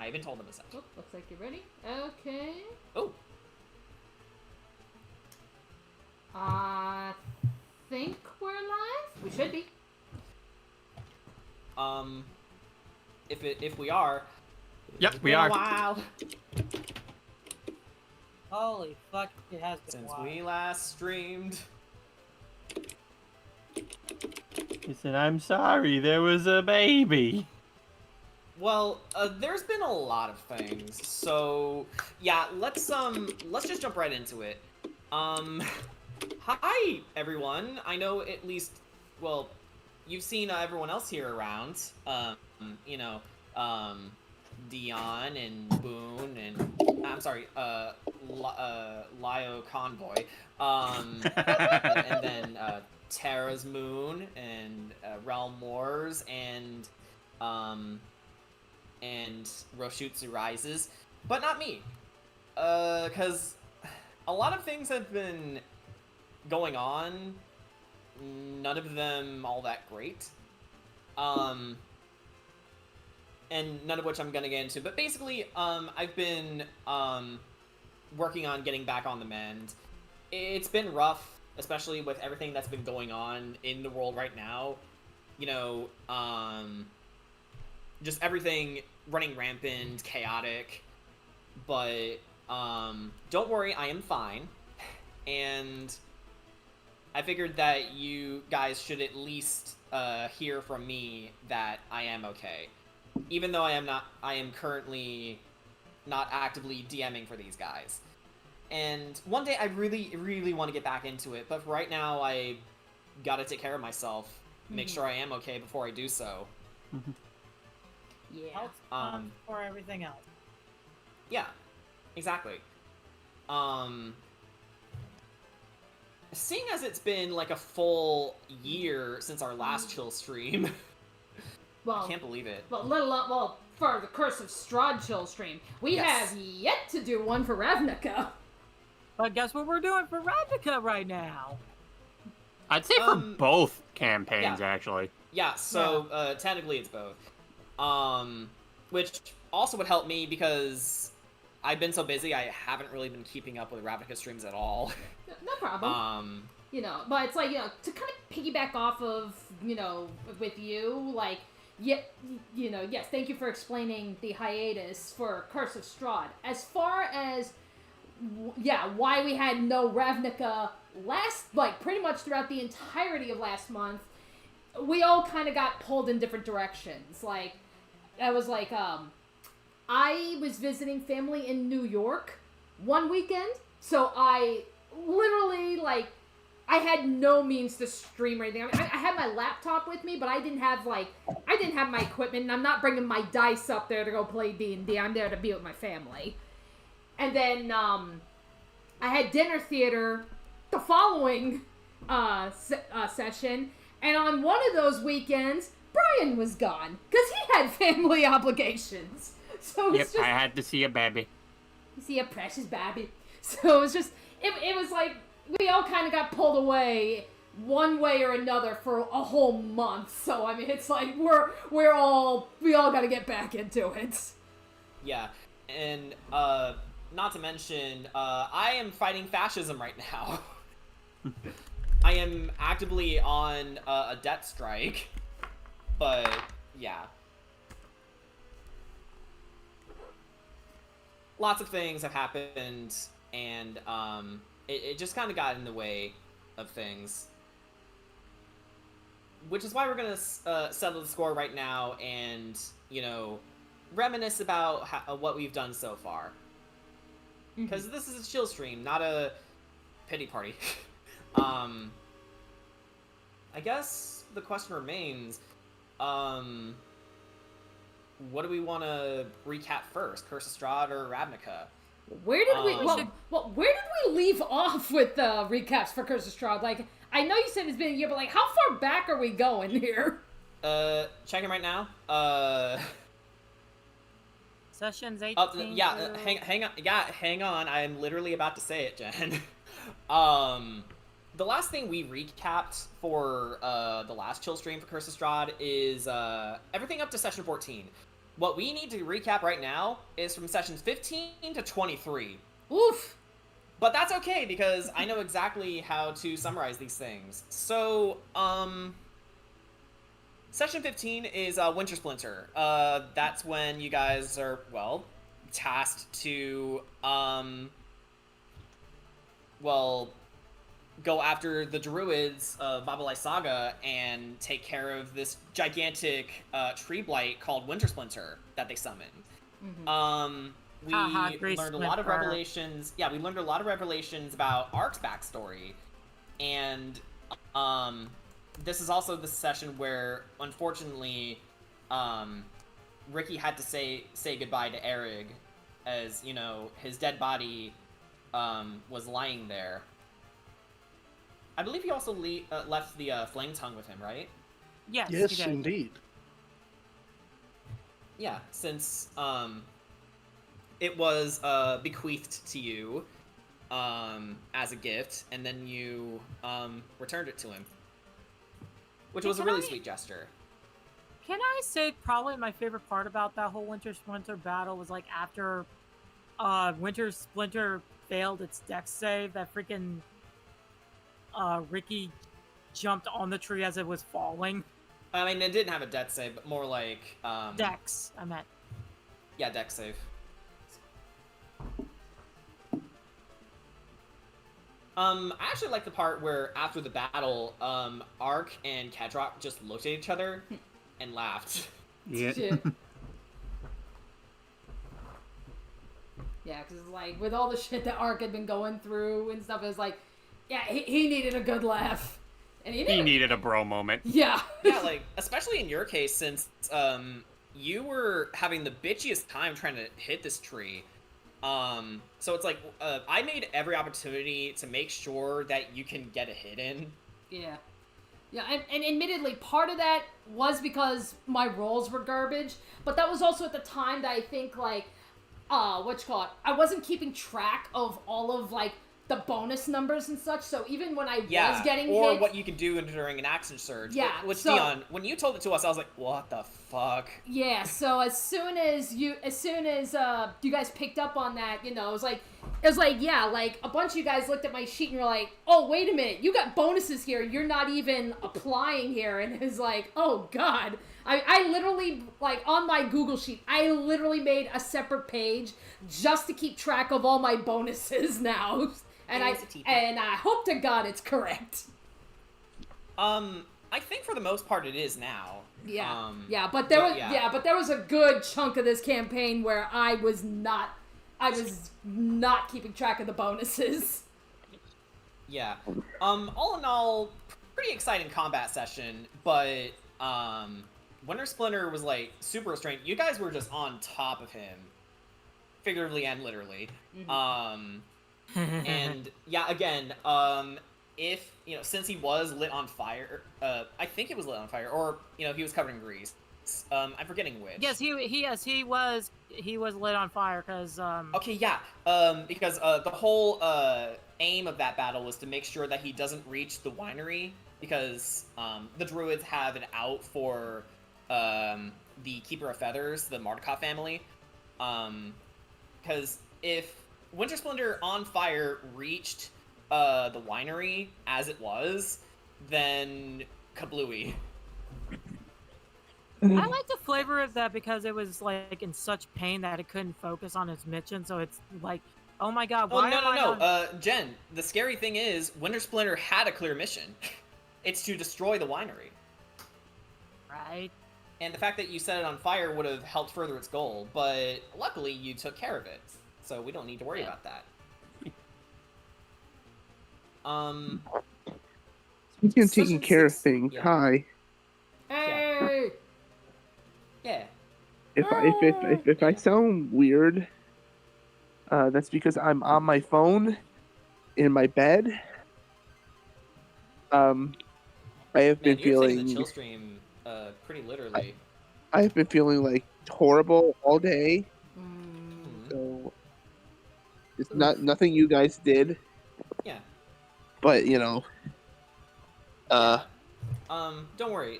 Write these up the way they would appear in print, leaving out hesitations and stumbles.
I haven't told them this. Oh, looks like you're ready. Okay. Oh. Think we're live? We should be. If we are. Yep, we are. Wow. Holy fuck, it has been Since a while. we last streamed. He said, "I'm sorry, there was a baby." Well, there's been a lot of things, so yeah, let's just jump right into it. Hi everyone. I know at least, well, you've seen everyone else here around. You know, Dion and Boone and I'm sorry, Lio Convoy, and then Terra's Moon and Realm Wars and Roshutsu Rises, but not me, because a lot of things have been going on, none of them all that great, and none of which I'm gonna get into, but basically, I've been, working on getting back on the mend. It's been rough, especially with everything that's been going on in the world right now, you know, just everything running rampant, chaotic, but, don't worry, I am fine, and I figured that you guys should at least, hear from me that I am okay. Even though I am currently not actively DMing for these guys. And one day I really, really want to get back into it, but for right now I gotta take care of myself, make sure I am okay before I do so. Yeah. Health comes for everything else. Yeah, exactly. Seeing as it's been like a full year since our last chill stream, Well, I can't believe it. Well, for the Curse of Strahd chill stream, we Yes. have yet to do one for Ravnica. But guess what we're doing for Ravnica right now? I'd say for both campaigns, yeah. actually. Yeah, so technically it's both. Which also would help me because I've been so busy I haven't really been keeping up with Ravnica streams at all. No problem. You know, but it's like, you know, to kind of piggyback off of, you know, with you, like, yeah, you know, yes, thank you for explaining the hiatus for Curse of Strahd. As far as, yeah, why we had no Ravnica last, like, pretty much throughout the entirety of last month, we all kind of got pulled in different directions. Like, I was like, I was visiting family in New York one weekend, so I literally, like, I had no means to stream or anything. I mean, I had my laptop with me, but I didn't have my equipment, and I'm not bringing my dice up there to go play D&D. I'm there to be with my family. And then, I had dinner theater the following, session, and on one of those weekends, Brian was gone, because he had family obligations. So it's just... I had to see a baby. See a precious baby. So it was just, it was like, we all kind of got pulled away one way or another for a whole month. So, I mean, it's like, we all gotta get back into it. Yeah, and, not to mention, I am fighting fascism right now. I am actively on a debt strike, but, yeah. Lots of things have happened, and, it just kind of got in the way of things. Which is why we're gonna settle the score right now and, you know, reminisce about what we've done so far. Because this is a chill stream, not a pity party. I guess the question remains, what do we want to recap first? Curse of Strahd or Ravnica? Where did where did we leave off with the recaps for Curse of Strahd? Like, I know you said it's been a year, but like, how far back are we going here? Checking right now. Sessions 18. Yeah, hang on. Yeah, hang on. I'm literally about to say it, Jen. The last thing we recapped for the last chill stream for Curse of Strahd is everything up to session 14. what we need to recap right now is from sessions 15 to 23. Oof. But that's okay, because I know exactly how to summarize these things. So, Session 15 is Winter Splinter. That's when you guys are, well, tasked to, go after the druids of Babalai Saga and take care of this gigantic tree blight called Winter Splinter that they summoned. Mm-hmm. We learned a lot of revelations. Yeah, we learned a lot of revelations about Ark's backstory, and this is also the session where, unfortunately, Ricky had to say goodbye to Erig, as you know his dead body was lying there. I believe he also left the Flame Tongue with him, right? Yes. Yes, indeed. Yeah, since it was bequeathed to you as a gift, and then you returned it to him, which was a really sweet gesture. Can I say probably my favorite part about that whole Winter Splinter battle was like after Winter Splinter failed its dex save, that freaking Ricky jumped on the tree as it was falling. I mean, it didn't have a dex save, but more like dex, I meant. Yeah, dex save. I actually like the part where after the battle, Ark and Kedrock just looked at each other and laughed. Yeah. Yeah, because like with all the shit that Ark had been going through and stuff, it was like, yeah, he needed a good laugh, and he needed a bro moment. Yeah. Yeah, like especially in your case, since you were having the bitchiest time trying to hit this tree. So it's like, I made every opportunity to make sure that you can get a hit in. Yeah. Yeah, and admittedly, part of that was because my rolls were garbage, but that was also at the time that I think, like, I wasn't keeping track of all of, like, the bonus numbers and such, so even when I was getting or hit, what you can do during an action surge. Yeah, Which, so, Dion, when you told it to us, I was like, what the fuck? Yeah, so as soon as you guys picked up on that, you know, it was like, yeah, like, a bunch of you guys looked at my sheet and were like, oh, wait a minute, you got bonuses here, you're not even applying here, and it was like, oh, God. I literally, like, on my Google sheet, I literally made a separate page just to keep track of all my bonuses now. And I hope to God it's correct. I think for the most part it is now. Yeah. But there was a good chunk of this campaign where I was not keeping track of the bonuses. Yeah. All in all, pretty exciting combat session, but Winter Splinter was like super restrained. You guys were just on top of him, figuratively and literally. Mm-hmm. And yeah, again, if you know, since he was lit on fire, I think it was lit on fire, or you know, he was covered in grease. I'm forgetting which. Yes, he was lit on fire because Okay, yeah. Because the whole aim of that battle was to make sure that he doesn't reach the winery, because the druids have an out for the Keeper of Feathers, the Mardukov family. Because if Winter Splinter on fire reached the winery as it was, then kablooey. I like the flavor of that because it was like in such pain that it couldn't focus on its mission. So it's like, oh my god, why? Oh no. Jen, the scary thing is Winter Splinter had a clear mission. It's to destroy the winery. Right. And the fact that you set it on fire would have helped further its goal, but luckily you took care of it, so we don't need to worry about that. Speaking of taking care of things, yeah. hi. Hey. Yeah. If I sound weird, that's because I'm on my phone in my bed. I have been feeling the chill stream pretty literally. I have been feeling like horrible all day. Mm. So it's nothing you guys did. Yeah. But you know. Don't worry.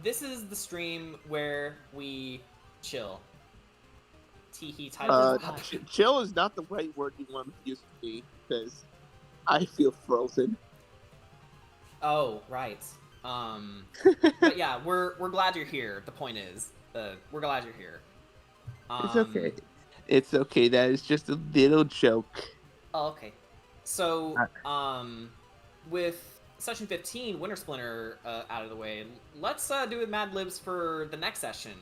This is the stream where we chill. Teehee title. Chill is not the right word you want to use for me, because I feel frozen. Oh, right. But yeah, we're glad you're here. The point is, we're glad you're here. It's okay. It's okay. That is just a little joke. Oh, okay. So, with session 15, Winter Splinter out of the way, let's do with Mad Libs for the next session.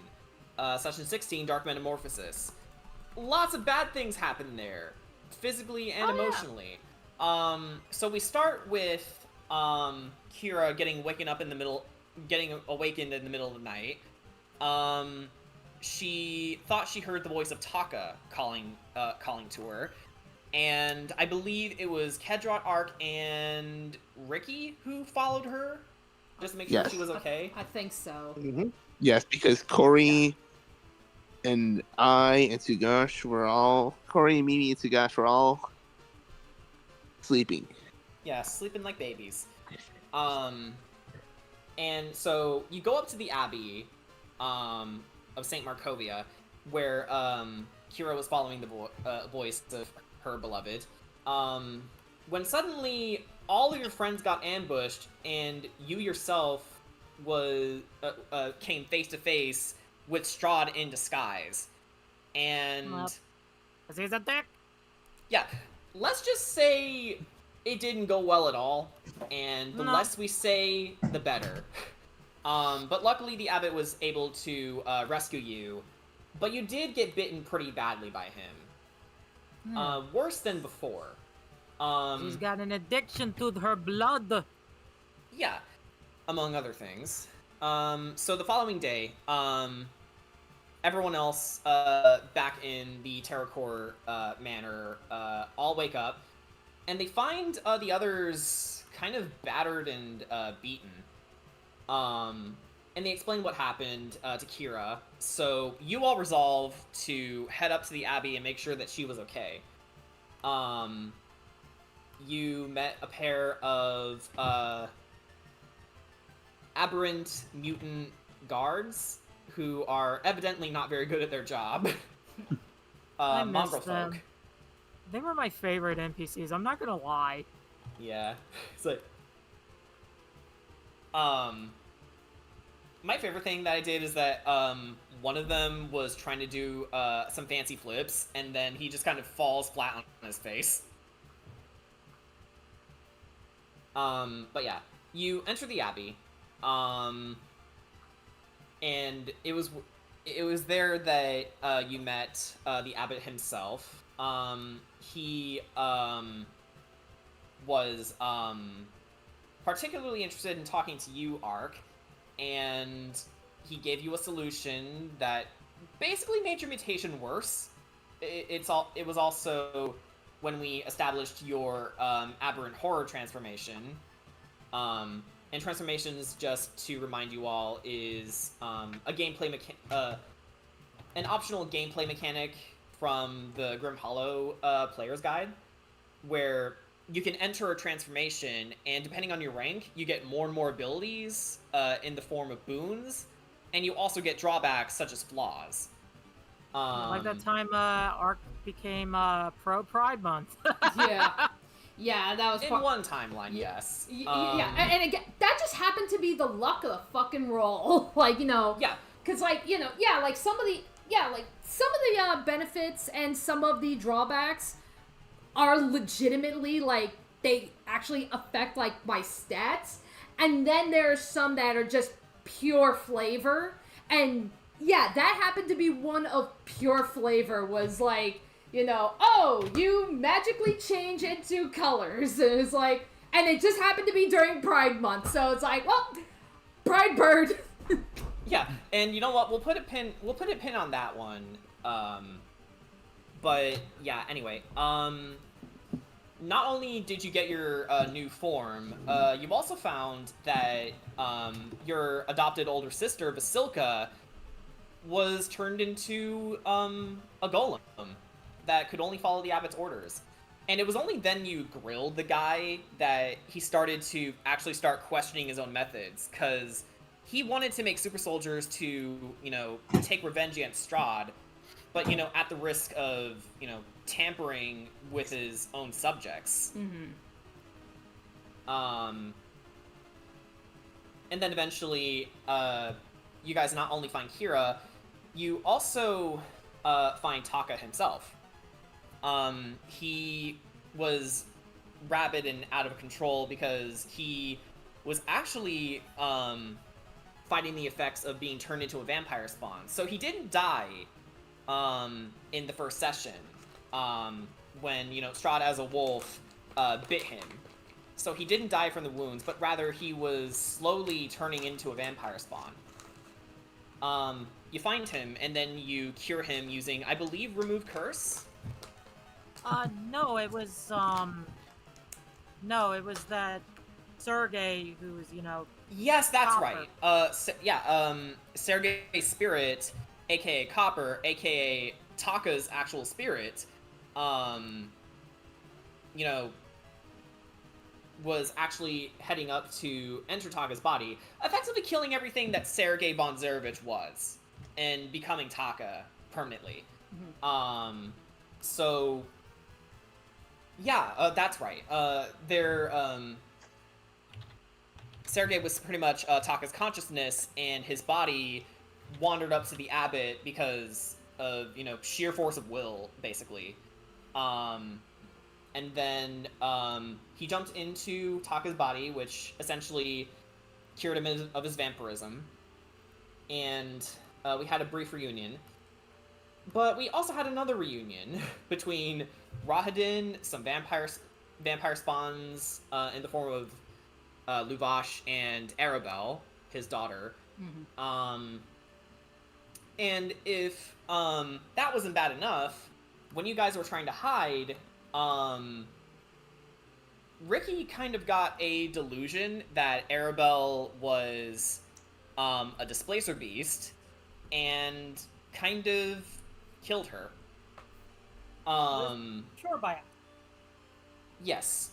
Session 16, Dark Metamorphosis. Lots of bad things happen there, physically and emotionally. Yeah. So we start with Kira getting awakened in the middle of the night. She thought she heard the voice of Taka calling to her, and I believe it was Kedrot, Ark, and Ricky who followed her just to make sure she was okay. I think so. Mm-hmm. Yes, because Corey and I and Tsugash Corey, Mimi, and Tsugash were all sleeping. Yeah, sleeping like babies. And so you go up to the Abbey of St. Markovia, where Kira was following the voice of her beloved. When suddenly all of your friends got ambushed, and you yourself came face to face with Strahd in disguise. And is he a dick? Yeah, let's just say it didn't go well at all, and the less we say, the better. But luckily the abbot was able to rescue you, but you did get bitten pretty badly by him. Worse than before. She's got an addiction to her blood. Yeah, among other things. So the following day, everyone else back in the Terrorcore manor all wake up, and they find the others kind of battered and beaten. And they explain what happened to Kira, so you all resolve to head up to the Abbey and make sure that she was okay. You met a pair of aberrant mutant guards who are evidently not very good at their job. Mongrel folk. They were my favorite NPCs, I'm not gonna lie. Yeah. It's like... my favorite thing that I did is that one of them was trying to do some fancy flips, and then he just kind of falls flat on his face. But yeah, you enter the Abbey, and it was there that you met the abbot himself. He was particularly interested in talking to you, Ark, and he gave you a solution that basically made your mutation worse. It was also when we established your aberrant horror transformation. And transformations, just to remind you all, is a gameplay an optional gameplay mechanic from the Grim Hollow player's guide, where you can enter a transformation, and depending on your rank, you get more and more abilities in the form of boons, and you also get drawbacks such as flaws. Like that time Ark became pro Pride Month. Yeah, that was in one timeline, yes. Yeah, and again, that just happened to be the luck of the fucking roll. Like, you know. Yeah. Because, like, you know, like some of the benefits and some of the drawbacks are legitimately, like, they actually affect, like, my stats. And then there's some that are just pure flavor. And, yeah, that happened to be one of pure flavor, was, like, you know, oh, you magically change into colors. And it's like, and it just happened to be during Pride Month. So it's like, well, Pride Bird. Yeah, and you know what? We'll put a pin on that one. But yeah, anyway, not only did you get your new form, you've also found that your adopted older sister, Basilka, was turned into a golem that could only follow the abbot's orders. And it was only then you grilled the guy that he started to actually start questioning his own methods, because he wanted to make super soldiers to, you know, take revenge against Strahd, but, you know, at the risk of, you know, tampering with his own subjects. And then eventually, you guys not only find Kira, you also find Taka himself. He was rabid and out of control because he was actually fighting the effects of being turned into a vampire spawn. So he didn't die in the first session when, you know, Strahd as a wolf bit him. So he didn't die from the wounds, but rather he was slowly turning into a vampire spawn. You find him, and then you cure him using, I believe, Remove Curse? No, it was that Sergey who was, you know... Yes, that's Copper. right. Sergey's spirit, aka Copper, aka Taka's actual spirit, you know, was actually heading up to enter Taka's body, effectively killing everything that Sergey Bonzerevich was, and becoming Taka permanently. So, yeah, that's right. Sergey was pretty much Taka's consciousness, and his body wandered up to the abbot because of, you know, sheer force of will, basically. And then he jumped into Taka's body, which essentially cured him of his vampirism. And we had a brief reunion. But we also had another reunion between Rahadin, some vampire spawns in the form of Luvash, and Arabelle, his daughter. And if that wasn't bad enough, when you guys were trying to hide, Ricky kind of got a delusion that Arabelle was a displacer beast, and kind of killed her. Sure, by Yes,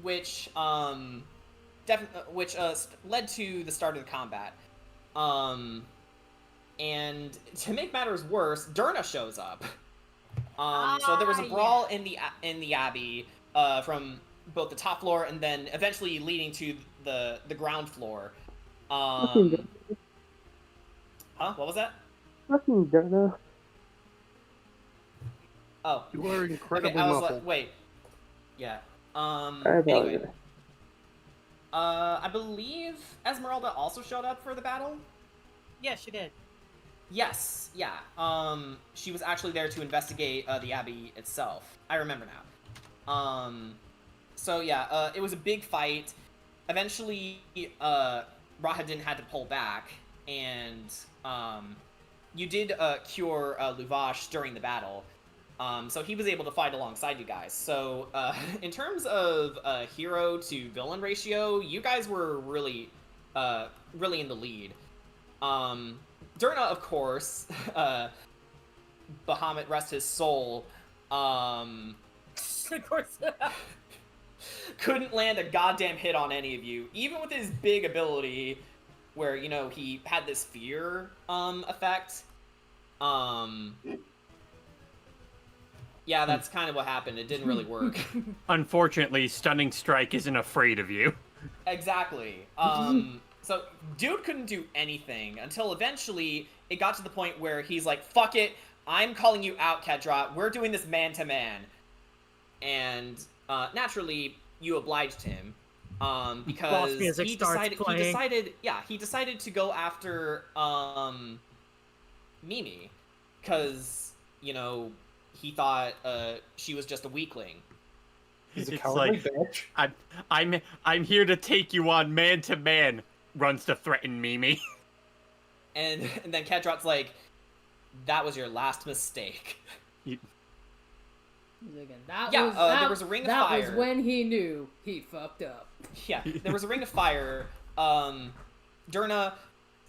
which led to the start of the combat. And to make matters worse, Durna shows up. So there was a brawl in the Abbey from both the top floor and then eventually leading to the ground floor. Huh? What was that? Fucking Durna. Oh. You were incredibly okay, I was muffled. like, wait. Yeah. I Anyway. apologize. I believe Esmeralda also showed up for the battle? Yeah, she did. Yes, yeah. She was actually there to investigate the Abbey itself. I remember now. So yeah, it was a big fight. Eventually, Rahadin had to pull back, and you did cure Luvash during the battle. So he was able to fight alongside you guys. So in terms of hero to villain ratio, you guys were really in the lead. Durna, of course, Bahamut rest his soul, Of course. couldn't land a goddamn hit on any of you, even with his big ability, where, you know, he had this fear effect. Yeah, that's kind of what happened. It didn't really work. Unfortunately, Stunning Strike isn't afraid of you. Exactly. So, dude couldn't do anything until eventually it got to the point where he's like, fuck it, I'm calling you out, Kedra. We're doing this man-to-man. And, naturally, you obliged him. Because he decided to go after, Mimi. Because, you know, he thought, she was just a weakling. He's a It's cowardly like, bitch. I'm here to take you on man to man. Runs to threaten Mimi. And then Kedrat's like, that was your last mistake. He's like, that Yeah, was, there was a ring of that fire. was when he knew he fucked up. Yeah, there was a ring of fire. Durna,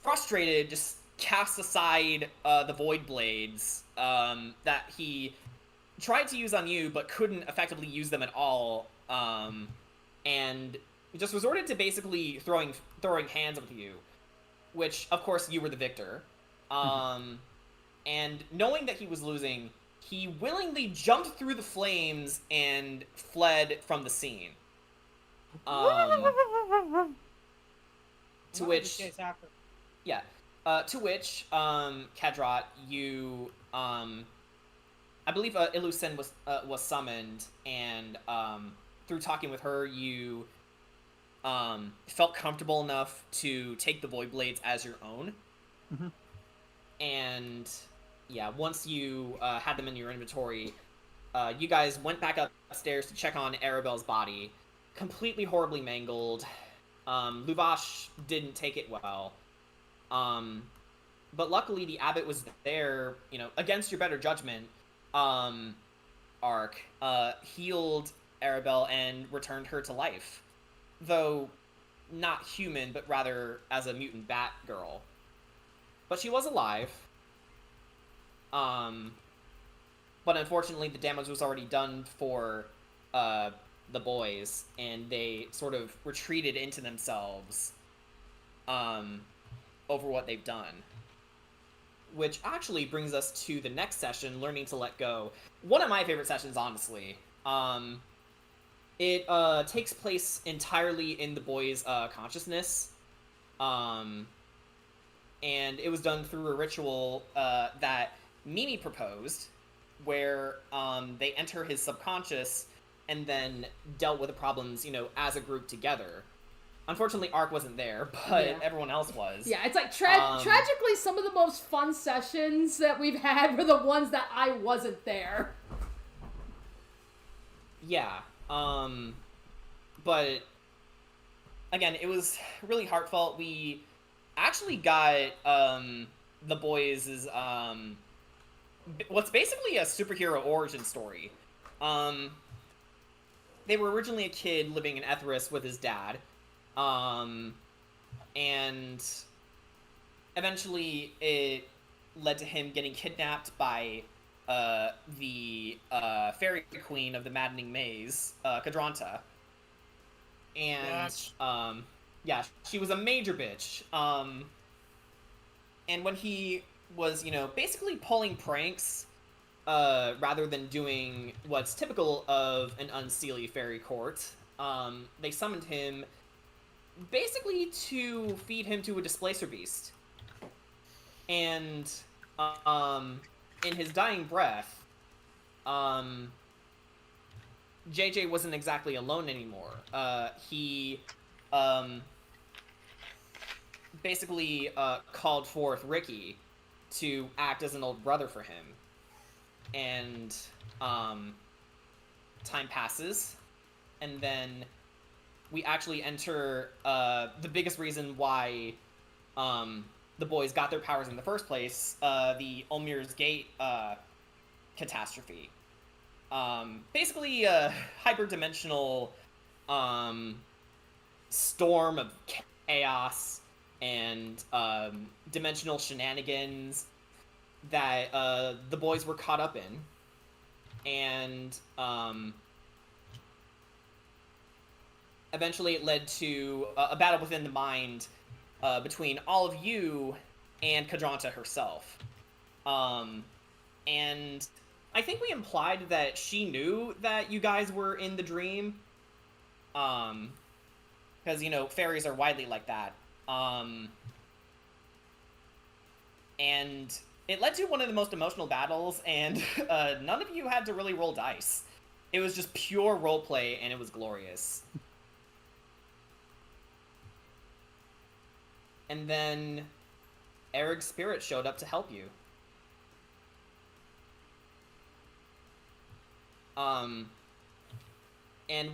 frustrated, just cast aside the Void Blades that he tried to use on you, but couldn't effectively use them at all. And just resorted to basically throwing hands with you. which of course you were the victor. And knowing that he was losing, he willingly jumped through the flames and fled from the scene. To which, Kadrot, you, I believe Illusen was summoned, and through talking with her, you felt comfortable enough to take the Void Blades as your own. And yeah, once you had them in your inventory, you guys went back upstairs to check on Arabelle's body. Completely horribly mangled. Luvash didn't take it well. But luckily the abbot was there, you know, against your better judgment, Ark, healed Arabelle and returned her to life. Though not human, but rather as a mutant bat girl. But she was alive. But unfortunately the damage was already done for the boys, and they sort of retreated into themselves over what they've done. Which actually brings us to the next session, Learning to Let Go. One of my favorite sessions, honestly. It takes place entirely in the boys' consciousness. And it was done through a ritual that Mimi proposed, where they enter his subconscious and then dealt with the problems, you know, as a group together. Unfortunately, Ark wasn't there, but everyone else was. Yeah, it's like tragically, some of the most fun sessions that we've had were the ones that I wasn't there. Yeah, but again, it was really heartfelt. We actually got the boys' what's basically a superhero origin story. They were originally a kid living in Etheris with his dad, and eventually it led to him getting kidnapped by the fairy queen of the Maddening Maze, Kadranta. And yeah, she was a major bitch. And when he was, you know, basically pulling pranks, rather than doing what's typical of an unseelie fairy court, they summoned him basically to feed him to a displacer beast. And in his dying breath, JJ wasn't exactly alone anymore. He basically called forth Ricky to act as an old brother for him. And time passes, and then we actually enter the biggest reason why the boys got their powers in the first place, the Ulmir's Gate catastrophe. Basically a hyperdimensional storm of chaos and dimensional shenanigans that the boys were caught up in. And eventually it led to a battle within the mind between all of you and Kadranta herself. And I think we implied that she knew that you guys were in the dream. Because, you know, fairies are widely like that. And it led to one of the most emotional battles, and none of you had to really roll dice. It was just pure roleplay, and it was glorious. And then Eric's spirit showed up to help you. And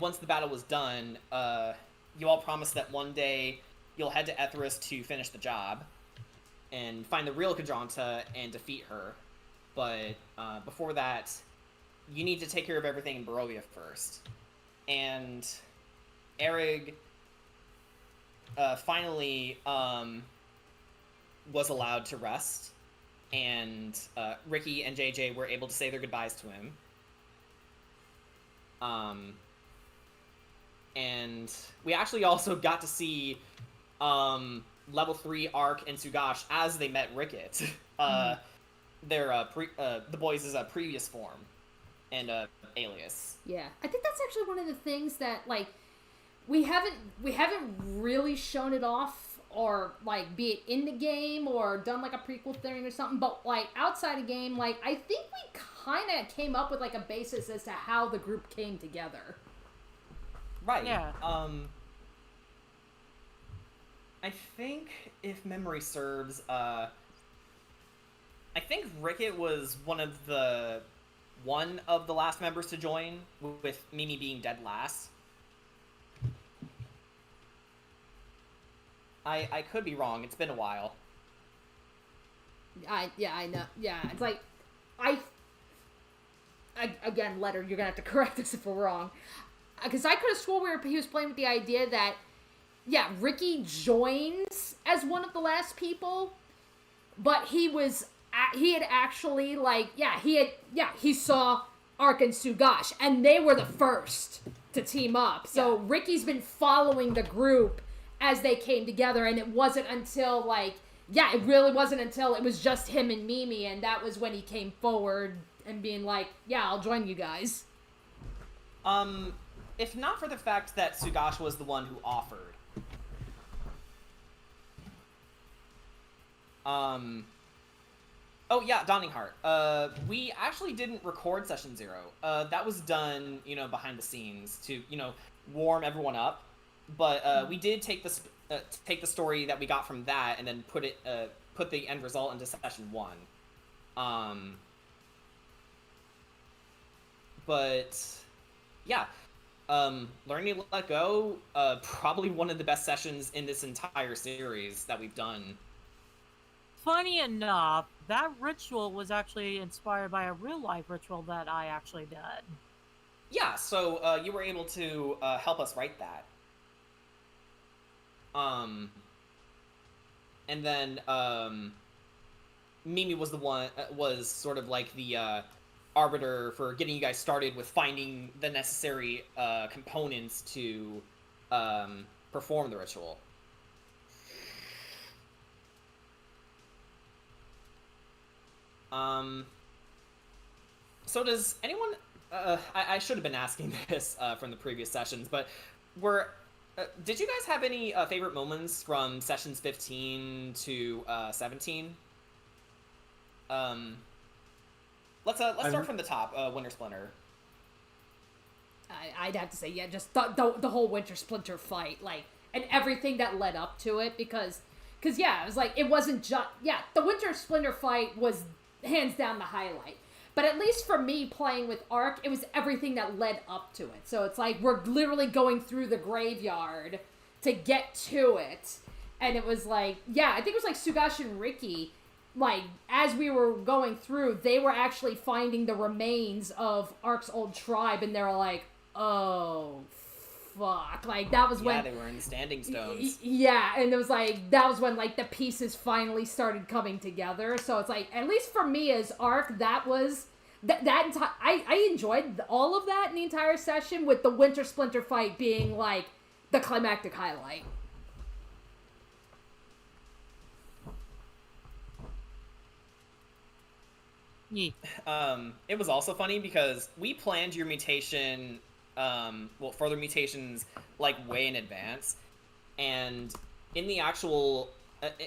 once the battle was done, you all promised that one day you'll head to Etheris to finish the job and find the real Kadranta and defeat her. But before that, you need to take care of everything in Barovia first. And Erig finally was allowed to rest, and Ricky and JJ were able to say their goodbyes to him. And we actually also got to see level 3 Arc and Sugash as they met Ricket. The boys' previous form and alias. Yeah, I think that's actually one of the things that like we haven't really shown it off, or like be it in the game or done like a prequel thing or something. But like outside of game, like I think we kind of came up with like a basis as to how the group came together. Right. Yeah. I think if memory serves, I think Ricket was one of the last members to join, with Mimi being dead last. I could be wrong. It's been a while. I know. Yeah, it's like again, Letter, you're gonna have to correct us if we're wrong, because I could have swore he was playing with the idea that Ricky joins as one of the last people, but he had actually he saw Ark and Sugash and they were the first to team up. So Ricky's been following the group as they came together, and it wasn't until it really wasn't until it was just him and Mimi, and that was when he came forward and being like, I'll join you guys. If not for the fact that Sugash was the one who offered. Oh yeah, Dawning Heart. We actually didn't record Session 0. That was done, behind the scenes to, warm everyone up. But we did take the story that we got from that and then put the end result into Session 1. But yeah, Learning to Let Go, probably one of the best sessions in this entire series that we've done. Funny enough, that ritual was actually inspired by a real-life ritual that I actually did. Yeah, so you were able to help us write that. And then Mimi was was sort of like the arbiter for getting you guys started with finding the necessary components to perform the ritual. So does anyone... I should have been asking this from the previous sessions, but did you guys have any favorite moments from sessions 15 to 17? Let's start from the top. Winter Splinter. I'd have to say, just the whole Winter Splinter fight, and everything that led up to it, because it was it wasn't just the Winter Splinter fight was hands down the highlight. But at least for me playing with Ark, it was everything that led up to it. So it's we're literally going through the graveyard to get to it. And it was I think it was Sugash and Ricky, as we were going through, they were actually finding the remains of Ark's old tribe, and they were like, oh, fuck. That was when... Yeah, they were in the Standing Stones. Yeah, and it was that was when, the pieces finally started coming together. So it's at least for me as Ark, that was... I enjoyed all of that in the entire session, with the Winter Splinter fight being, the climactic highlight. Yeah. It was also funny because we planned your mutation... further mutations way in advance, and in the actual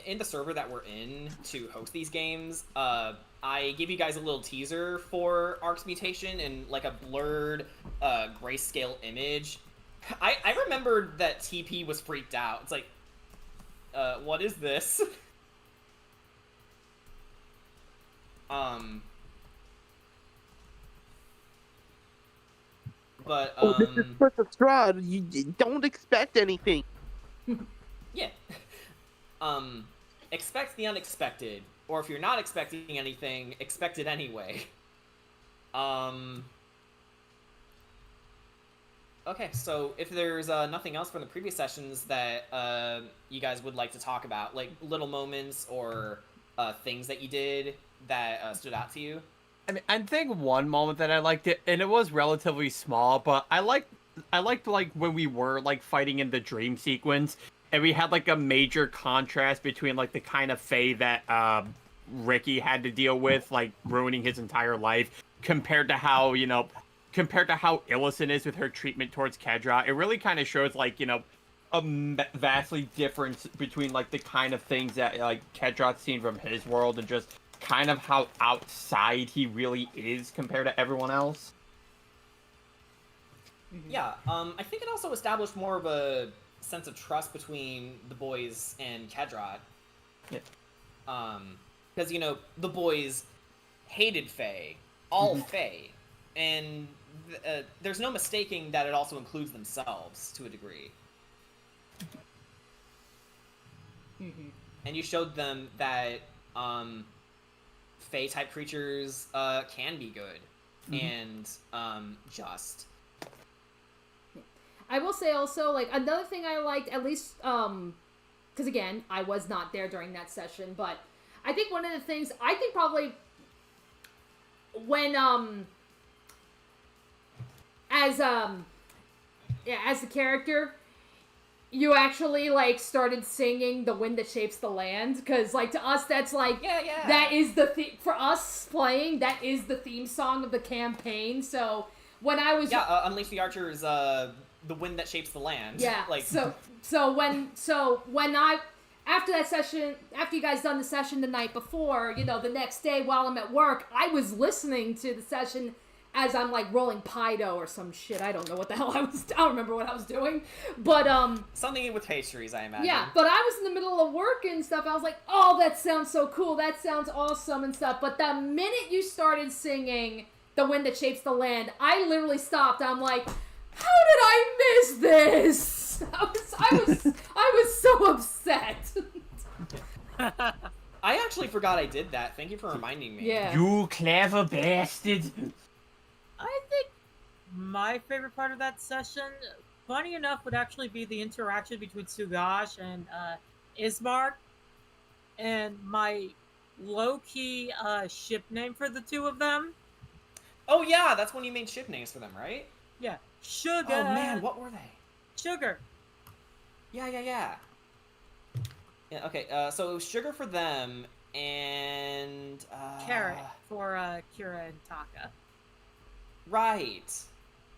in the server that we're in to host these games, I gave you guys a little teaser for Ark's mutation and a blurred grayscale image. I remembered that TP was freaked out. It's what is this? But, this is Prince of Strahd. You don't expect anything. Yeah. Expect the unexpected. Or if you're not expecting anything, expect it anyway. Okay, so if there's nothing else from the previous sessions that you guys would like to talk about, little moments or things that you did that stood out to you? I mean, I think one moment that I liked it, and it was relatively small, but I liked when we were fighting in the dream sequence, and we had like a major contrast between like the kind of Fae that Ricky had to deal with, like ruining his entire life, compared to how Illicent is with her treatment towards Kedra. It really kind of shows like a vastly difference between like the kind of things that like Kedra's seen from his world and just kind of how outside he really is compared to everyone else. Yeah, I think it also established more of a sense of trust between the boys and Kedrot. Yeah. Because, the boys hated Faye, all Faye, and there's no mistaking that it also includes themselves to a degree. And you showed them that Fae-type creatures can be good and just. I will say also, like, another thing I liked, at least, because again, I was not there during that session, but I think one of the things, I think probably when, as the character, you actually, like, started singing The Wind That Shapes the Land, because, like, to us, that's, like, that is the for us playing, that is the theme song of the campaign, so when I was... Unleash the Archers, The Wind That Shapes the Land. Yeah, like so when I... After that session, after you guys done the session the night before, the next day while I'm at work, I was listening to the session as I'm, like, rolling Pido or some shit. I don't know what the hell I don't remember what I was doing. But, something with pastries, I imagine. Yeah, but I was in the middle of work and stuff. I was like, oh, that sounds so cool. That sounds awesome and stuff. But the minute you started singing The Wind That Shapes the Land, I literally stopped. I'm like, how did I miss this? I was so upset. I actually forgot I did that. Thank you for reminding me. Yeah. You clever bastard. I think my favorite part of that session, funny enough, would actually be the interaction between Sugash and Ismark. And my low-key ship name for the two of them. Oh yeah, that's when you made ship names for them, right? Yeah. Sugar. Oh man, what were they? Sugar. Yeah, okay, so it was Sugar for them, and... Carrot for Kira and Taka. Right.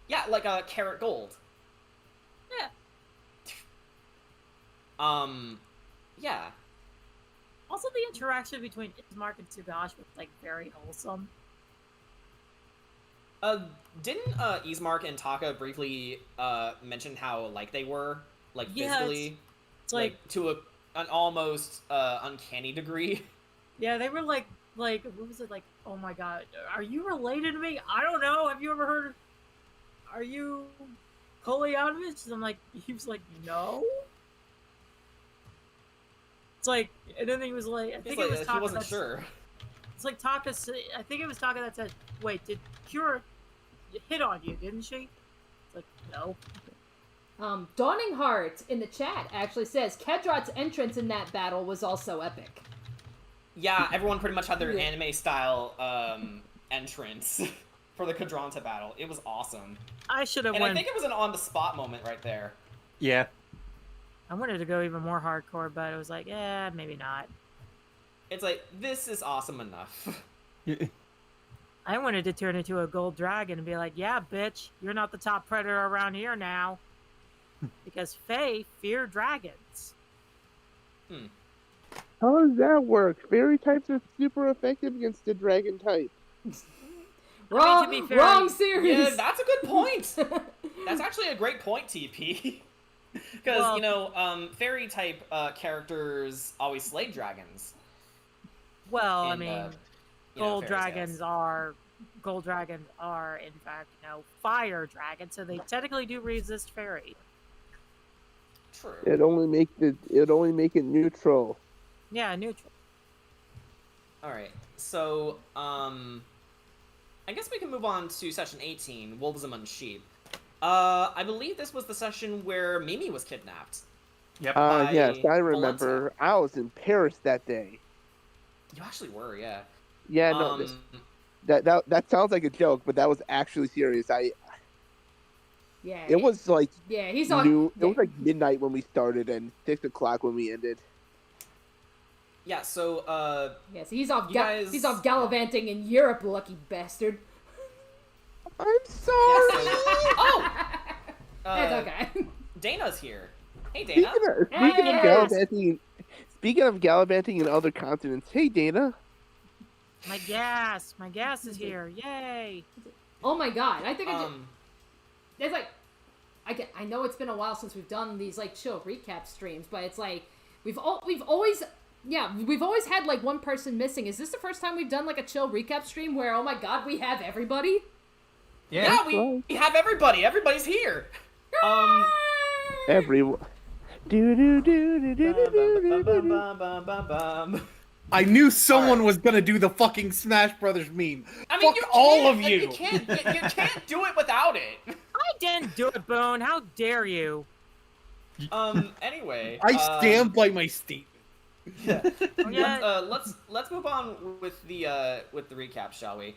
Yeah, like a carrot gold. Yeah. Yeah. Also, the interaction between Ismark and Sugash was, like, very wholesome. Didn't Ismark and Taka briefly mention how alike they were, like physically, it's like to an almost uncanny degree? Yeah, they were like what was it, like? Oh my god, are you related to me? I don't know. Have you ever heard? Are you Kolyanovich? And I'm like, he was like, no. It's like, and then he was like, I think it was Taka. He wasn't sure. It's like Taka. I think it was Taka that said, "Wait, did Kira hit on you? Didn't she?" It's like, no. Dawning Heart in the chat actually says Kedrot's entrance in that battle was also epic. Yeah, everyone pretty much had their anime style entrance for the Kadranta battle. It was awesome. I should have went. I think it was an on-the-spot moment right there. Yeah. I wanted to go even more hardcore, but it was like, maybe not. It's like, this is awesome enough. I wanted to turn into a gold dragon and be like, yeah, bitch, you're not the top predator around here now. Because Fae fear dragons. How does that work? Fairy types are super effective against the dragon type. Wrong series! Yeah, that's a good point. That's actually a great point, TP. Because, fairy-type characters always slay dragons. Well, And, I mean, gold dragons are, in fact, fire dragons, so they technically do resist fairy. True. It'd only make it neutral. Yeah, neutral. Alright, so, I guess we can move on to session 18, Wolves Among Sheep. I believe this was the session where Mimi was kidnapped. Yep. Yes, I remember. Valenta. I was in Paris that day. You actually were, yeah. Yeah, no, that sounds like a joke, but that was actually serious. Yeah. It was like Yeah, he's on. noon. It Yeah. was like midnight when we started and 6 o'clock when we ended. Yeah, so Yes, he's off. You guys- he's off gallivanting in Europe, lucky bastard. I'm yeah, sorry. so oh, It's okay. Dana's here. Hey, Dana. Speaking of gallivanting in other continents, hey Dana. My gas is here. Yay! Oh my god, I think I just. Um, It's like, I know it's been a while since we've done these like chill recap streams, but it's like we've always had like one person missing. Is this the first time we've done like a chill recap stream where, oh my god, we have everybody? yeah, we have everybody. Everybody's here. Everyone. I knew someone was gonna do the fucking Smash Brothers meme. I mean, Fuck all of you. You can't do it without it. I didn't do it, Boone. How dare you? Anyway. I stand by my statement. Yeah. Yeah. Let's move on with the recap, shall we?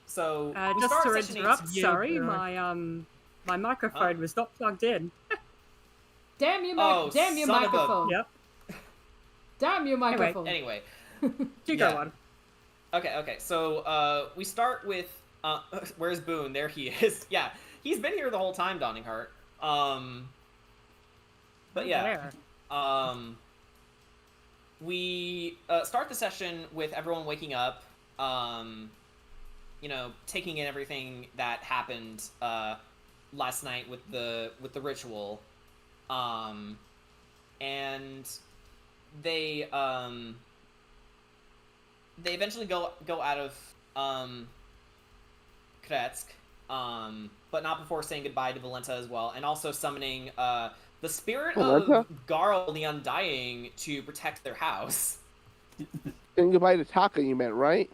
So we just start to session interrupt, 18. sorry, Boone. my microphone was not plugged in. Damn you, Oh, damn your son of a- microphone. Yep. Damn your microphone. Anyway. You Yeah. go on. Okay. So we start with where's Boone? There he is. Yeah, he's been here the whole time, Donninghart. But yeah. Where? We start the session with everyone waking up, taking in everything that happened last night with the ritual, and they eventually go out of Kretsk, but not before saying goodbye to Valenta as well, and also summoning the spirit Valenta? of Garl the Undying to protect their house. Saying goodbye to Taka, you meant, right?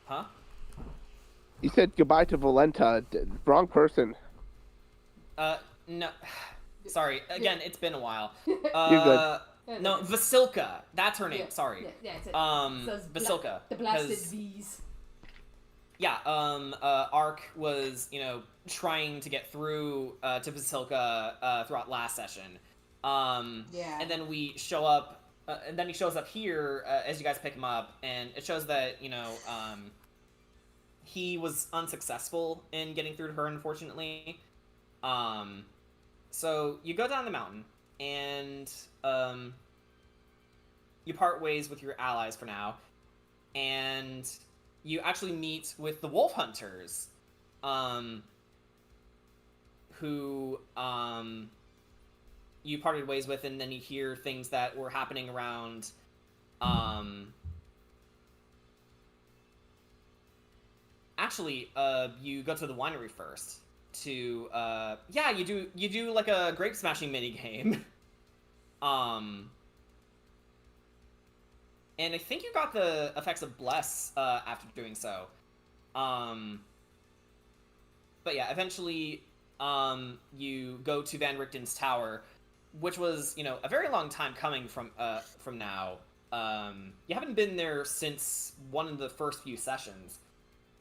Huh? You said goodbye to Valenta. Wrong person. No. Sorry. Again, it's been a while. You're good. No, Vasilka. That's her name. Yeah, Sorry. Yeah, it's Vasilka. the blasted 'cause- bees. Yeah, Ark was, trying to get through to Vasilka throughout last session. Yeah. And then we show up, and then he shows up here as you guys pick him up, and it shows that, he was unsuccessful in getting through to her, unfortunately. So you go down the mountain, and you part ways with your allies for now, and you actually meet with the wolf hunters, who you parted ways with, and then you hear things that were happening around actually you go to the winery first to you do like a grape smashing mini game. And I think you got the effects of Bless after doing so. But yeah, eventually you go to Van Richten's tower, which was, a very long time coming from now. You haven't been there since one of the first few sessions.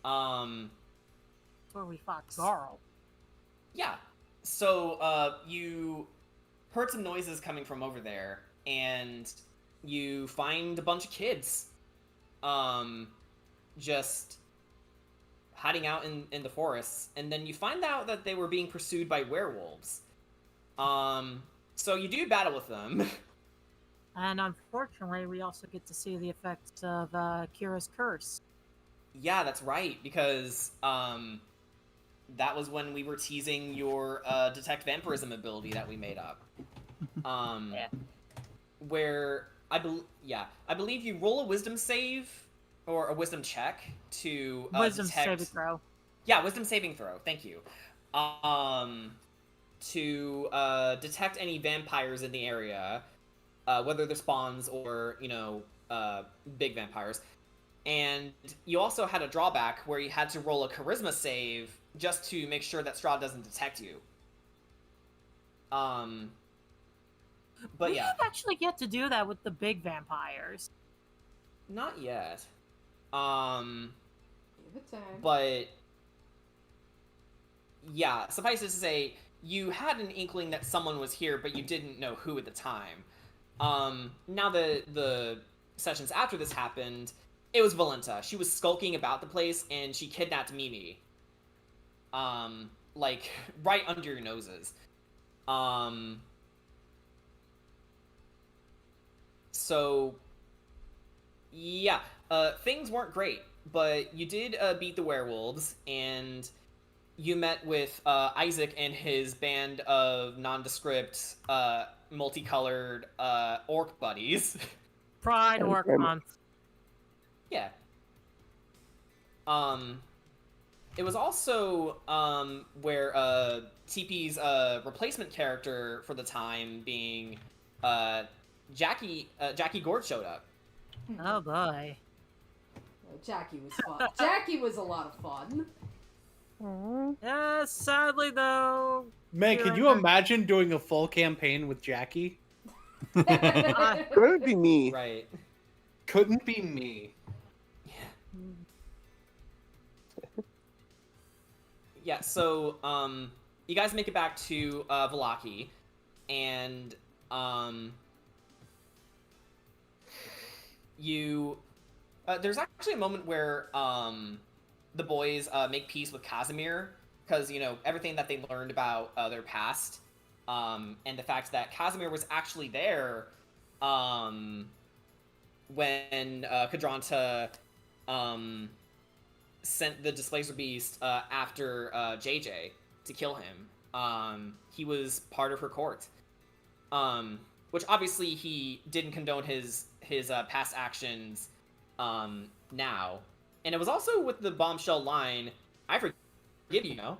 Where we fought Garl. Yeah. So you heard some noises coming from over there, and you find a bunch of kids just hiding out in the forests, and then you find out that they were being pursued by werewolves. So you do battle with them. And unfortunately, we also get to see the effects of Kira's curse. Yeah, that's right, because that was when we were teasing your detect vampirism ability that we made up. Yeah. Where I believe you roll a wisdom save or a wisdom check to Wisdom detect... saving throw. Yeah, wisdom saving throw. Thank you. To detect any vampires in the area, whether they're spawns or big vampires. And you also had a drawback where you had to roll a charisma save just to make sure that Strahd doesn't detect you. But We yeah, have actually yet to do that with the big vampires. not yet. Give it time. But yeah, suffice it to say, you had an inkling that someone was here, but you didn't know who at the time. Now the sessions after this happened, it was Valenta. She was skulking about the place, and she kidnapped Mimi. Like, right under your noses. So, yeah, things weren't great, but you did beat the werewolves, and you met with Isaac and his band of nondescript, multicolored orc buddies. Pride Orc Month. Yeah. It was also where TP's replacement character for the time being Jackie Gord showed up. Oh boy. Jackie was fun. Jackie was a lot of fun. Sadly though. Man, can you imagine doing a full campaign with Jackie? Couldn't be me. Right. Couldn't be me. Yeah, so you guys make it back to Valaki, and you there's actually a moment where the boys make peace with Casimir, because everything that they learned about their past, and the fact that Casimir was actually there when Kadranta sent the Displacer Beast after JJ to kill him. He was part of her court, which obviously he didn't condone his past actions now. And it was also with the bombshell line, "I forgive you,"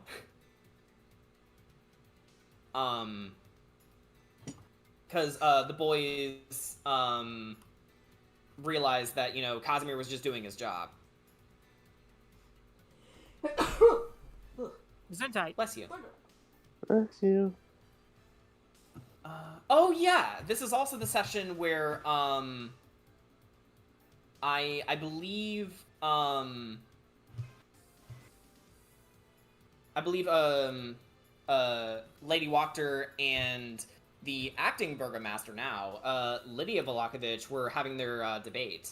because the boys realized that Casimir was just doing his job. Gesundheit. Bless you. Bless you. Oh yeah, this is also the session where I believe Lady Wachter and the acting burgomaster now, Lydia Volakovich, were having their debate.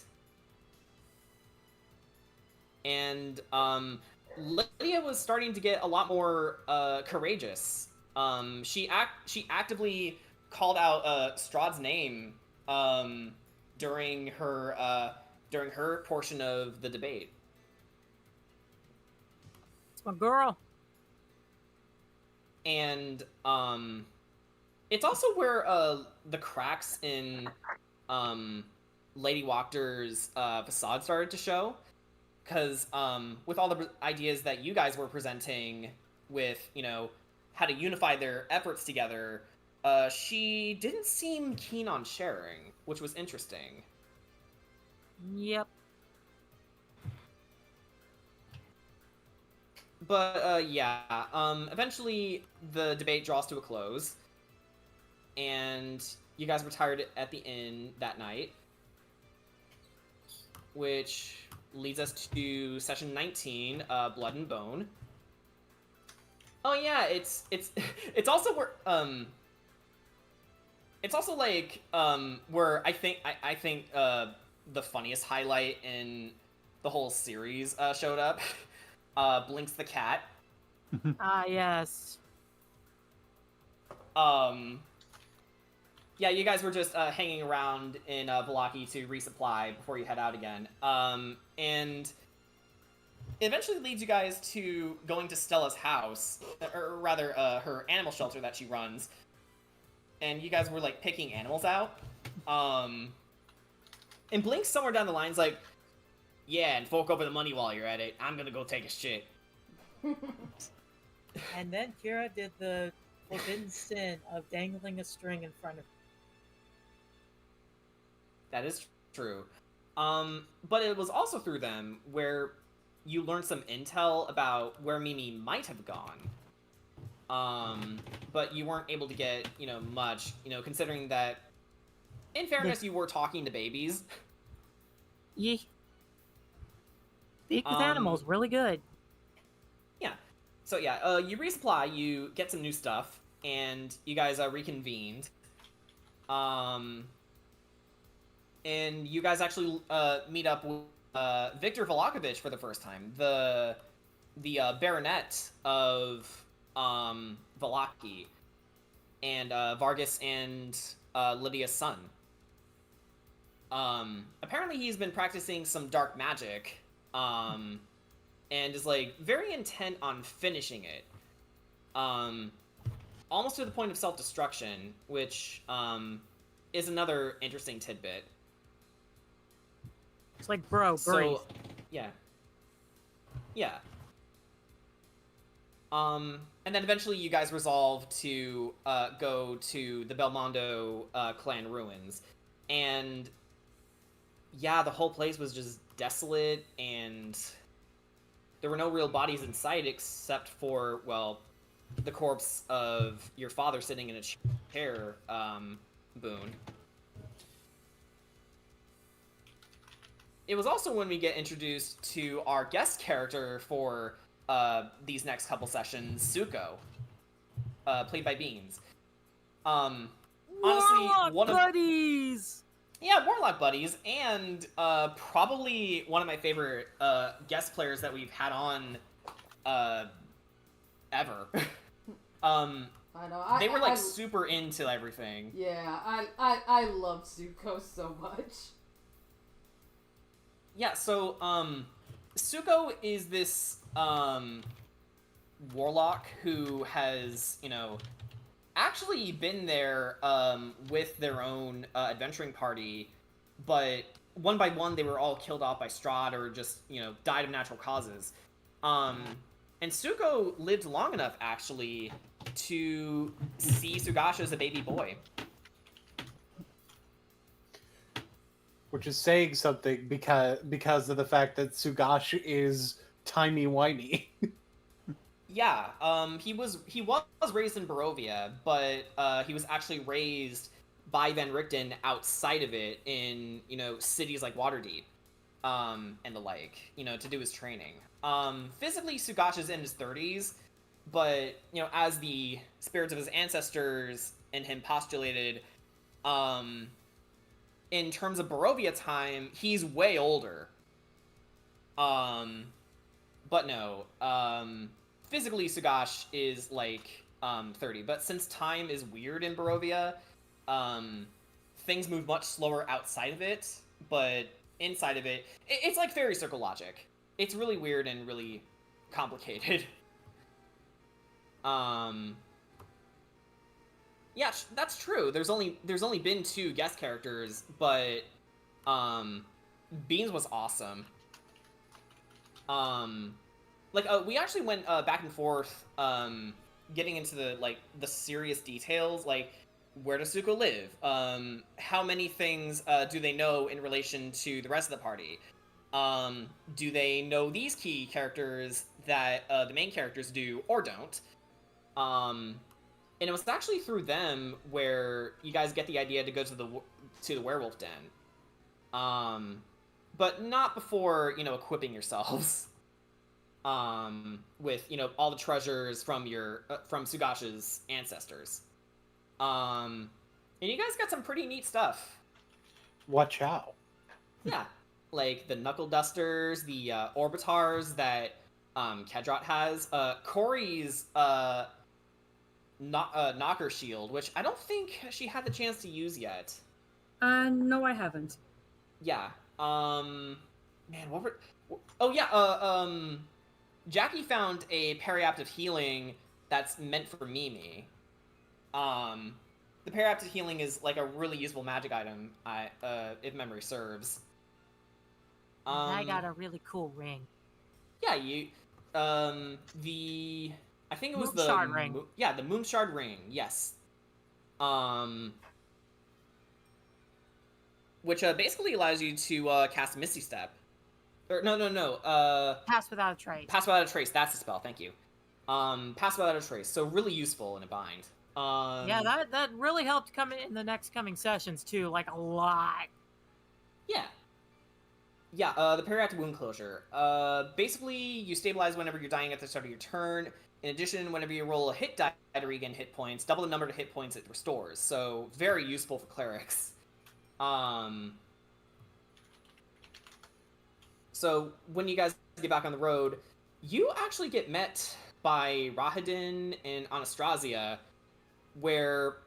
And Lydia was starting to get a lot more courageous. She actively called out Strahd's name during her portion of the debate. It's my girl. And it's also where the cracks in Lady Wachter's facade started to show. Because with all the ideas that you guys were presenting with, how to unify their efforts together, she didn't seem keen on sharing, which was interesting. Yep. But, yeah, eventually the debate draws to a close, and you guys retired at the inn that night, which leads us to session 19, Blood and Bone. Oh yeah, it's also where it's also like where I think the funniest highlight in the whole series showed up. Blinks the cat. Ah yes. Yeah, you guys were just hanging around in Valaki to resupply before you head out again. And it eventually leads you guys to going to Stella's house, or rather, her animal shelter that she runs. And you guys were, like, picking animals out. And Blink's somewhere down the line's like, "Yeah, and fork over the money while you're at it. I'm gonna go take a shit." And then Kira did the forbidden sin of dangling a string in front of her. That is true. But it was also through them where you learned some intel about where Mimi might have gone. But you weren't able to get, much, considering that, in fairness, you were talking to babies. Yee. Speak with animals, really good. Yeah. So yeah, you resupply, you get some new stuff, and you guys reconvened. And you guys actually meet up with Viktor Velakovich for the first time, the baronet of Velaki, and Vargas and Lydia's son. Apparently he's been practicing some dark magic, and is like very intent on finishing it. Almost to the point of self-destruction, which is another interesting tidbit. It's like, bro, breathe. So, yeah. Yeah. And then eventually you guys resolve to go to the Belmondo clan ruins. And yeah, the whole place was just desolate, and there were no real bodies in sight except for, well, the corpse of your father sitting in a chair, Boone. It was also when we get introduced to our guest character for these next couple sessions, Suko, played by Beans. Honestly, Warlock one of buddies! yeah, Warlock buddies, and probably one of my favorite guest players that we've had on ever. I know. They were like super into everything. Yeah, I love Zuko so much. Yeah, so Suko is this warlock who has, you know, actually been there with their own adventuring party, but one by one they were all killed off by Strahd or just, you know, died of natural causes. And Suko lived long enough, actually, to see Sugasha as a baby boy. Which is saying something because of the fact that Sugash is timey-wimey. Yeah, he was raised in Barovia, but he was actually raised by Van Richten outside of it in, you know, cities like Waterdeep, and the like, you know, to do his training. Physically, Sugash is in his 30s, but, you know, as the spirits of his ancestors and him postulated, in terms of Barovia time, he's way older. But no, physically Sugash is like 30, but since time is weird in Barovia, things move much slower outside of it, but inside of it, it's like fairy circle logic. It's really weird and really complicated. Yeah, that's true. There's only been 2 guest characters, but Beans was awesome. We actually went back and forth, getting into the serious details, like where does Suko live? How many things do they know in relation to the rest of the party? Do they know these key characters that the main characters do or don't? And it was actually through them where you guys get the idea to go to the werewolf den. But not before, you know, equipping yourselves. With, you know, all the treasures from from Sugash's ancestors. And you guys got some pretty neat stuff. Watch out. Yeah. Like the knuckle dusters, the orbitars that Kedrot has. Corey's knocker shield, which I don't think she had the chance to use yet. No, I haven't. Yeah. Man, what were... Oh, yeah, Jackie found a periaptive healing that's meant for Mimi. The periaptive healing is, like, a really useful magic item, if memory serves. I got a really cool ring. Yeah, I think it was Moonshard ring. Yeah, the Moonshard ring, yes. Which basically allows you to cast Misty Step. Or, no. Pass without a trace. Pass without a trace, that's the spell, thank you. Pass without a trace, so really useful in a bind. Yeah, that really helped come in the next coming sessions, too, like, a lot. Yeah. Yeah, the periodic wound closure. Basically, you stabilize whenever you're dying at the start of your turn. In addition, whenever you roll a hit die to regain hit points, double the number of hit points it restores. So, very useful for clerics. So, when you guys get back on the road, you actually get met by Rahadin and Anastasia, where,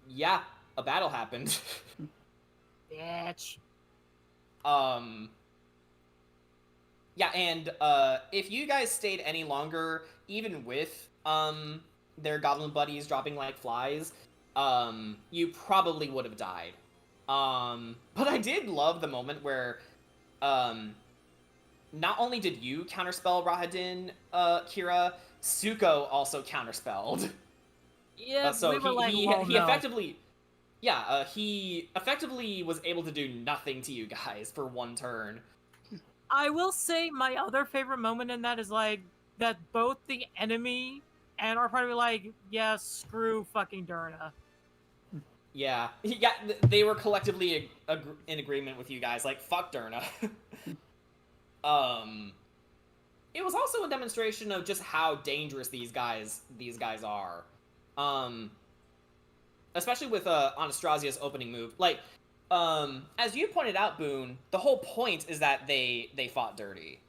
yeah, a battle happened. Bitch. Yeah, and if you guys stayed any longer, even with their goblin buddies dropping like flies, you probably would have died. But I did love the moment where not only did you counterspell Rahadin, Kira, Suko also counterspelled. Yeah, So we were like, he well, no. effectively, yeah, he effectively was able to do nothing to you guys for one turn. I will say my other favorite moment in that is like that both the enemy and our party were like, yeah, screw fucking Durna. Yeah, they were collectively in agreement with you guys, like, fuck Durna. It was also a demonstration of just how dangerous these guys are. Especially with Anastrasia's opening move. Like, as you pointed out, Boone, the whole point is that they fought dirty.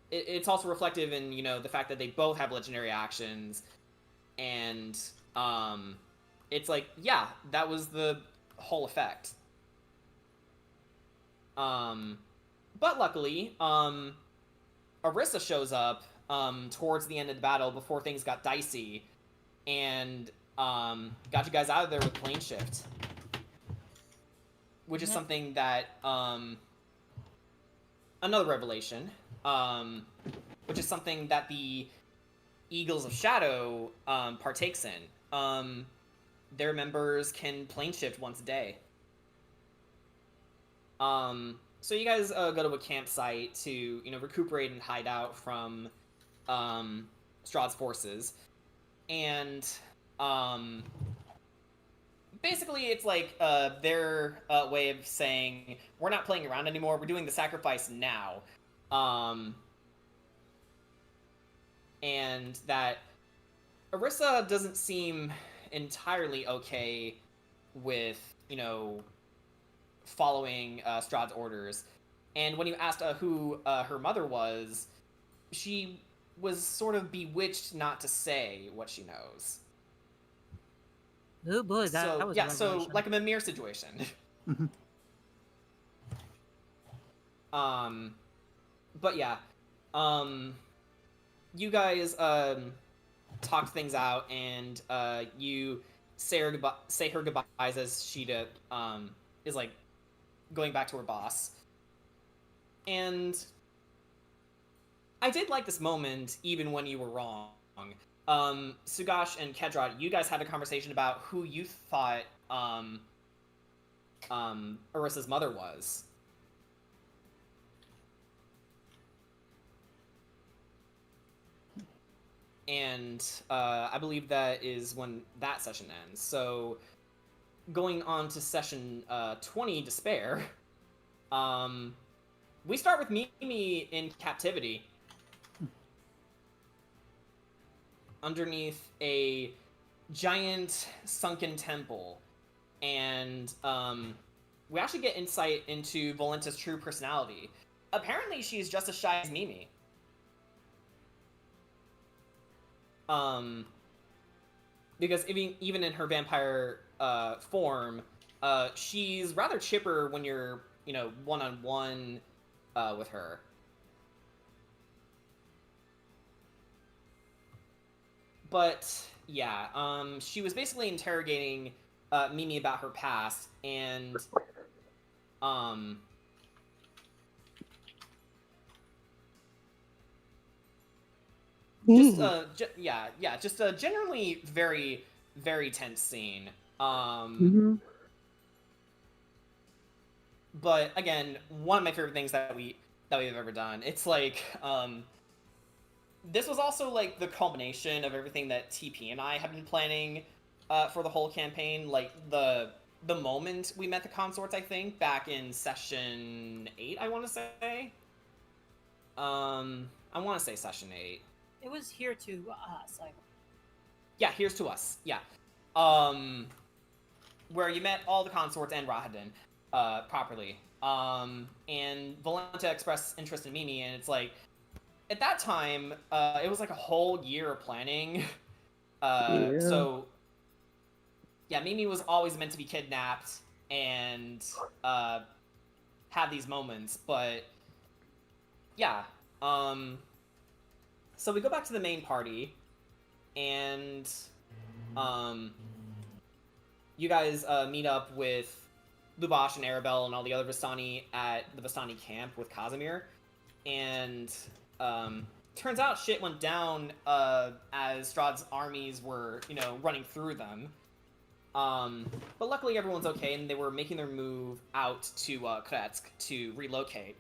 It's also reflective in, you know, the fact that they both have legendary actions, and it's like, yeah, that was the whole effect. But luckily, Arissa shows up towards the end of the battle before things got dicey, and got you guys out of there with plane shift, which is something that another revelation, which is something that the Eagles of Shadow partakes in. Their members can plane shift once a day. So you guys go to a campsite to, you know, recuperate and hide out from Strahd's forces. And basically it's like their way of saying, we're not playing around anymore, we're doing the sacrifice now. And that Arissa doesn't seem entirely okay with, you know, following Strahd's orders. And when you asked who her mother was, she was sort of bewitched not to say what she knows. Oh boy, that was a so revelation. like a Mimir situation. But yeah, you guys talked things out, and you say her goodbyes as she is like going back to her boss. And I did like this moment, even when you were wrong. Sugash and Kedrot, you guys had a conversation about who you thought Arissa's mother was. And I believe that is when that session ends. So going on to session 20, Despair, we start with Mimi in captivity. Underneath a giant sunken temple. And we actually get insight into Volenta's true personality. Apparently she's just as shy as Mimi. Because even in her vampire form, she's rather chipper when you're, you know, one-on-one with her. But yeah, she was basically interrogating Mimi about her past, and just a generally very, very tense scene. But again, one of my favorite things that we've ever done. It's like this was also like the culmination of everything that TP and I have been planning for the whole campaign. Like the the moment we met the consorts, I think, back in session 8, I want to say. I want to say session 8. It was here to us. Yeah, here's to us. Yeah. Where you met all the consorts and Rahadin, properly. And Valenta expressed interest in Mimi, and it's like, at that time, it was like a whole year of planning. So, yeah, Mimi was always meant to be kidnapped and have these moments, but yeah. So we go back to the main party, and you guys meet up with Lubash and Arabelle and all the other Vistani at the Vistani camp with Casimir, and turns out shit went down as Strahd's armies were, running through them. But luckily everyone's okay, and they were making their move out to Kretsk to relocate.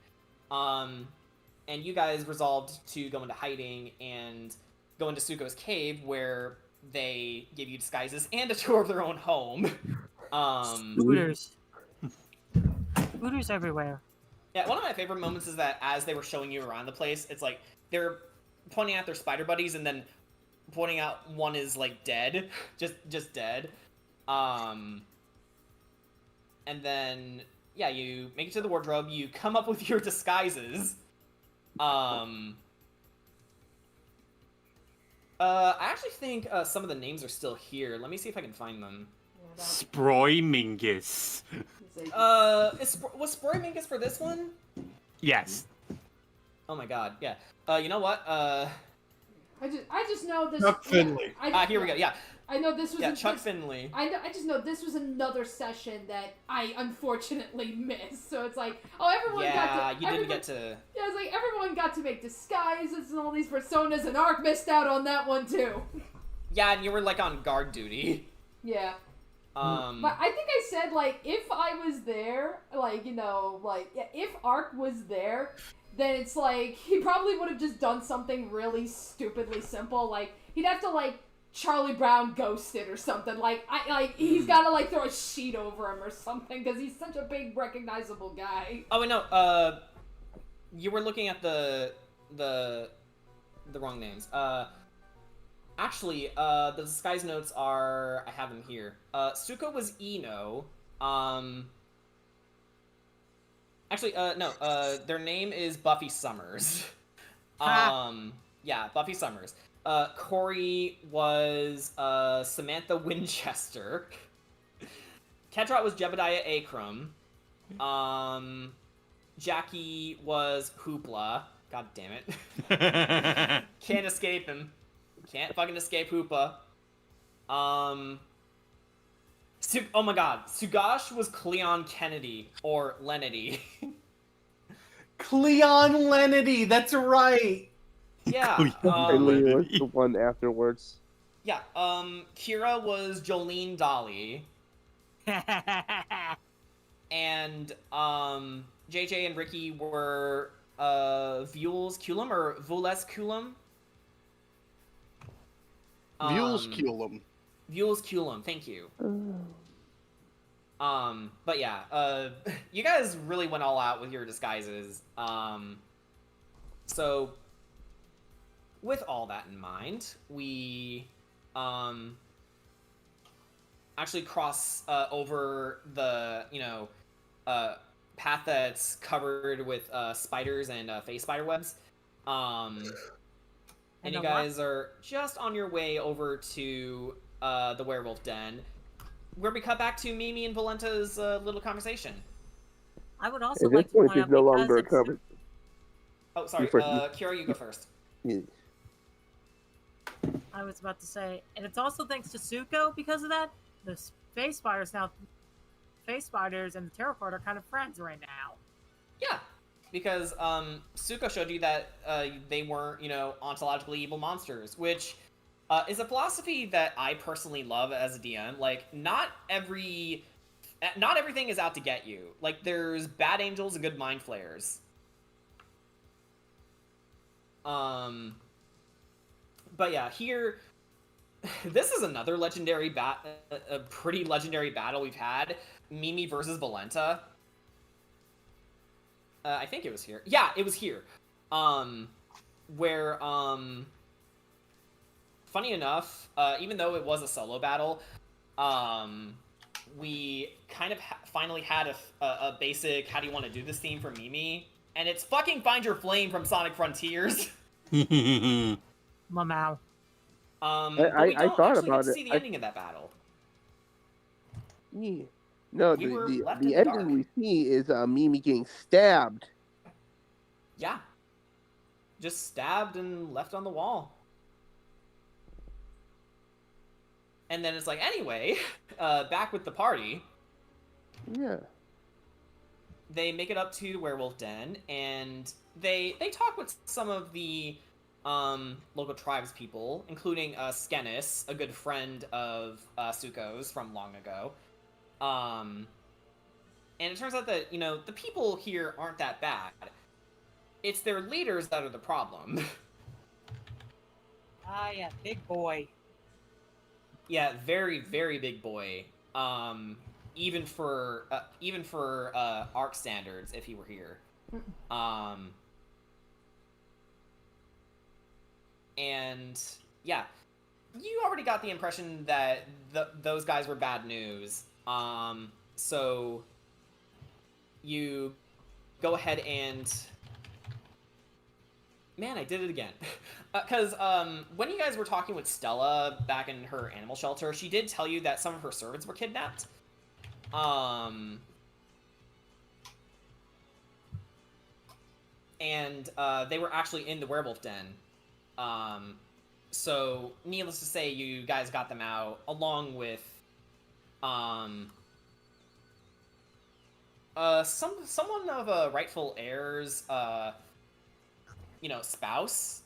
And you guys resolved to go into hiding and go into Suko's cave, where they give you disguises and a tour of their own home. Looters. Looters everywhere. Yeah, one of my favorite moments is that as they were showing you around the place, it's like they're pointing out their spider buddies and then pointing out one is like dead, just dead. And then yeah, you make it to the wardrobe. You come up with your disguises. I actually think some of the names are still here. Let me see if I can find them. Sproymingus. Was Sproymingus for this one? Yes. Oh my god, yeah. You know what? I just know this. Chuck Finley. Here we go. Yeah. I know this was Chuck Finley. I just know this was another session that I unfortunately missed. So it's like, oh, everyone got to. You didn't get to. Yeah, it's like everyone got to make disguises and all these personas, and Ark missed out on that one too. Yeah, and you were like on guard duty. Yeah. But I think I said, like, if I was there, like, if Ark was there, then it's like he probably would have just done something really stupidly simple, like he'd have to like Charlie Brown ghosted or something. He's gotta like throw a sheet over him or something because he's such a big recognizable guy. Oh wait, no. You were looking at the wrong names. Actually, the disguise notes are, I have them here. Suko was Eno. Actually, no. Their name is Buffy Summers. Yeah, Buffy Summers. Corey was Samantha Winchester. Kedrot was Jebediah Akram. Jackie was Hoopla. God damn it. Can't escape him. Can't fucking escape Hoopa. Oh my god. Sugash was Cleon Kennedy, or Lenity. Cleon Lenity, that's right! Yeah. Finley was the one afterwards. Yeah, Kira was Jolene Dolly. And, JJ and Ricky were, Vules Kulum, or Vules Kulum? Vules Kulum. Vules Kulum, thank you. But yeah, you guys really went all out with your disguises. So, with all that in mind, we, actually cross, over the, path that's covered with, spiders and, face spider webs. And you guys are just on your way over to, the werewolf den, where we cut back to Mimi and Valenta's, little conversation. I would also At like this to point, point she's out no because longer a it's- cover. Oh, sorry, You first. Kira, you go first. Yeah. I was about to say, and it's also thanks to Suko because of that. The face spiders and the Terraport are kind of friends right now. Yeah, because Suko showed you that they weren't, ontologically evil monsters, which is a philosophy that I personally love as a DM. Like, not everything is out to get you. Like, there's bad angels and good mind flayers. But yeah, here this is another legendary a pretty legendary battle we've had. Mimi versus Valenta. I think it was here. Yeah, it was here. Where funny enough, even though it was a solo battle, we kind of finally had a basic how do you want to do this theme for Mimi, and it's fucking Find Your Flame from Sonic Frontiers. Mamau. But we don't thought actually about get to it. see the ending of that battle. Yeah. No, We were left the in the dark. ending we see is Mimi getting stabbed. Yeah. Just stabbed and left on the wall. And then it's like, anyway, back with the party. Yeah. They make it up to the werewolf den, and they talk with some of the local tribes people, including Skenis, a good friend of Suko's from long ago. And it turns out that, you know, the people here aren't that bad. It's their leaders that are the problem. Ah, yeah, big boy. Yeah, very, very big boy. Even for ARC standards, if he were here. And yeah, you already got the impression that those guys were bad news. So you go ahead and... Man, I did it again. Because when you guys were talking with Stella back in her animal shelter, she did tell you that some of her servants were kidnapped. And they were actually in the werewolf den. So, needless to say, you guys got them out, along with someone of a rightful heir's spouse.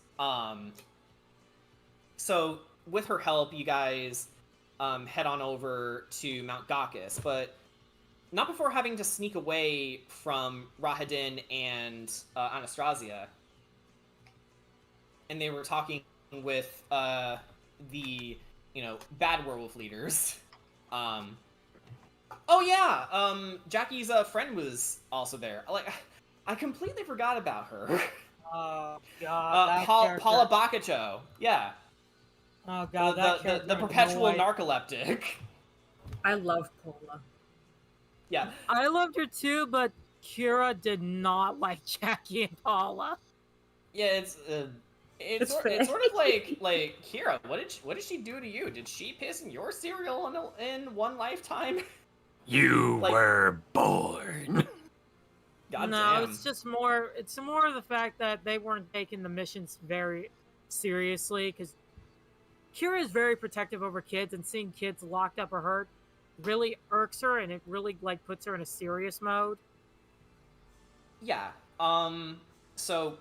So with her help, you guys head on over to Mount Gakis, but not before having to sneak away from Rahadin and Anastasia. And they were talking with the bad werewolf leaders. Oh yeah, Jackie's friend was also there. Like, I completely forgot about her. Oh god, Paula Baccacho. Yeah. Oh god, the perpetual narcoleptic. I love Paula. Yeah. I loved her too, but Kira did not like Jackie and Paula. Yeah, it's sort of like Kira. What did she do to you? Did she piss in your cereal in one lifetime? You were born. God no, damn. it's more of the fact that they weren't taking the missions very seriously, because Kira is very protective over kids, and seeing kids locked up or hurt really irks her, and it really puts her in a serious mode. Yeah. So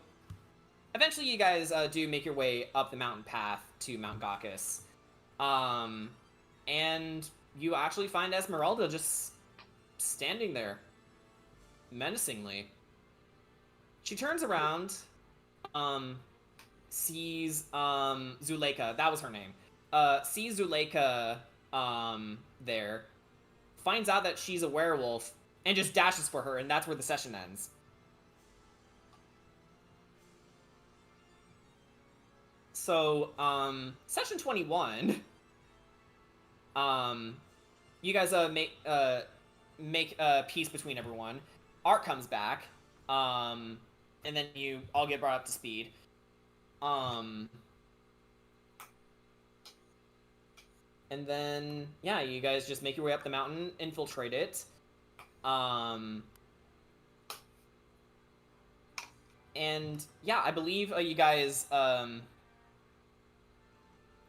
eventually you guys do make your way up the mountain path to Mount Gakis. And you actually find Esmeralda just standing there menacingly. She turns around, sees Zuleika, that was her name. Sees Zuleika there, finds out that she's a werewolf, and just dashes for her, and that's where the session ends. So, session 21, you guys make peace between everyone. Art comes back, and then you all get brought up to speed. And then, yeah, you guys just make your way up the mountain, infiltrate it. And, yeah, I believe you guys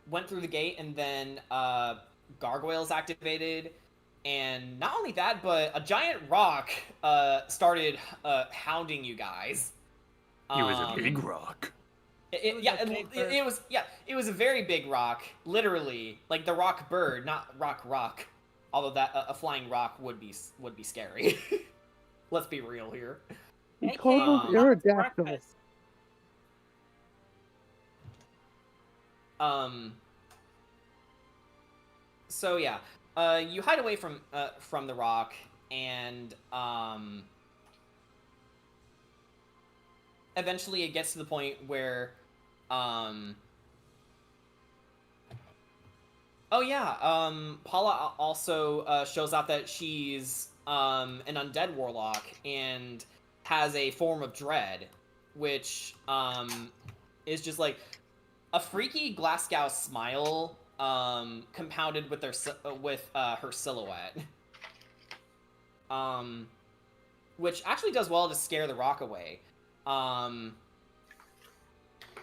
went through the gate, and then gargoyles activated. And not only that, but a giant rock started hounding you guys. He was a big rock. It was a very big rock, literally, like the rock bird, not rock. Although that a flying rock would be scary. Let's be real here. He called him Aerodactyl. So yeah, you hide away from the rock, and eventually it gets to the point where oh yeah, Paula also shows out that she's an undead warlock and has a form of dread, which is just like a freaky Glasgow smile, compounded with her silhouette, which actually does well to scare the rock away.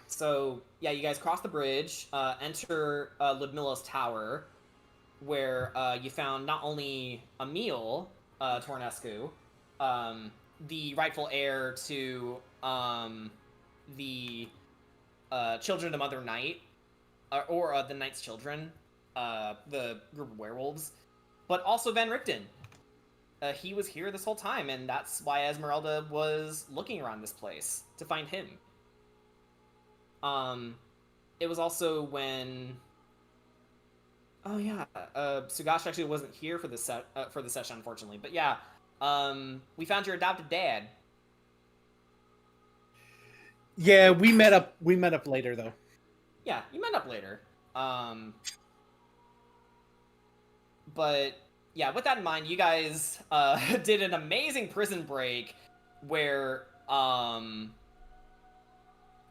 So yeah, you guys cross the bridge, enter Ludmilla's tower, where you found not only Emil Tornescu, the rightful heir to the children of Mother Night, or the Night's Children, the group of werewolves, but also Van Richten. He was here this whole time, and that's why Esmeralda was looking around this place to find him. It was also when... Oh yeah, Sugash actually wasn't here for the session, unfortunately. But yeah, we found your adopted dad. Yeah, we met up later though. Yeah, you met up later. But yeah, with that in mind, you guys did an amazing prison break where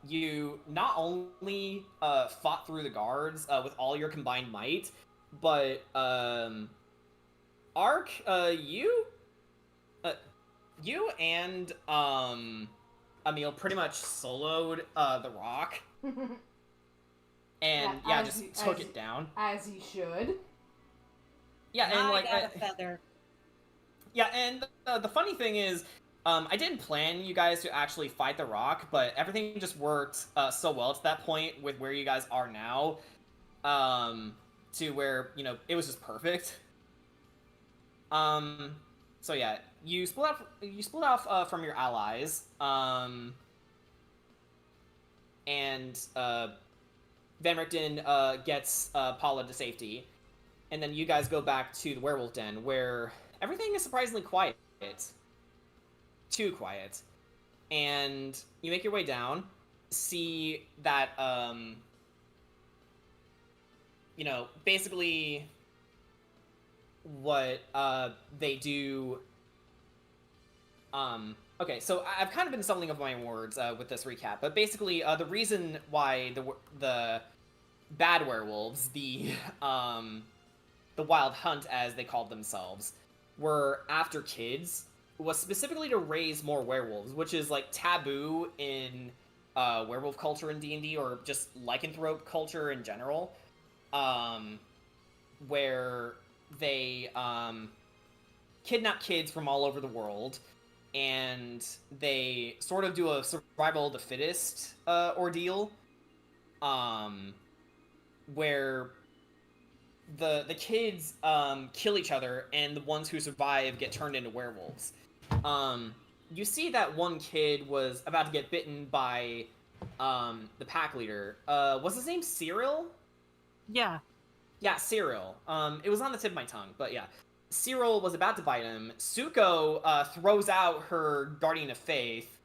you not only fought through the guards with all your combined might, but Ark, you and Emil pretty much soloed the rock, and yeah, just took it down as he should. Yeah, and like got a feather. Yeah, and the funny thing is, I didn't plan you guys to actually fight the rock, but everything just worked so well to that point with where you guys are now, to where, you know, it was just perfect. So yeah, you split off from your allies, and Van Richten gets Paula to safety, and then you guys go back to the werewolf den, where everything is surprisingly quiet. Too quiet. And you make your way down, see that, you know, basically what they do... Okay, so I've kind of been stumbling over my own words with this recap, but basically the reason why the bad werewolves, the Wild Hunt, as they called themselves, were after kids, was specifically to raise more werewolves, which is like taboo in werewolf culture in D&D, or just lycanthrope culture in general, where they kidnap kids from all over the world, and they sort of do a survival of the fittest ordeal, where the kids kill each other, and the ones who survive get turned into werewolves. You see that one kid was about to get bitten by the pack leader. Was his name Cyril? Yeah. Yeah, Cyril. It was on the tip of my tongue, but yeah. Cyril was about to bite him. Suko throws out her Guardian of Faith,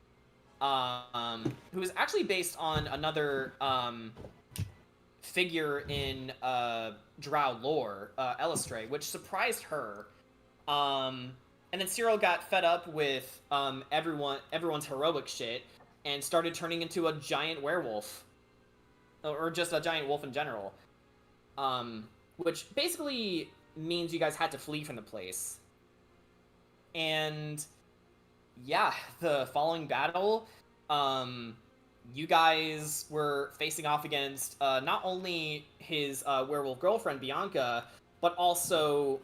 who is actually based on another figure in Drow lore, Elistray, which surprised her. And then Cyril got fed up with everyone's heroic shit and started turning into a giant werewolf, or just a giant wolf in general. Which basically means you guys had to flee from the place. And yeah, the following battle, you guys were facing off against not only his werewolf girlfriend Bianca, but also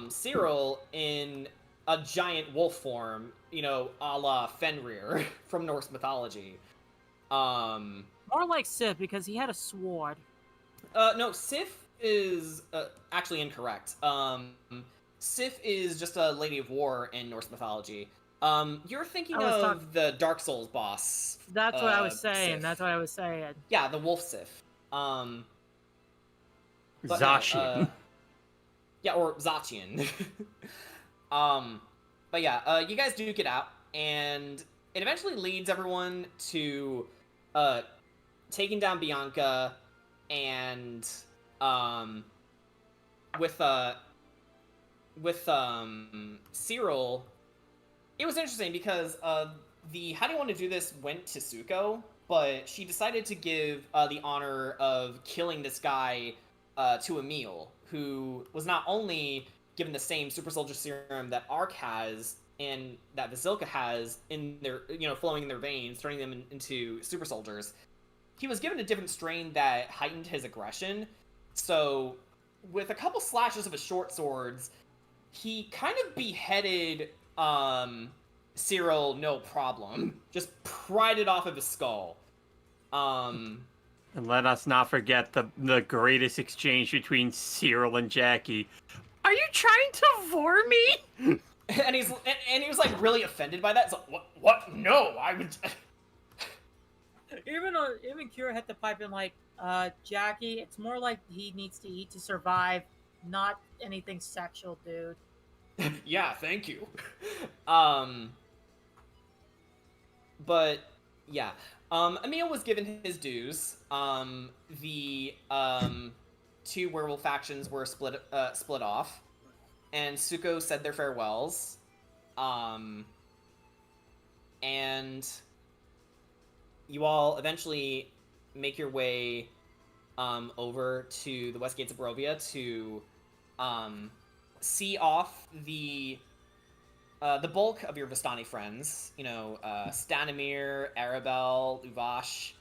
Cyril in a giant wolf form, you know, a la Fenrir from Norse mythology. More like Sif, because he had a sword. No, Sif is actually incorrect. Sif is just a lady of war in Norse mythology. You're thinking of the Dark Souls boss. That's what I was saying. Sif. That's what I was saying. Yeah, the wolf Sif. Zacian. Yeah, or Zachian. But yeah, you guys do get out, and it eventually leads everyone to taking down Bianca, and um, with Cyril. It was interesting because the how do you want to do this went to Suko, but she decided to give the honor of killing this guy to Emil, who was not only given the same super soldier serum that Ark has and that Vasilka has in their, flowing in their veins, turning them into super soldiers. He was given a different strain that heightened his aggression. So, with a couple slashes of his short swords, he kind of beheaded Cyril no problem. Just pried it off of his skull. And let us not forget the greatest exchange between Cyril and Jackie. Are you trying to vor me? and he was like really offended by that. It's like, what? No, I would. Even Kira had to pipe in like, Jackie, it's more like he needs to eat to survive, not anything sexual, dude. Yeah, thank you. But yeah, Emil was given his dues. The two werewolf factions were split off, and Suko said their farewells. And you all eventually make your way over to the West Gates of Barovia to see off the bulk of your Vistani friends. Stanimir, Arabelle, Uvash,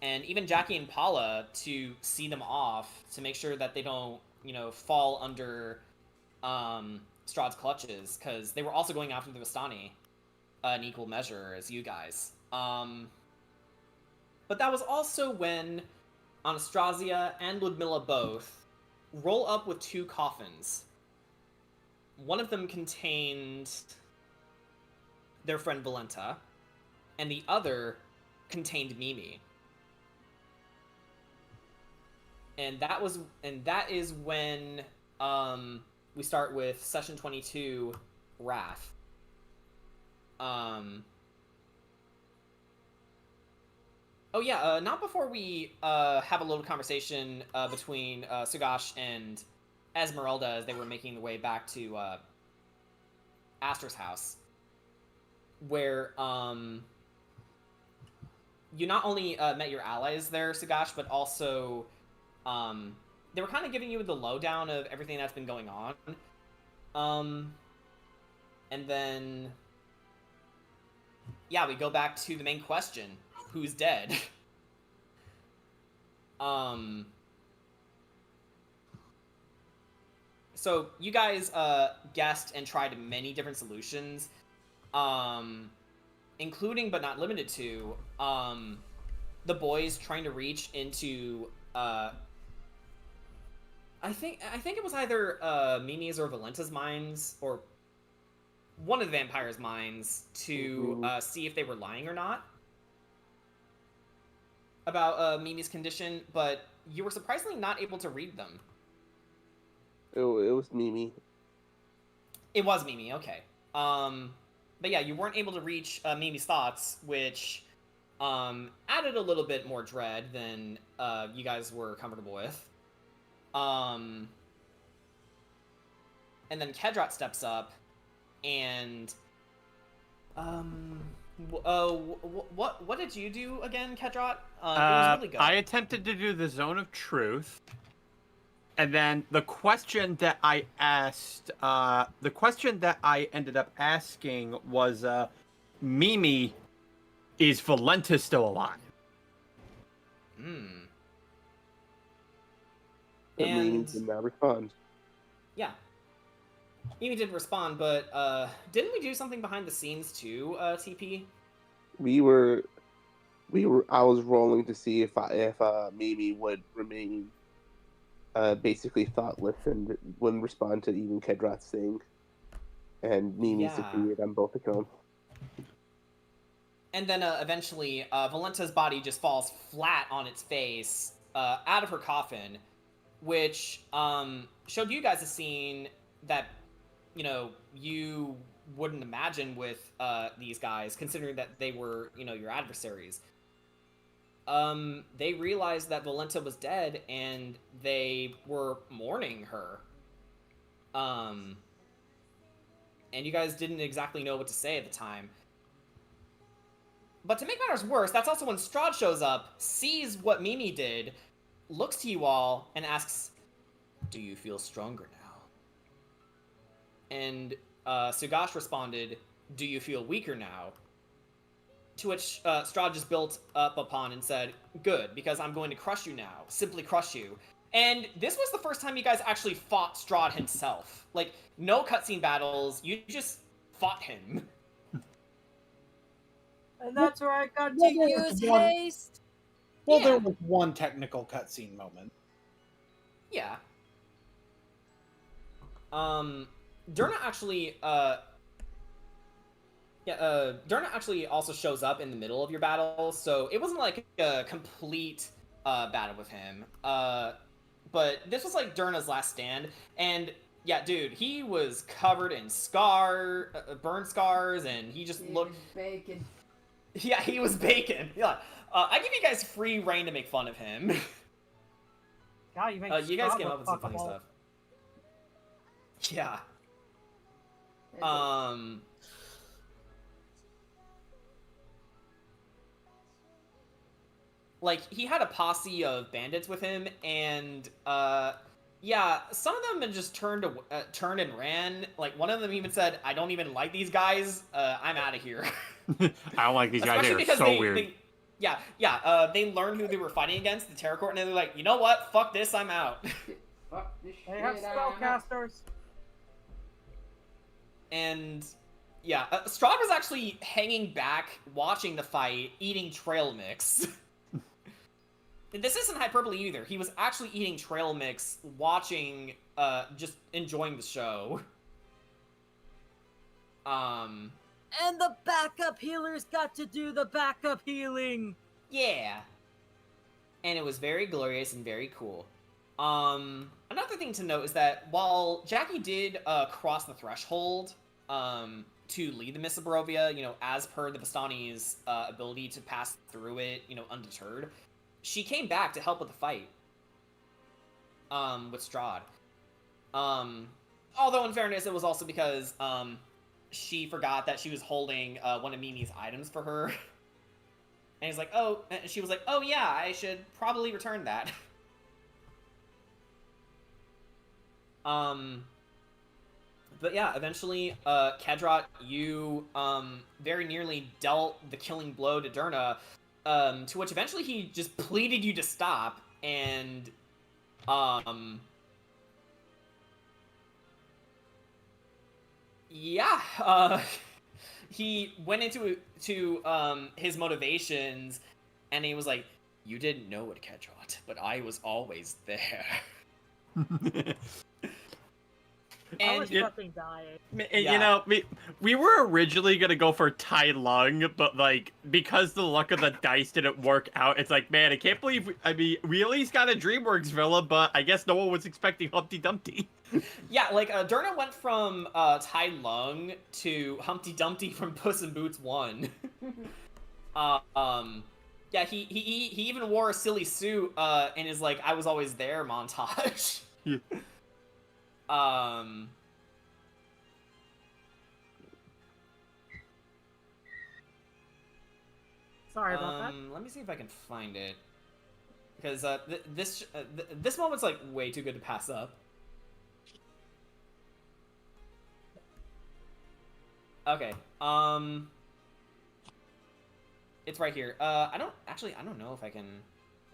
and even Jackie and Paula, to see them off to make sure that they don't, fall under Strahd's clutches, because they were also going after the Vistani in equal measure as you guys. But that was also when Anastasia and Ludmilla both roll up with two coffins. One of them contained their friend Valenta, and the other contained Mimi. And that is when we start with session 22, Wrath. Oh yeah, not before we have a little conversation between Sugash and Esmeralda as they were making their way back to Aster's house, where you not only met your allies there, Sugash, but also they were kind of giving you the lowdown of everything that's been going on. And then, yeah, we go back to the main question. Who's dead? So you guys guessed and tried many different solutions, including but not limited to the boys trying to reach into I think it was either Mimi's or Valenta's minds, or one of the vampires' minds, to see if they were lying or not about Mimi's condition, but you were surprisingly not able to read them. It was Mimi. It was Mimi, okay. But yeah, you weren't able to reach Mimi's thoughts, which added a little bit more dread than you guys were comfortable with. And then Kedrat steps up, and what did you do again, Kedrat? It was really good. I attempted to do the Zone of Truth, and then the question that I ended up asking was, Mimi, is Valenta still alive? But Mimi did not respond. Yeah. Mimi didn't respond, but didn't we do something behind the scenes too, TP? I was rolling to see if Mimi would remain basically thoughtless and wouldn't respond to even Kedrat's thing. And Mimi succeeded on both accounts. And then eventually, Valenta's body just falls flat on its face out of her coffin. which showed you guys a scene that, you know, you wouldn't imagine with these guys, considering that they were, you know, your adversaries. They realized that Valenta was dead, and they were mourning her. And you guys didn't exactly know what to say at the time. But to make matters worse, that's also when Strahd shows up, sees what Mimi did, looks to you all, and asks, "Do you feel stronger now?" And Sugash responded, "Do you feel weaker now?" To which Strahd just built up upon and said, "Good, because I'm going to crush you now. Simply crush you." And this was the first time you guys actually fought Strahd himself. Like, no cutscene battles, you just fought him. And that's where I got to Well, there use was one- haste. Well, Yeah. there was one technical cutscene moment. Yeah. Durna actually, Durna actually also shows up in the middle of your battle, so it wasn't like a complete battle with him. But this was like Durna's last stand, and yeah, dude, he was covered in burn scars, and he just looked bacon. Yeah, he was bacon. Yeah, I give you guys free reign to make fun of him. God, you make You guys Strahd came look up with some funny fuckable. stuff. Yeah. Like, he had a posse of bandits with him, and yeah, some of them had just turned and ran. Like, one of them even said, "I don't even like these guys. I'm out of here." I don't like these guys. Especially They are because so weird. they learned who they were fighting against, the Terror Court, and they're like, "You know what? Fuck this, I'm out." Fuck this They have shit, I'm out. spellcasters. And yeah, Strahd was actually hanging back, watching the fight, eating trail mix. This isn't hyperbole either. He was actually eating trail mix, watching, just enjoying the show. And the backup healers got to do the backup healing. Yeah. And it was very glorious and very cool. Another thing to note is that while Jackie did cross the threshold to lead the Miss of Barovia, you know, as per the Vistani's ability to pass through it, you know, undeterred, she came back to help with the fight with Strahd. Although in fairness, it was also because she forgot that she was holding one of Mimi's items for her. And he's like, "Oh," and she was like, "Oh yeah, I should probably return that." But yeah, eventually, Kedrot, you very nearly dealt the killing blow to Durna, to which eventually he just pleaded you to stop, and yeah, he went into his motivations, and he was like, "You didn't know it, Kedrot, but I was always there." I was And fucking dying. Yeah. You know, we were originally gonna go for Tai Lung, but like because the luck of the dice didn't work out, it's like, man, I can't believe we at least got a DreamWorks villa, but I guess no one was expecting Humpty Dumpty. yeah, like Durna went from Tai Lung to Humpty Dumpty from Puss in Boots 1. Yeah, he even wore a silly suit in his like "I was always there" montage. Yeah. Sorry about that. Let me see if I can find it, because this moment's like way too good to pass up. Okay. It's right here. I don't know if I can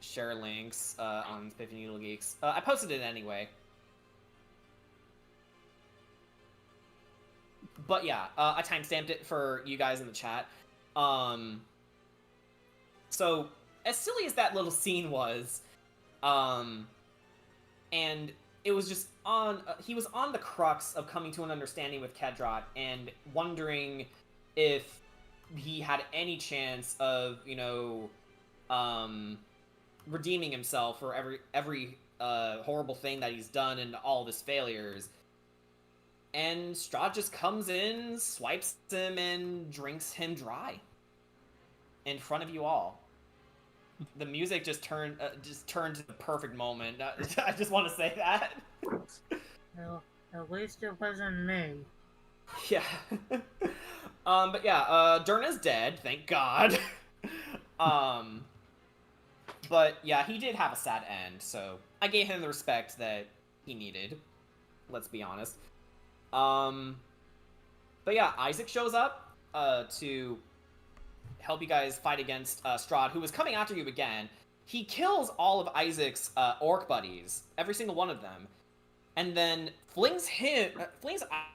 share links on Spiffy Needle Geeks. I posted it anyway. But yeah, I timestamped it for you guys in the chat. So, as silly as that little scene was, and it was just he was on the crux of coming to an understanding with Kedrot and wondering if he had any chance of, you know, redeeming himself for every horrible thing that he's done and all of his failures. And Strahd just comes in, swipes him, and drinks him dry in front of you all. The music just turned to the perfect moment. I just want to say that. Well, at least it wasn't me. Yeah. But yeah, Durna's dead, thank God. But yeah, he did have a sad end, so I gave him the respect that he needed. Let's be honest. But yeah, Isaac shows up to help you guys fight against Strahd, who was coming after you again. He kills all of Isaac's orc buddies, every single one of them, and then flings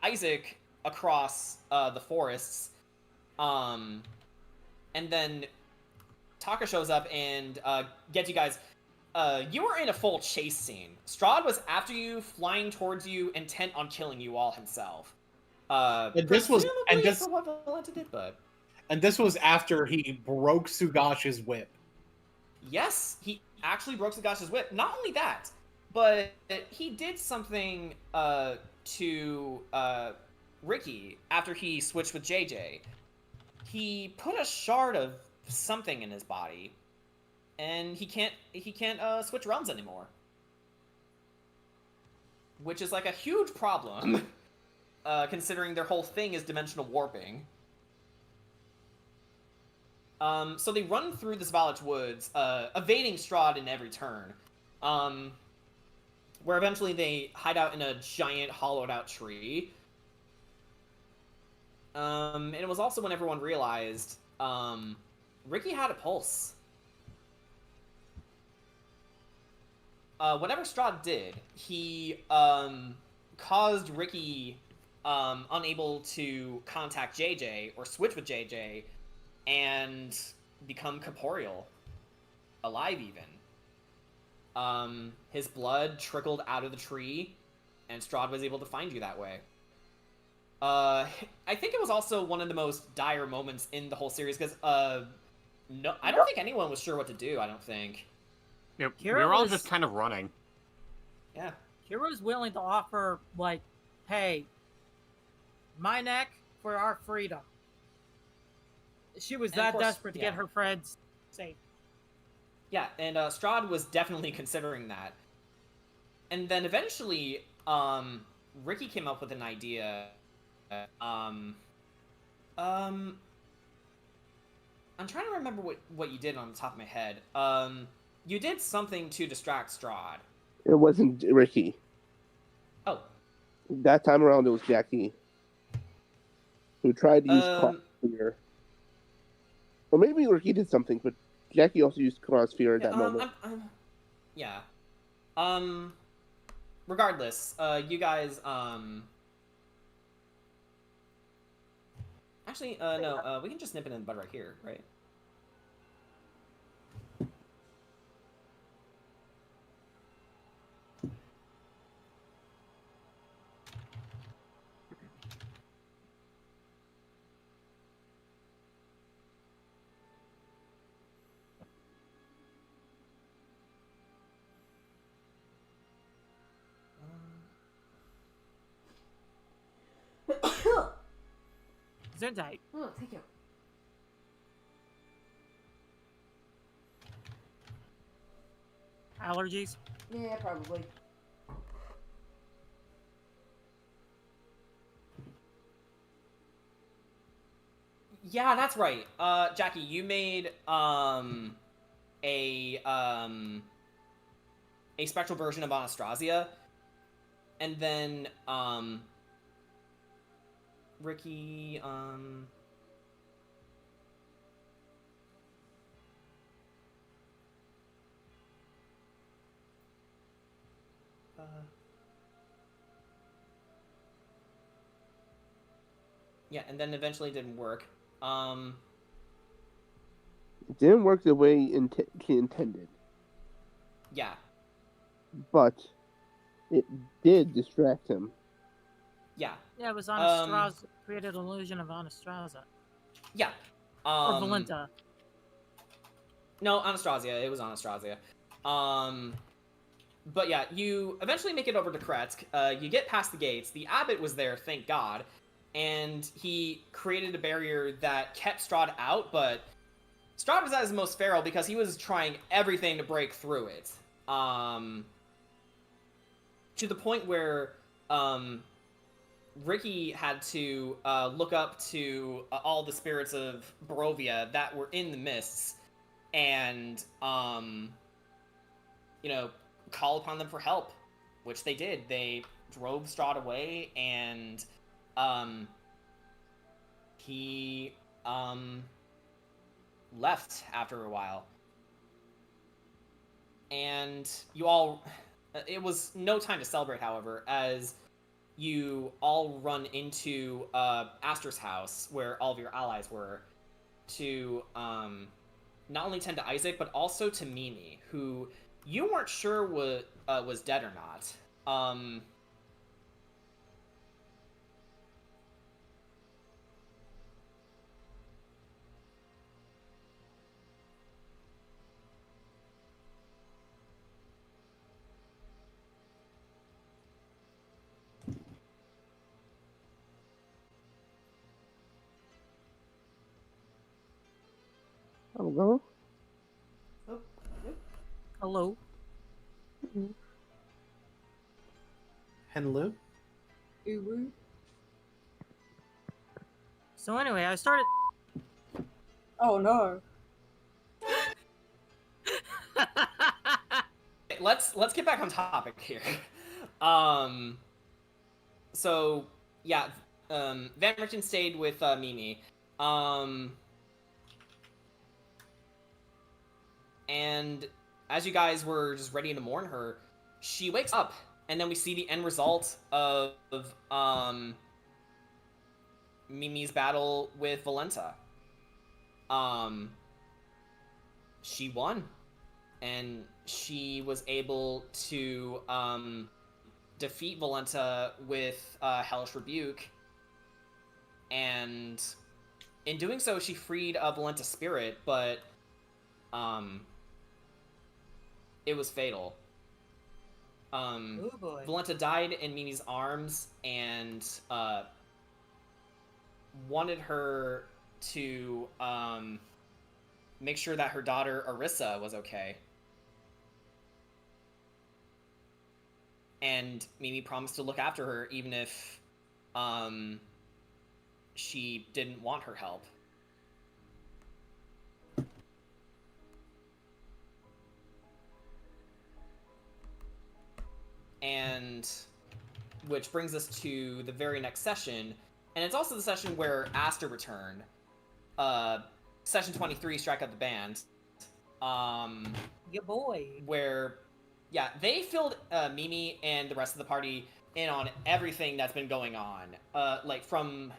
Isaac across the forests. And then Taka shows up and gets you guys. You were in a full chase scene. Strahd was after you, flying towards you, intent on killing you all himself. And this was for what Valenta did, but and this was after he broke Sugash's whip. yes, he actually broke Sugash's whip. Not only that, but he did something to Ricky after he switched with JJ. He put a shard of something in his body, and he can't switch realms anymore, which is like a huge problem, considering their whole thing is dimensional warping. So they run through the Svalich woods, evading Strahd in every turn, where eventually they hide out in a giant hollowed out tree. And it was also when everyone realized Ricky had a pulse. Whatever Strahd did, he caused Ricky unable to contact JJ or switch with JJ and become corporeal, alive even. His blood trickled out of the tree, and Strahd was able to find you that way. I think it was also one of the most dire moments in the whole series, because no, I don't think anyone was sure what to do, I don't think. Yep, we were all just kind of running. Yeah. Kira's willing to offer, like, hey, my neck for our freedom. She was And of that course, desperate to yeah. get her friends safe. Yeah, and Strahd was definitely considering that. And then eventually, Ricky came up with an idea. I'm trying to remember what you did on the top of my head. You did something to distract Strahd. It wasn't Ricky. Oh. That time around, it was Jackie, who tried to use Crossfire. Or maybe Ricky did something, but Jackie also used Crossfire at that moment. Yeah. Regardless, you guys, actually, no, we can just nip it in the bud right here, right? Zendai. Oh, thank you. Allergies? Yeah, probably. Yeah, that's right. Jackie, you made a spectral version of Anastasia, and then Ricky yeah, and then eventually it didn't work. It didn't work the way she intended, Yeah. but it did distract him. Yeah. Yeah, it was Anastasia. Created an illusion of Anastasia. Yeah. Or Valenta. No, Anastasia. It was Anastasia. But yeah, you eventually make it over to Kretsk. You get past the gates. The abbot was there, thank God, and he created a barrier that kept Strahd out. But Strahd was at his most feral because he was trying everything to break through it. To the point where Ricky had to look up to all the spirits of Barovia that were in the mists, and call upon them for help, which they did. They drove Strahd away, and he left after a while. And you all, it was no time to celebrate, however, as you all run into Aster's house, where all of your allies were, to not only tend to Isaac, but also to Mimi, who you weren't sure was dead or not. Hello? Hello. Henlu? Uwu. So anyway, I started. Oh no. Let's get back on topic here. So yeah, Van Richten stayed with Mimi. And as you guys were just ready to mourn her, she wakes up, and then we see the end result of Mimi's battle with Valenta. She won, and she was able to defeat Valenta with Hellish Rebuke, and in doing so, she freed Valenta's spirit, but it was fatal. Oh boy. Valenta died in Mimi's arms, and wanted her to make sure that her daughter Arissa was okay. And Mimi promised to look after her even if she didn't want her help. And which brings us to the very next session, and it's also the session where Aster returned. Session 23, Strike Up the Band. Your boy. Where, yeah, they filled Mimi and the rest of the party in on everything that's been going on. Like from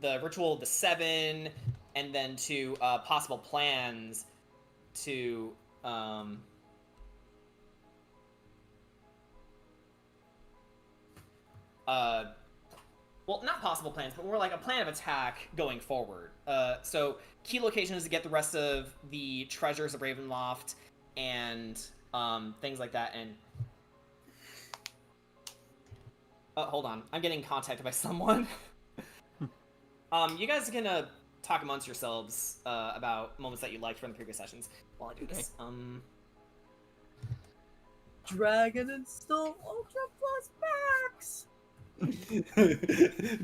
the Ritual of the Seven, and then to possible plans to well, not possible plans, but more like a plan of attack going forward. So key locations to get the rest of the treasures of Ravenloft and things like that. And hold on, I'm getting contacted by someone. You guys are gonna talk amongst yourselves about moments that you liked from the previous sessions while I do this. Dragon install Ultra Plus Max.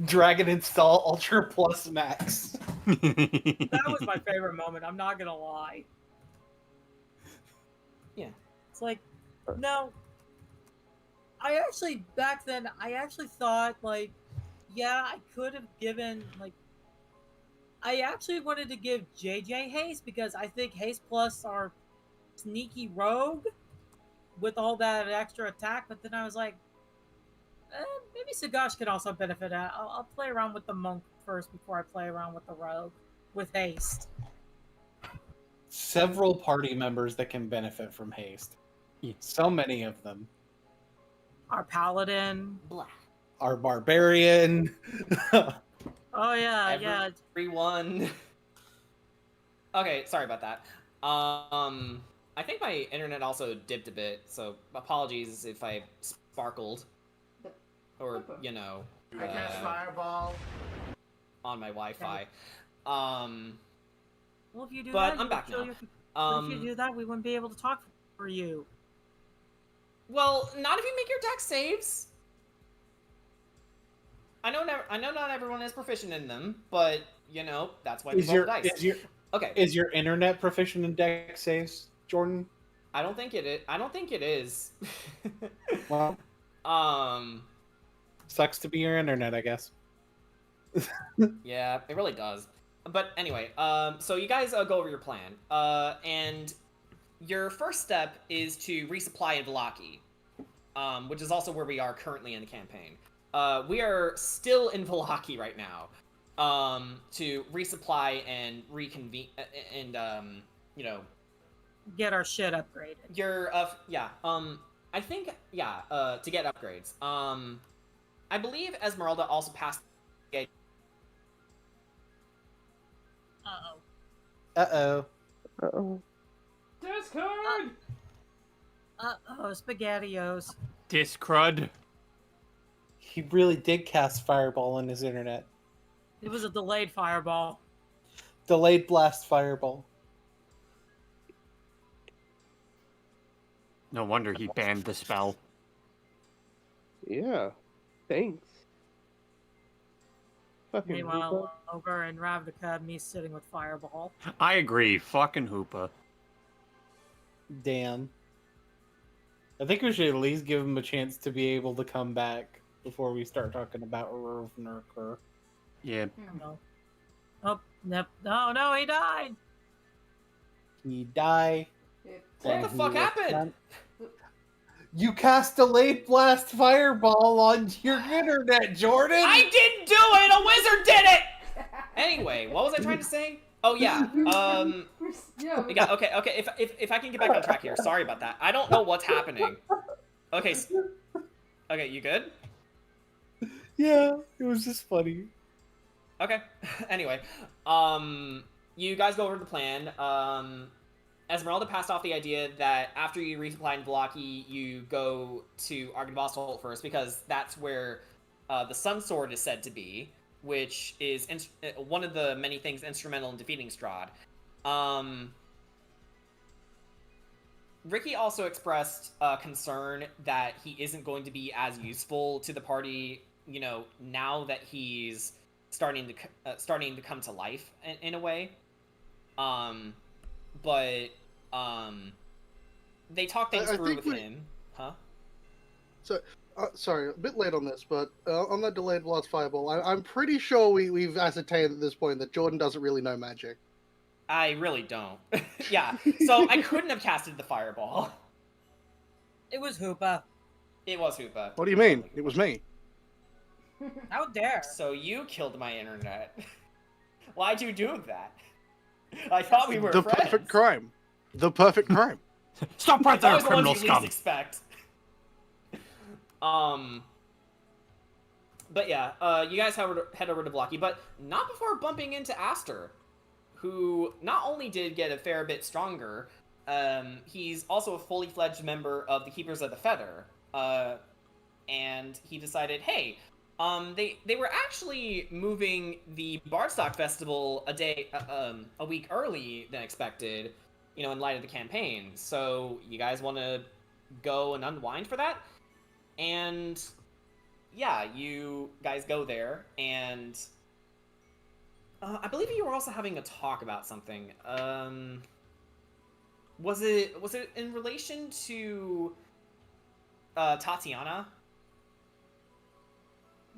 Dragon install Ultra Plus Max. That was my favorite moment. I'm not gonna lie. Yeah. It's like, no. I actually back then I actually thought like, yeah, I could have given like. I actually wanted to give JJ haste because I think haste plus are sneaky rogue with all that extra attack, but then I was like, maybe Sagash could also benefit. I'll play around with the monk first before I play around with the rogue with haste. Several party members that can benefit from haste. So many of them. Our paladin. Blah. Our barbarian. Oh yeah, Everyone. Okay, sorry about that. I think my internet also dipped a bit, so apologies if I sparkled. Or, you know, I cast fireball. on my Wi-Fi. Well, if you do But that, I'm back now. But if you do that, we wouldn't be able to talk for you. Well, not if you make your dex saves. I know not everyone is proficient in them, but you know that's why we roll the dice. Is your internet proficient in dex saves, Jordan? I don't think it is. I don't think it is. Well, sucks to be your internet, I guess. Yeah, it really does. But anyway, so you guys go over your plan, and your first step is to resupply in Vallaki, which is also where we are currently in the campaign. We are still in Vallaki right now, to resupply and reconvene, and you know, get our shit upgraded. I think, to get upgrades. I believe Esmeralda also passed. Uh-oh. Discord! SpaghettiOs. Discrud. He really did cast fireball on his internet. It was a delayed fireball. Delayed blast fireball. No wonder he banned the spell. Yeah. Thanks. Fucking Meanwhile, Ogre and Ravnica have me sitting with fireball. I agree. Fucking Hoopa. Damn. I think we should at least give him a chance to be able to come back before we start talking about Ravnica. Yeah. No. Oh, no, he died! He died. What the fuck happened? You cast delayed blast fireball on your internet, Jordan! I didn't do it! A wizard did it! Anyway, what was I trying to say? Oh yeah. Okay. If I can get back on track here, sorry about that. I don't know what's happening. Okay. Okay, you good? Yeah, it was just funny. Okay. Anyway, you guys go over the plan. Esmeralda passed off the idea that after you resupply in Vallaki, you go to Argynvost first, because that's where the Sun Sword is said to be, which is one of the many things instrumental in defeating Strahd. Ricky also expressed concern that he isn't going to be as useful to the party, you know, now that he's starting to come to life in a way. But they talk things through with him. Huh? So, sorry, a bit late on this, but on that delayed blast fireball, I'm pretty sure we've ascertained at this point that Jordan doesn't really know magic. I really don't. Yeah, so I couldn't have casted the fireball. It was Hoopa. It was Hoopa. What do you mean? It was me. How dare! So you killed my internet. Why'd you do that? I thought we were the friends. perfect crime. The perfect crime. Stop right there, criminal the scum! least expect. But yeah, you guys head over to Vallaki, but not before bumping into Aster, who not only did get a fair bit stronger, he's also a fully fledged member of the Keepers of the Feather, and he decided, hey, they were actually moving the Bardstock Festival a week early than expected, you know, in light of the campaign. So you guys want to go and unwind for that? And yeah, you guys go there, and I believe you were also having a talk about something. Was it in relation to Tatiana?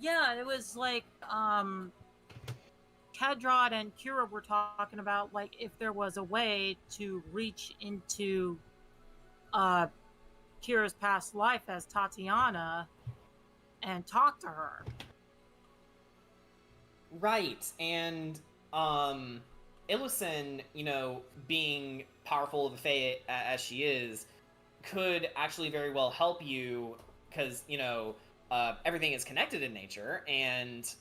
Yeah, it was like, Kadrad and Kira were talking about, like, if there was a way to reach into, Kira's past life as Tatiana and talk to her. Right, and, Illusen, you know, being powerful of the Fae as she is, could actually very well help you, because, you know, everything is connected in nature, and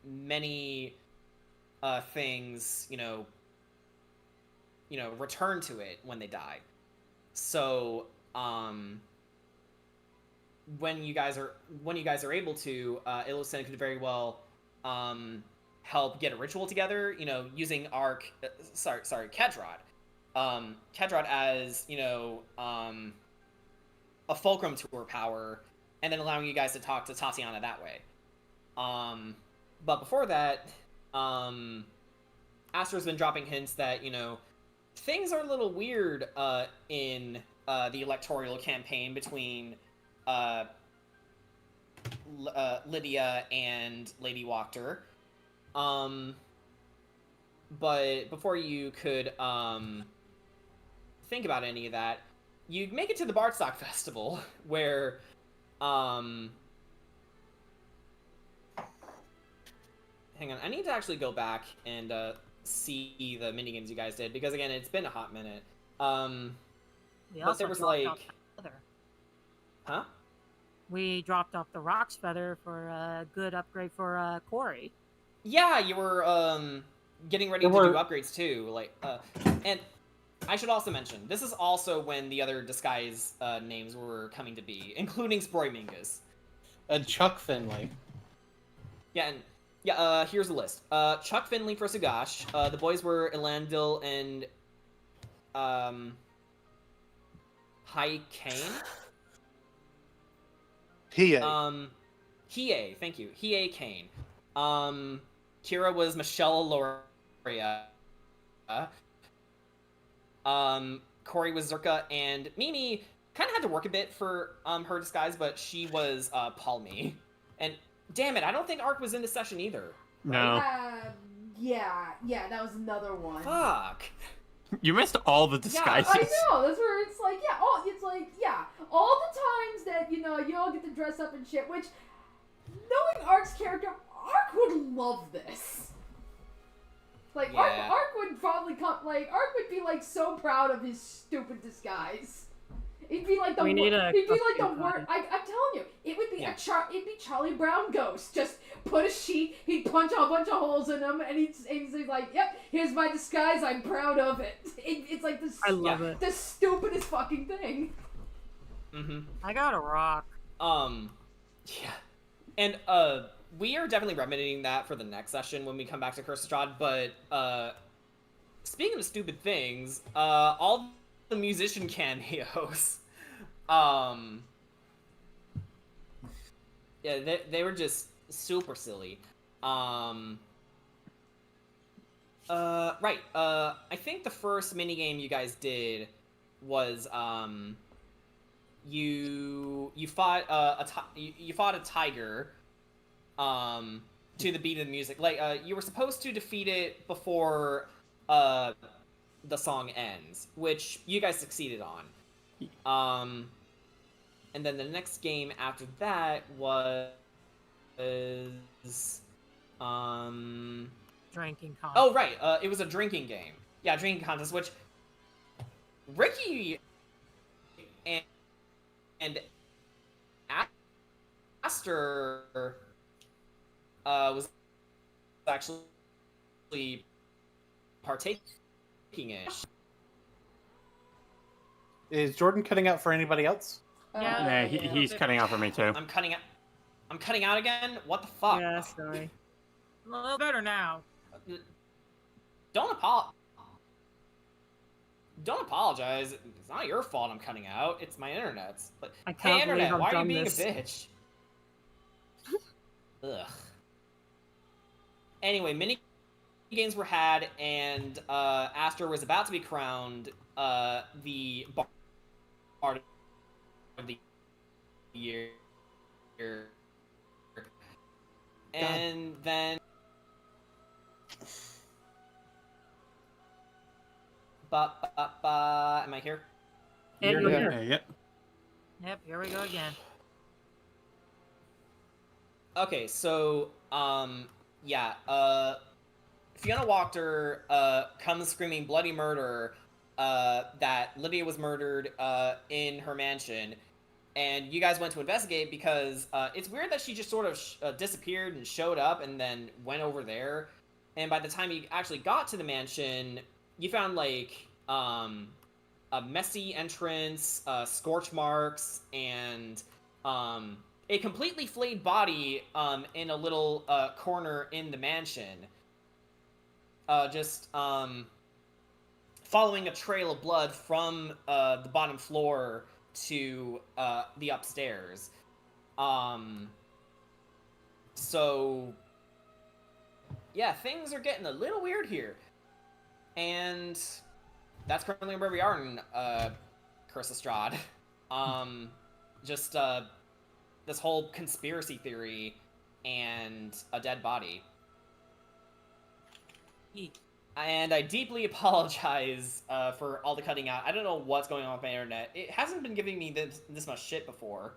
many things, you know, return to it when they die. So when you guys are able to, Illusen could very well help get a ritual together, using Kedrod. Kedrod as, a fulcrum to her power, and then allowing you guys to talk to Tatiana that way. But before that, Astra's been dropping hints that, things are a little weird in the electoral campaign between Lydia and Lady Wachter. But before you could think about any of that, you make it to the Bardstock Festival, where hang on, I need to actually go back and see the minigames you guys did, because again, it's been a hot minute. But there was huh? We dropped off the Rock's Feather for a good upgrade for Corey. Yeah, you were getting ready to do upgrades too, and I should also mention, this is also when the other disguise names were coming to be, including Sproymingus. And Chuck Finley. Yeah, here's the list. Chuck Finley for Sugash. The boys were Elandil and Hai Kane. Hiei. Hiei, thank you. Hiei Kane. Kira was Michelle Loria. Corey was Zerka, and Mimi kind of had to work a bit for her disguise, but she was Palmy. And damn it, I don't think Ark was in the session either. No. Yeah, that was another one. Fuck. You missed all the disguises. Yeah, I know. That's where it's like, all the times that you all get to dress up and shit. Which, knowing Ark's character, Ark would love this. Like, yeah. Ark would probably Ark would be so proud of his stupid disguise. It'd be like the worst. I'm telling you, it would be it'd be Charlie Brown Ghost. Just put a sheet, he'd punch a bunch of holes in them, and he's like, "Yep, here's my disguise. I'm proud of it." It's like this. I love it. The stupidest fucking thing. Mm-hmm. I got a rock. Yeah, and we are definitely remedying that for the next session when we come back to Curse of Strahd. But speaking of stupid things, all the musician cameos, yeah, they were just super silly. Right. I think the first minigame you guys did was you fought a tiger to the beat of the music. You were supposed to defeat it before the song ends, which you guys succeeded on. And then the next game after that was Drinking contest. Oh right, it was a drinking game. Yeah, drinking contest, which Ricky and Aster was actually partaking in. Is Jordan cutting out for anybody else? Yeah, he's cutting out for me too. I'm cutting out again? What the fuck? Yeah, sorry. A little better now. Don't apologize. It's not your fault I'm cutting out. It's my internet. But hey, internet, why are you being a bitch? Ugh. Anyway, mini games were had, and Aster was about to be crowned the Bard of the Year. And then am I here? You're here. Yep. Yep, here we go again. Okay, so yeah, Fiona Wachter comes screaming bloody murder that Lydia was murdered in her mansion, and you guys went to investigate because it's weird that she just sort of disappeared and showed up and then went over there, and by the time you actually got to the mansion, you found like a messy entrance, scorch marks, and a completely flayed body in a little corner in the mansion. Just following a trail of blood from the bottom floor to the upstairs. So yeah, things are getting a little weird here. And that's currently where we are in Curse of Strahd. Just this whole conspiracy theory and a dead body. Eek. And I deeply apologize for all the cutting out. I don't know what's going on with my internet. It hasn't been giving me this much shit before.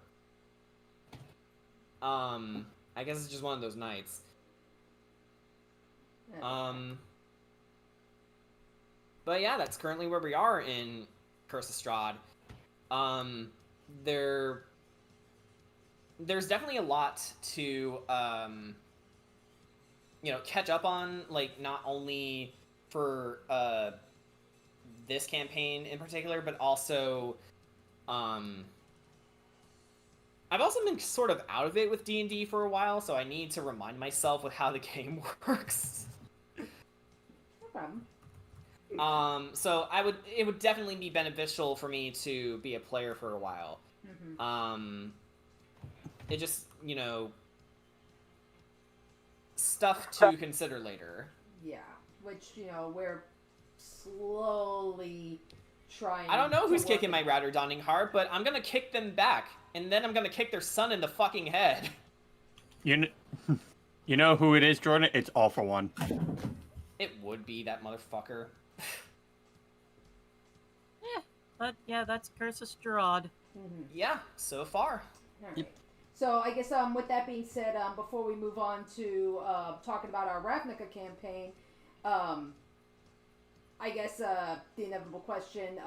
I guess it's just one of those nights. But yeah, that's currently where we are in Curse of Strahd. There's definitely a lot to catch up on, like, not only for this campaign in particular, but also I've also been sort of out of it with D&D for a while, so I need to remind myself with how the game works. No problem. So it would definitely be beneficial for me to be a player for a while. Mm-hmm. It just, stuff to consider later. Yeah, which, we're slowly trying. I don't know who's kicking my router donning heart, but I'm gonna kick them back, and then I'm gonna kick their son in the fucking head. You know who it is, Jordan? It's All For One. It would be that motherfucker. But yeah, that's Curse of Strahd. Mm-hmm. Yeah, so far. All right. So I guess with that being said, before we move on to talking about our Ravnica campaign, I guess the inevitable question: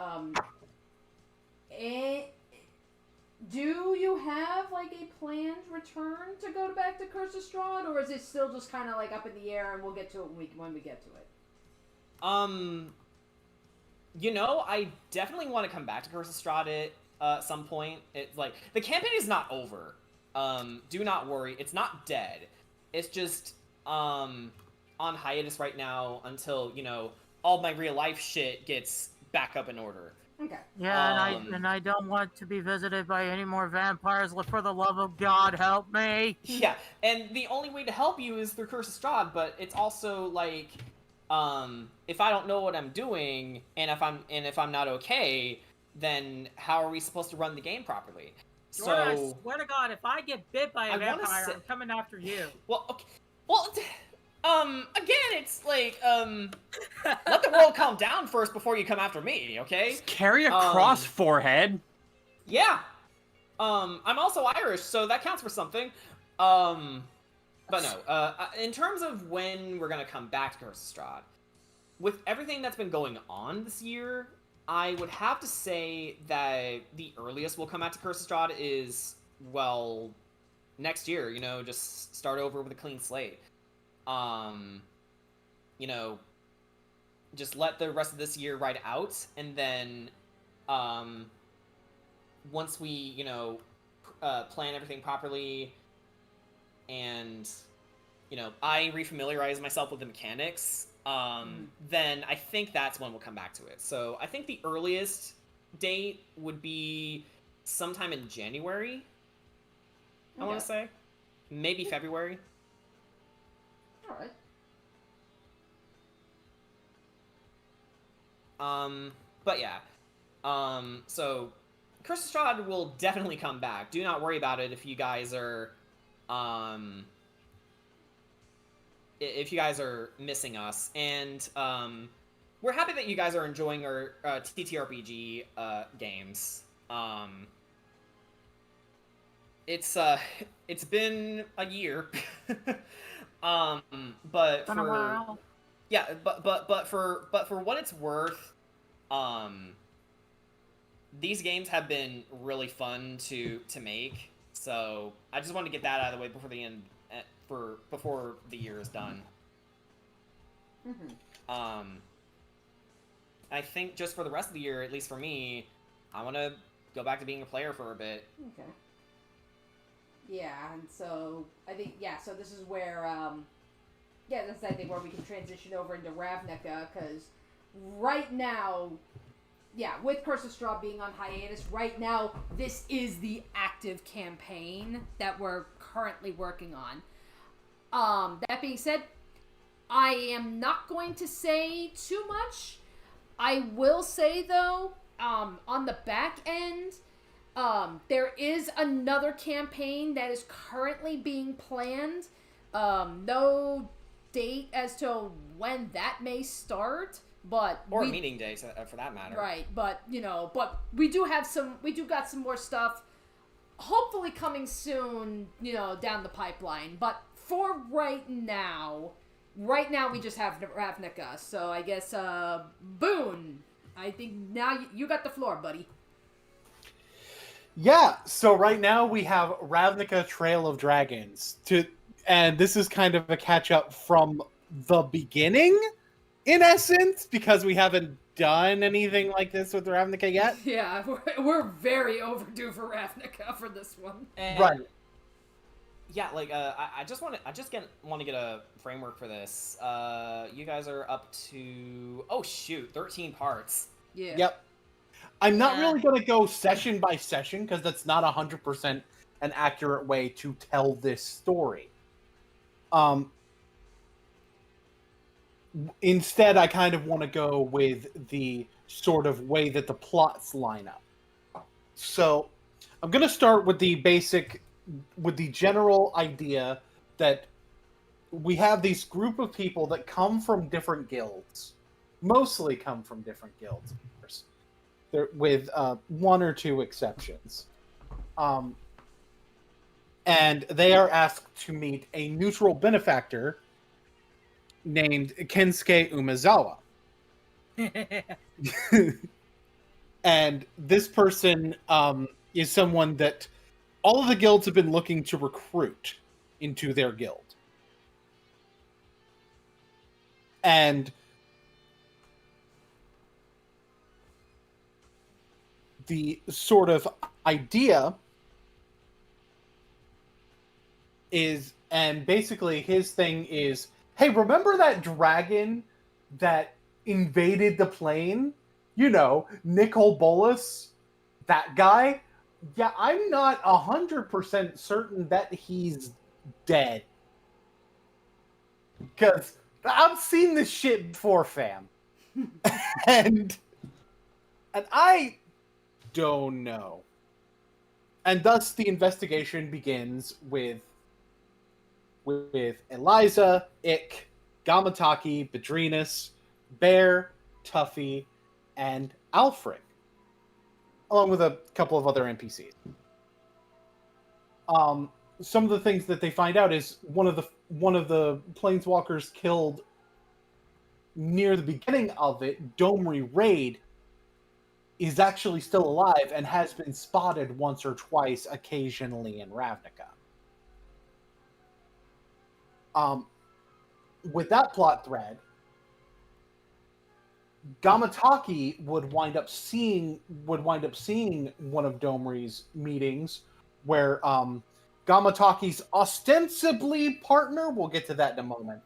do you have like a planned return to go back to Curse of Strahd, or is it still just kind of like up in the air, and we'll get to it when we get to it? I definitely want to come back to Curse of Strahd at some point. It's like the campaign is not over. Do not worry, it's not dead. It's just on hiatus right now until all my real life shit gets back up in order. Okay. Yeah, and I don't want to be visited by any more vampires. For the love of God, help me! Yeah, and the only way to help you is through Curse of Strahd, but it's also like, if I don't know what I'm doing, and if I'm not okay, then how are we supposed to run the game properly? Jordan, I swear to God, if I get bit by a vampire, I'm coming after you. Well, okay. Well, again, it's like, let the world calm down first before you come after me, okay? Just carry a cross forehead. Yeah. I'm also Irish, so that counts for something. But no, in terms of when we're gonna come back to Curse of Strahd, with everything that's been going on this year, I would have to say that the earliest we'll come out to Curse of Strahd is, well, next year, just start over with a clean slate. Just let the rest of this year ride out, and then, once we, plan everything properly, and, I refamiliarize myself with the mechanics, then I think that's when we'll come back to it. So I think the earliest date would be sometime in January, I want to say. Maybe February. Alright. But yeah. So Curse of Strahd will definitely come back. Do not worry about it if you guys are missing us. And we're happy that you guys are enjoying our TTRPG games. It's been a year. But been a while. Yeah, but for what it's worth, these games have been really fun to make. So I just wanted to get that out of the way before the end, before the year is done. Mm-hmm. I think just for the rest of the year, at least for me, I want to go back to being a player for a bit. Okay. Yeah, and so I think so this is where that's I think where we can transition over into Ravnica, because right now, with Curse of Straw being on hiatus, right now this is the active campaign that we're currently working on. That being said, I am not going to say too much. I will say though, on the back end, there is another campaign that is currently being planned. No date as to when that may start, but or meeting day for that matter. Right, but but we got some more stuff, hopefully coming soon. Down the pipeline. But for right now we just have Ravnica. So I guess Boone, I think now you got the floor, buddy. Yeah, so right now we have Ravnica Trail of Dragons. And this is kind of a catch-up from the beginning, in essence, because we haven't done anything like this with Ravnica yet. Yeah, we're very overdue for Ravnica for this one. Right. Yeah, like I just want to get a framework for this. You guys are up to 13 parts. Yeah. Yep. I'm not really going to go session by session because that's not 100% an accurate way to tell this story. Instead, I kind of want to go with the sort of way that the plots line up. So I'm going to start with the general idea that we have this group of people that come from different guilds. Mostly come from different guilds, of course. With one or two exceptions. And they are asked to meet a neutral benefactor named Kensuke Umezawa. And this person is someone that all of the guilds have been looking to recruit into their guild. And the sort of idea is, and basically his thing is, hey, remember that dragon that invaded the plane? Nicol Bolas? That guy? Yeah, I'm not 100% certain that he's dead. Because I've seen this shit before, fam. and I don't know. And thus the investigation begins with Eliza, Ick, Gamataki, Bedrinus, Bear, Tuffy, and Alfred, along with a couple of other NPCs. Some of the things that they find out is one of the planeswalkers killed near the beginning of it, Domri Raid, is actually still alive and has been spotted once or twice occasionally in Ravnica. With that plot thread, Gamataki would wind up seeing one of Domri's meetings where Gamataki's ostensibly partner, we'll get to that in a moment.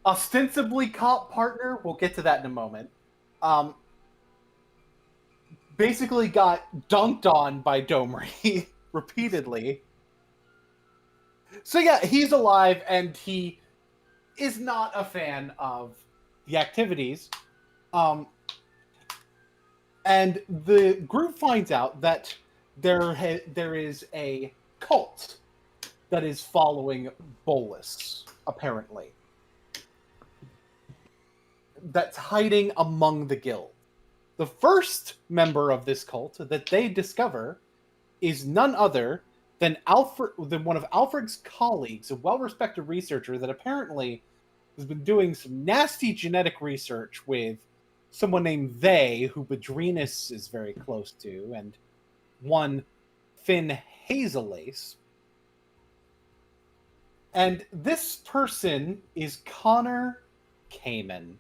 Ostensibly cop partner, we'll get to that in a moment. Basically got dunked on by Domri repeatedly. So yeah, he's alive and he is not a fan of the activities. And the group finds out that there is a cult that is following Bolas, apparently. That's hiding among the guild. The first member of this cult that they discover is none other than one of Alfred's colleagues, a well-respected researcher that apparently has been doing some nasty genetic research with someone named They, who Bedrinus is very close to, and one Finn Hazelace. And this person is Connor Cayman,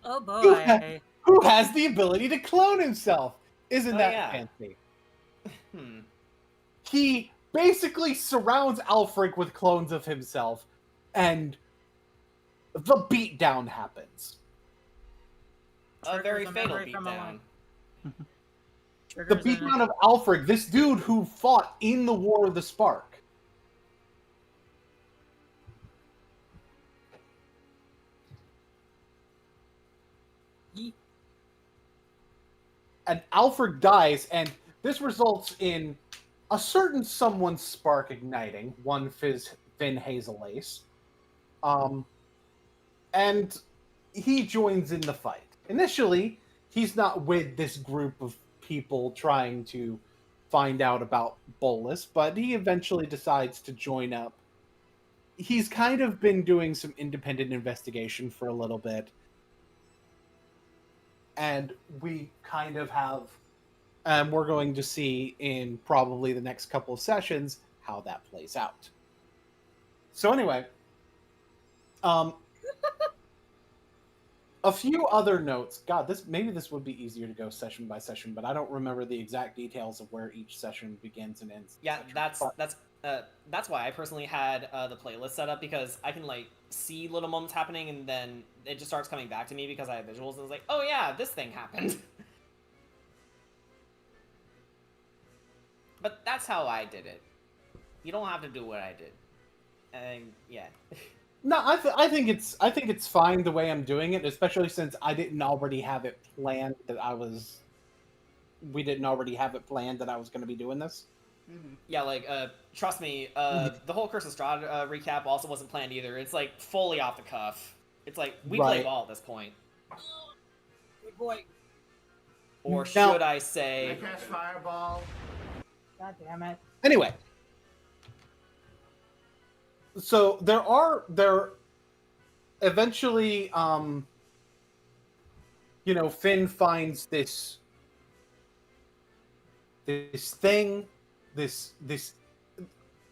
Oh who, boy. who has the ability to clone himself. Isn't Oh, that yeah. fancy? Hmm. He basically surrounds Alfred with clones of himself, and the beatdown happens. A very Triggers a fatal memory from a beatdown. The Triggers an- beatdown of Alfred, this dude who fought in the War of the Spark. Ye- And Alfred dies, and this results in a certain someone's spark igniting, one Finn Hazelace. And he joins in the fight. Initially, he's not with this group of people trying to find out about Bolus, but he eventually decides to join up. He's kind of been doing some independent investigation for a little bit. And we kind of have, we're going to see in probably the next couple of sessions how that plays out. So anyway, a few other notes. God, maybe this would be easier to go session by session, but I don't remember the exact details of where each session begins and ends. Yeah, that's why I personally had the playlist set up, because I can like see little moments happening, and then it just starts coming back to me because I have visuals, and it's like, oh yeah, this thing happened. But that's how I did it. You don't have to do what I did. And yeah. No, I think it's fine the way I'm doing it, especially since I didn't already have it planned we didn't already have it planned that I was going to be doing this. Yeah, like, trust me, the whole Curse of Strahd recap also wasn't planned either. It's, like, fully off the cuff. It's like, we play ball at this point. Good boy. Or Now, should I say... I cast Fireball. God damn it. Anyway. So, there eventually, Finn finds this thing, this,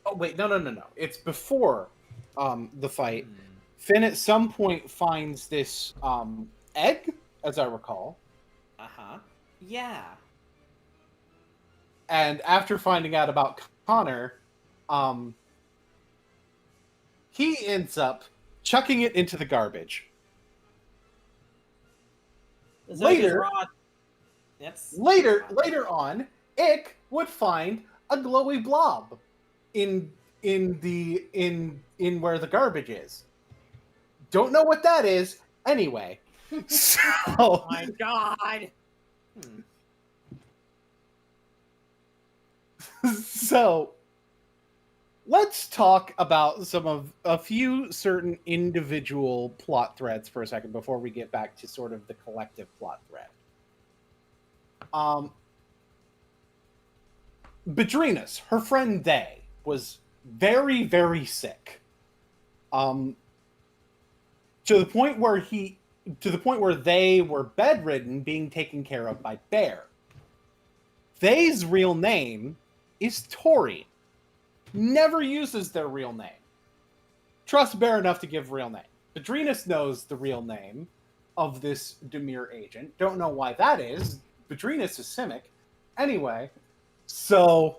oh wait, no. It's before, the fight. Finn at some point finds this, egg, as I recall. Uh-huh. Yeah. And after finding out about Connor, he ends up chucking it into the garbage. This egg is raw. Later on, Ick would find a glowy blob in where the garbage is. Don't know what that is. Anyway, so Oh my god. So let's talk about a few certain individual plot threads for a second before we get back to sort of the collective plot thread. Bedrinas, her friend Day, was very, very sick. To the point where they were bedridden, being taken care of by Bear. They's real name is Tori. Never uses their real name. Trust Bear enough to give real name. Bedrinas knows the real name of this Demir agent. Don't know why that is. Bedrinas is Simic. Anyway, so...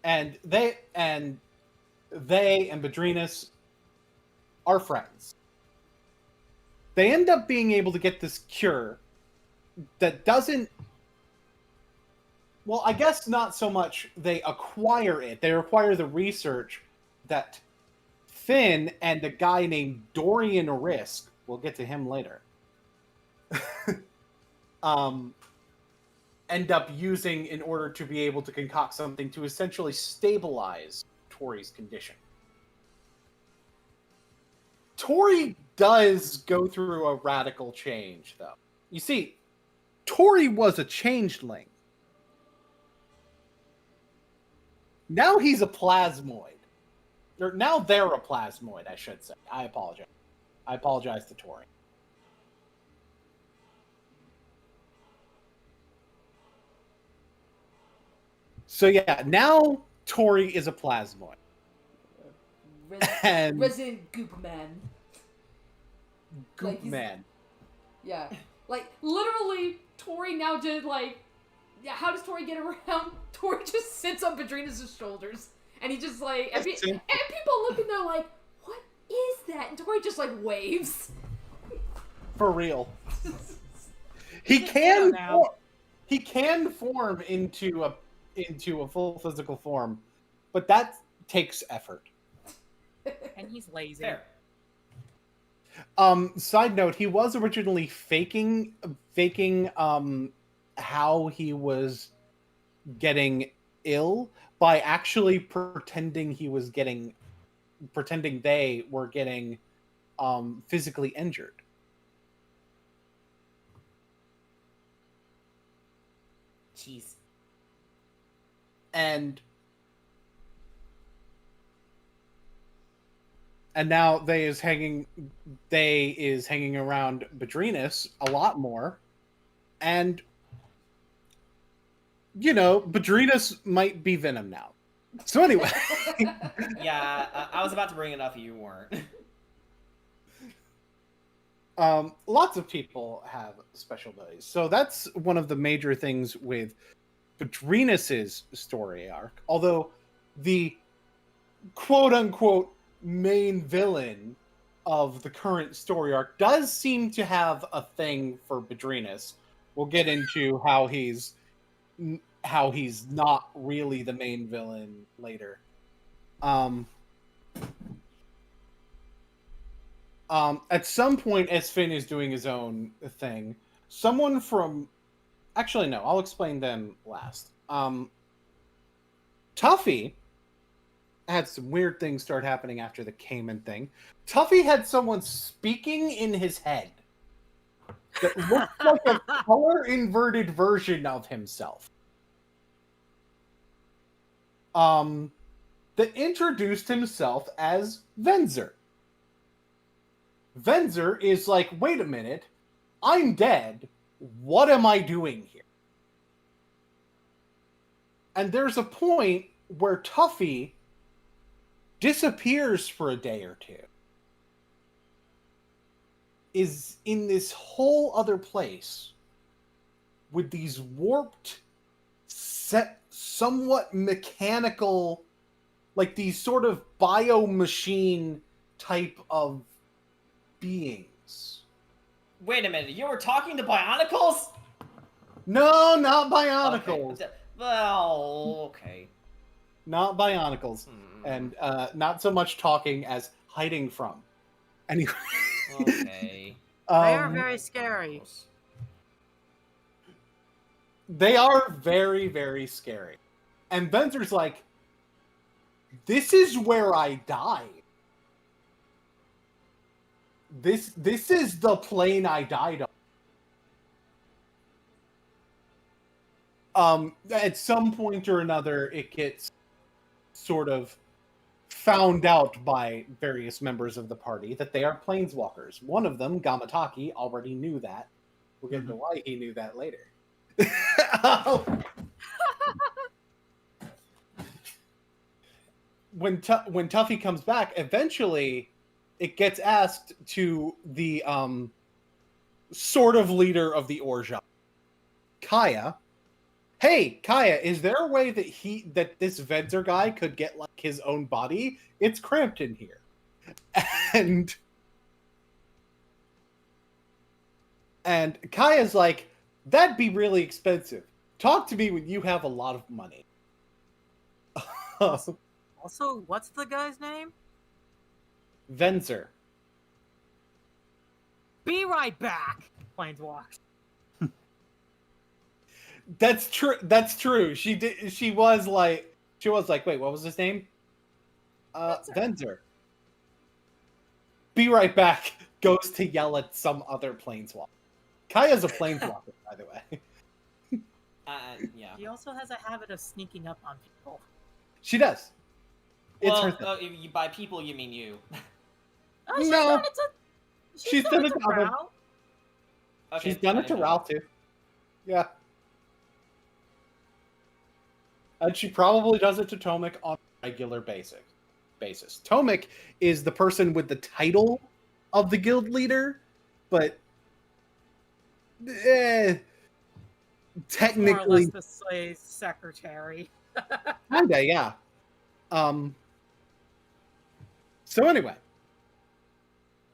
And they and Bedrinas are friends. They end up being able to get this cure that doesn't... Well, I guess not so much they acquire it. They require the research that Finn and a guy named Dorian Risk, we'll get to him later, end up using in order to be able to concoct something to essentially stabilize Tori's condition. Tori does go through a radical change, though. You see, Tori was a changeling. Now he's a plasmoid. Or now they're a plasmoid, I should say. I apologize. I apologize to Tori. So yeah, now Tori is a plasmoid. And Resident Goop Man. Goop Like, he's- Man. Yeah. Like, literally, Tori now just, like... Yeah, how does Tori get around? Tori just sits on Padrina's shoulders. And he just, like... And people look and they're like, what is that? And Tori just, like, waves. For real. He can form into a full physical form, but that takes effort. And he's lazy. Fair. Side note, he was originally faking how he was getting ill by actually pretending they were getting physically injured. Jeez. And now they is hanging around Badrinus a lot more, and Badrinus might be Venom now. So anyway, Yeah, I was about to bring it up, you weren't. lots of people have special abilities, so that's one of the major things with Badrinus's story arc. Although the quote-unquote main villain of the current story arc does seem to have a thing for Badrinus. We'll get into how he's not really the main villain later. At some point, as Finn is doing his own thing, someone from... Actually, no, I'll explain them last. Tuffy had some weird things start happening after the Cayman thing. Tuffy had someone speaking in his head that looked like a color-inverted version of himself. That introduced himself as Venzer. Venzer is like, wait a minute, I'm dead. What am I doing here? And there's a point where Tuffy disappears for a day or two. Is in this whole other place with these warped, somewhat mechanical, like these sort of bio-machine type of beings. Wait a minute, you were talking to Bionicles? No, not Bionicles. Okay. Well, okay. Not Bionicles. And not so much talking as hiding from. Anyway. Okay. They are very scary. They are very, very scary. And Benzer's like, this is where I die. This is the plane I died on. At some point or another, it gets sort of found out by various members of the party that they are planeswalkers. One of them, Gamataki, already knew that. We'll get into why he knew that later. When Tuffy comes back, eventually it gets asked to the sort of leader of the Orja, Kaya. Hey, Kaya, is there a way that this Venzer guy could get like his own body? It's cramped in here. And Kaya's like, that'd be really expensive. Talk to me when you have a lot of money. Also, what's the guy's name? Venzer. Be right back. Planeswalk. That's true. That's true. She was like, wait, what was his name? Venzer. Be right back. Goes to yell at some other planeswalker. Kaya's a planeswalker, by the way. Yeah. He also has a habit of sneaking up on people. She does. It's her Well, by people you mean you. Oh, she's No. done it to, She's done it to other- Rao. Okay, She's done it to Ralph too. Yeah. And she probably does it to Tomek on a regular basis. Tomek is the person with the title of the guild leader, but technically, more or less the slave secretary. kinda, yeah. So anyway,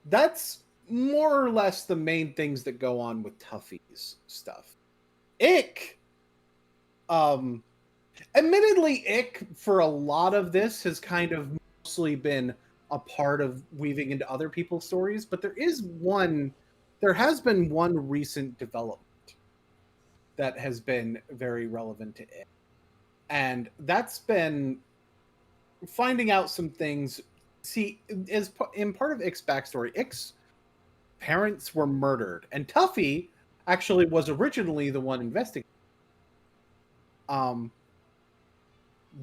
that's more or less the main things that go on with Tuffy's stuff. Ick, admittedly, Ick for a lot of this has kind of mostly been a part of weaving into other people's stories, but there has been one recent development that has been very relevant to Ick. And that's been finding out some things. See, in part of Ick's backstory, Ick's parents were murdered, and Tuffy actually was originally the one investigating.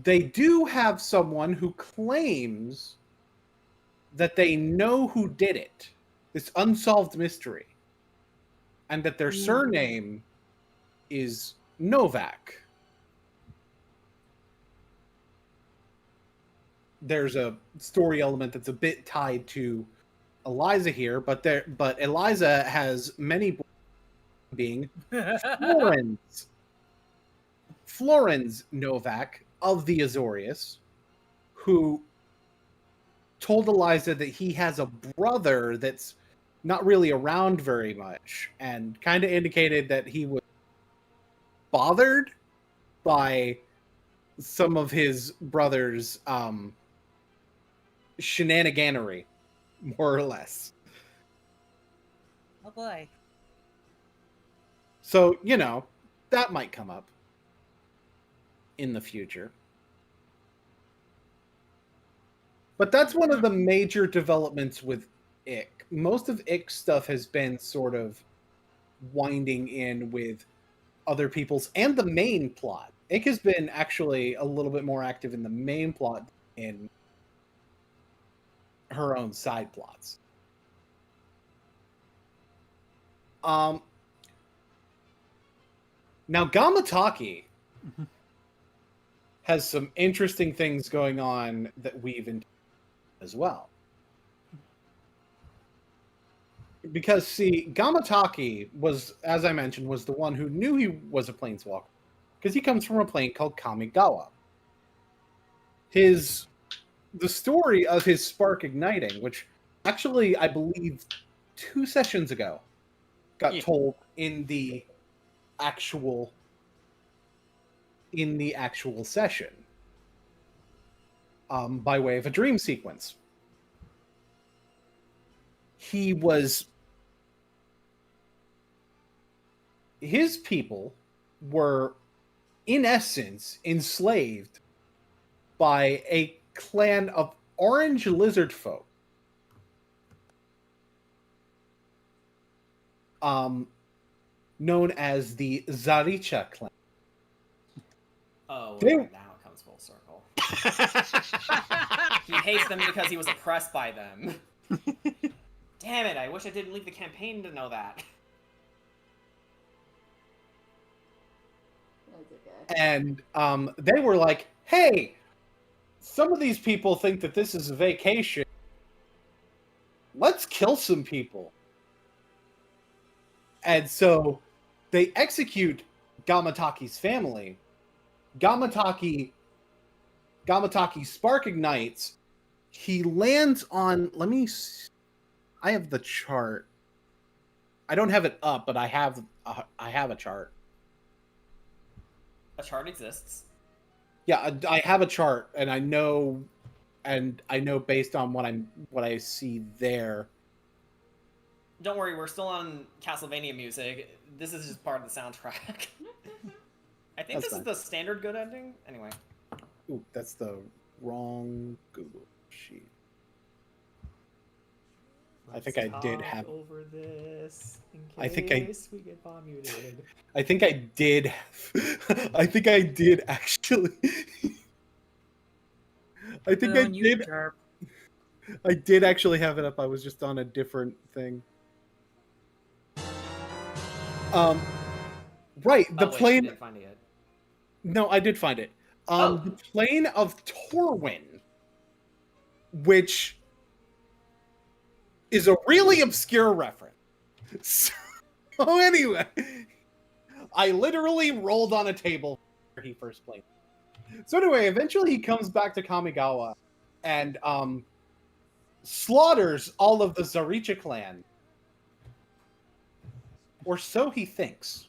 They do have someone who claims that they know who did it, this unsolved mystery, and that their surname is Novak. There's a story element that's a bit tied to Eliza here, but Eliza has many being Florence Novak of the Azorius, who told Eliza that he has a brother that's not really around very much, and kind of indicated that he was bothered by some of his brother's shenaniganery, more or less. Oh boy. So, that might come up in the future. But that's one of the major developments with Ick. Most of Ick's stuff has been sort of winding in with other people's and the main plot. Ick has been actually a little bit more active in the main plot in her own side plots. Now Gamataki has some interesting things going on that we've into as well. Because, see, Gamataki was, as I mentioned, was the one who knew he was a planeswalker. Because he comes from a plane called Kamigawa. The story of his spark igniting, which actually, I believe, 2 sessions ago, got told in the actual session, by way of a dream sequence. His people were, in essence, enslaved by a clan of orange lizard folk. Known as the Zaricha clan. Oh, well, now it comes full circle. He hates them because he was oppressed by them. Damn it, I wish I didn't leave the campaign to know that. And they were like, hey, some of these people think that this is a vacation. Let's kill some people. And so they execute Gamataki's family. Gamataki spark ignites. He lands on, I have the chart. I don't have it up, but I have a chart. A chart exists. Yeah, I have a chart, and I know based on what I see there. Don't worry, we're still on Castlevania music. This is just part of the soundtrack. I think this is the standard good ending. Anyway. Ooh, that's the wrong Google sheet. I think I did have over this in case I think we get bomb muted. I think I did I think I did actually I think I did I did actually have it up. I was just on a different thing. Right, the plane. You didn't find it yet. No, I did find it. The plane of Torwin, which is a really obscure reference. So anyway, I literally rolled on a table where he first played. So anyway, eventually he comes back to Kamigawa and slaughters all of the Zaricha clan. Or so he thinks.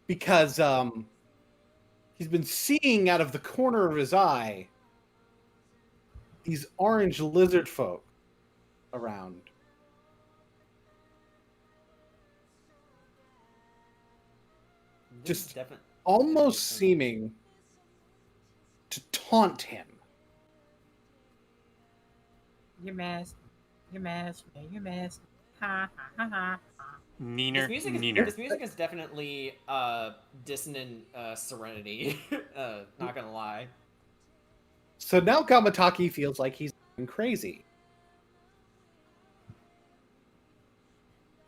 Because he's been seeing out of the corner of his eye these orange lizard folk around. Just almost seeming to taunt him. You missed. You missed. You missed. Ha ha ha ha. Neener. This music is definitely dissonant serenity. Not gonna lie. So now Gamataki feels like he's going crazy.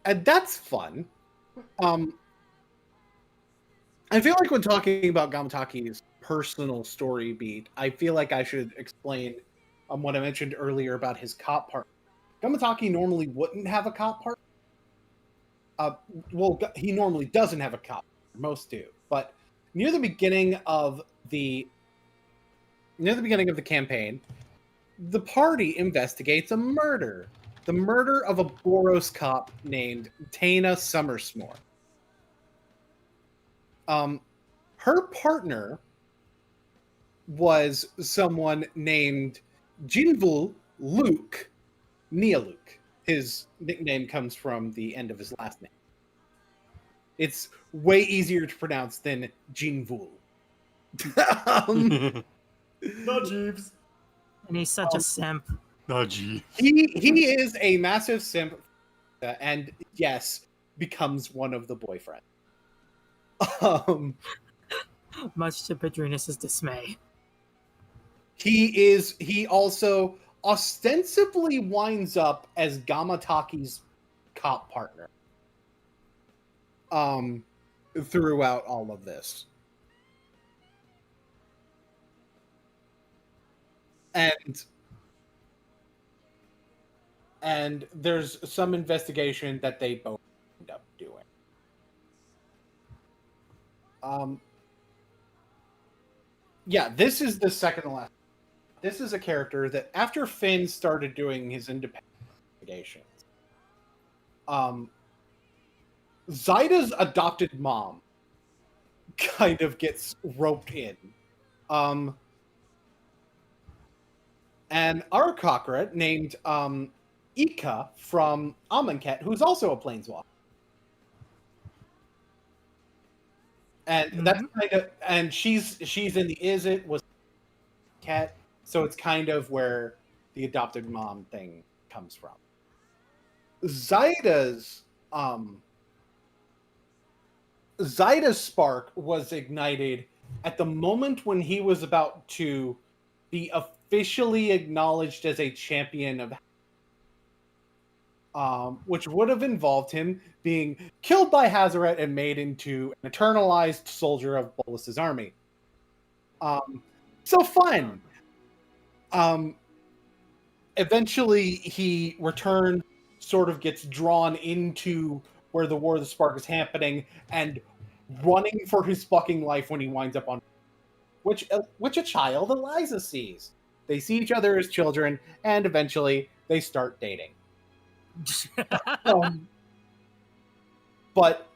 And that's fun. I feel like when talking about Gamataki's personal story beat, I feel like I should explain what I mentioned earlier about his cop partner. Gamataki normally wouldn't have a cop partner. Well, he normally doesn't have a cop. Most do, but near the beginning of the campaign, the party investigates a murder. The murder of a Boros cop named Taina Summersmore. Her partner was someone named Jinvul Luke Nealuk. His nickname comes from the end of his last name. It's way easier to pronounce than Jinvul. No Jeeves. And he's such a simp. Oh, gee. He is a massive simp, and yes, becomes one of the boyfriends. Much to Pedrinus' dismay. He also ostensibly winds up as Gamataki's cop partner. Throughout all of this. And there's some investigation that they both end up doing. Yeah, this is the second to last. This is a character that after Finn started doing his independent investigations, Zyda's adopted mom kind of gets roped in. And our cockroach named Ika from Amonkhet, who's also a planeswalker. And that's kind of, and she's in the Is It was cat, so it's kind of where the adopted mom thing comes from. Zyda's spark was ignited at the moment when he was about to be officially acknowledged as a champion of which would have involved him being killed by Hazaret and made into an eternalized soldier of Bolus's army. So fun. Eventually he returned, sort of gets drawn into where the War of the Spark is happening, and running for his fucking life when he winds up on which a child Eliza sees. They see each other as children, and eventually they start dating. But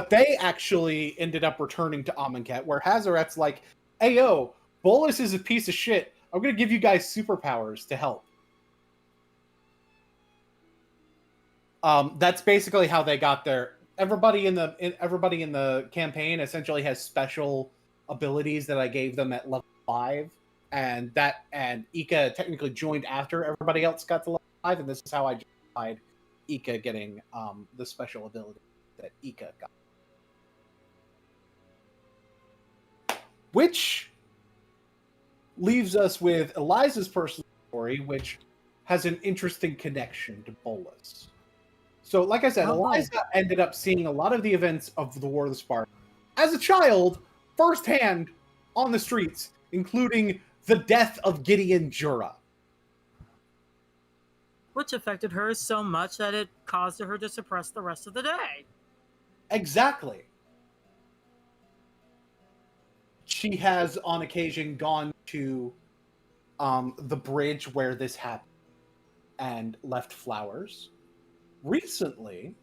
they actually ended up returning to Amonkhet, where Hazaret's like, "Hey yo, Bolus is a piece of shit. I'm gonna give you guys superpowers to help." That's basically how they got there. Everybody in the campaign essentially has special abilities that I gave them at level 5, and Ika technically joined after everybody else got to level 5, and this is how I justified Ika getting the special ability that Ika got. Which leaves us with Eliza's personal story, which has an interesting connection to Bolus. So, like I said, Oh, boy. Eliza ended up seeing a lot of the events of the War of the Spark as a child, firsthand on the streets, including the death of Gideon Jura. Which affected her so much that it caused her to suppress the rest of the day. Exactly. She has, on occasion, gone to the bridge where this happened and left flowers. Recently,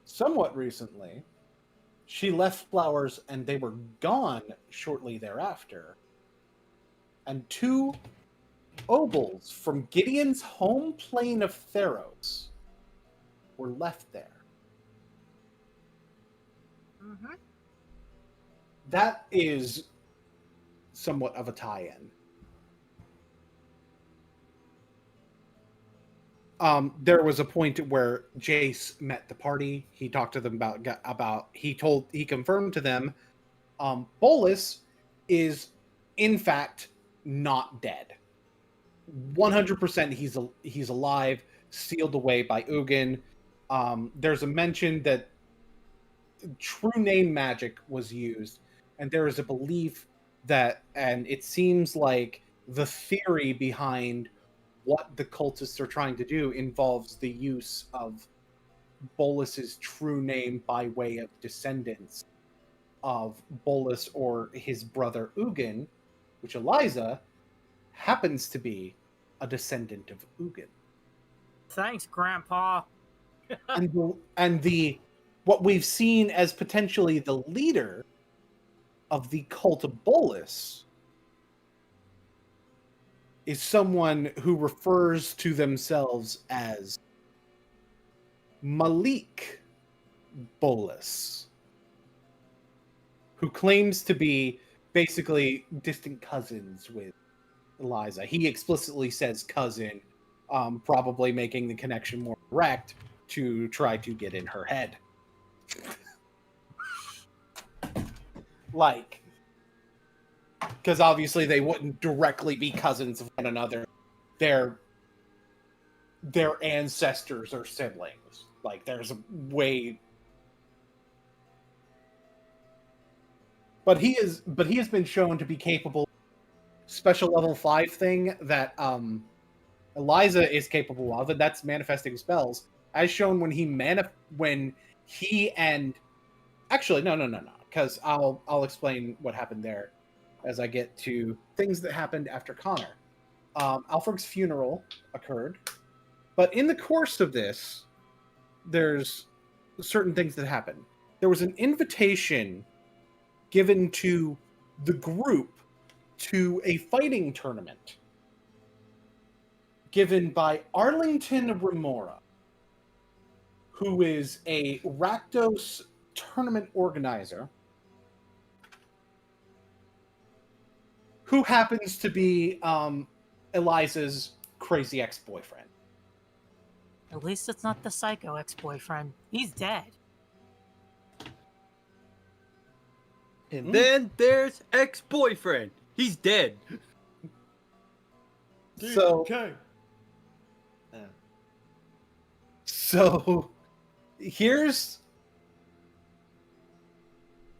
somewhat recently, she left flowers and they were gone shortly thereafter. And 2 obols from Gideon's home plane of Theros were left there. Mm-hmm. That is somewhat of a tie-in. There was a point where Jace met the party. He talked to them about he confirmed to them, Bolus is in fact not dead. 100% he's alive, sealed away by Ugin. There's a mention that true name magic was used, and there is a belief that, and it seems like the theory behind what the cultists are trying to do involves the use of Bolus's true name by way of descendants of Bolus or his brother Ugin, which Eliza happens to be a descendant of Ugin. Thanks, Grandpa. and the what we've seen as potentially the leader of the cult of Bolus is someone who refers to themselves as Malik Bolus, who claims to be basically distant cousins with Eliza. He explicitly says cousin, probably making the connection more direct to try to get in her head. Like, because obviously they wouldn't directly be cousins of one another. Their ancestors are siblings. Like, there's a way. But he has been shown to be capable. Special level 5 thing that Eliza is capable of, and that's manifesting spells, as shown when he and actually no, because I'll explain what happened there as I get to things that happened after Connor. Alfred's funeral occurred, but in the course of this, there's certain things that happened. There was an invitation given to the group to a fighting tournament given by Arlington Remora, who is a Rakdos tournament organizer who happens to be Eliza's crazy ex-boyfriend. At least it's not the psycho ex-boyfriend. He's dead. And then there's ex-boyfriend. He's dead. So, so here's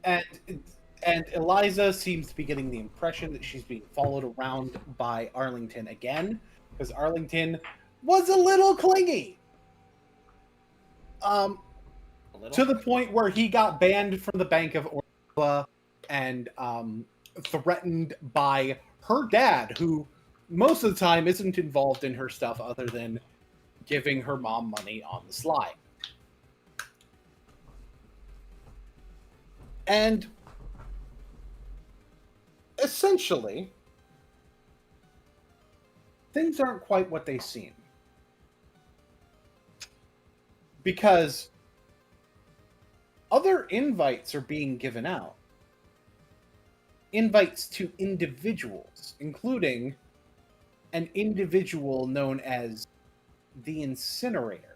and Eliza seems to be getting the impression that she's being followed around by Arlington again, because Arlington was a little clingy. To the point where he got banned from the Bank of Orva and threatened by her dad, who most of the time isn't involved in her stuff other than giving her mom money on the sly. And essentially, things aren't quite what they seem. Because other invites are being given out. Invites to individuals, including an individual known as the Incinerator.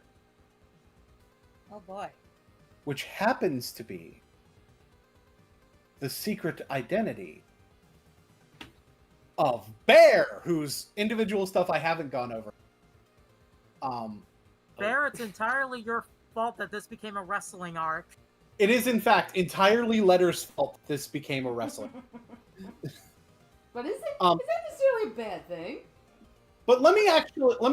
Oh boy. Which happens to be the secret identity of Bear, whose individual stuff I haven't gone over. Bear, it's entirely your fault that this became a wrestling arc. It is, in fact, entirely Letter's fault this became a wrestling. But is it? Um, Is that necessarily a bad thing? But let me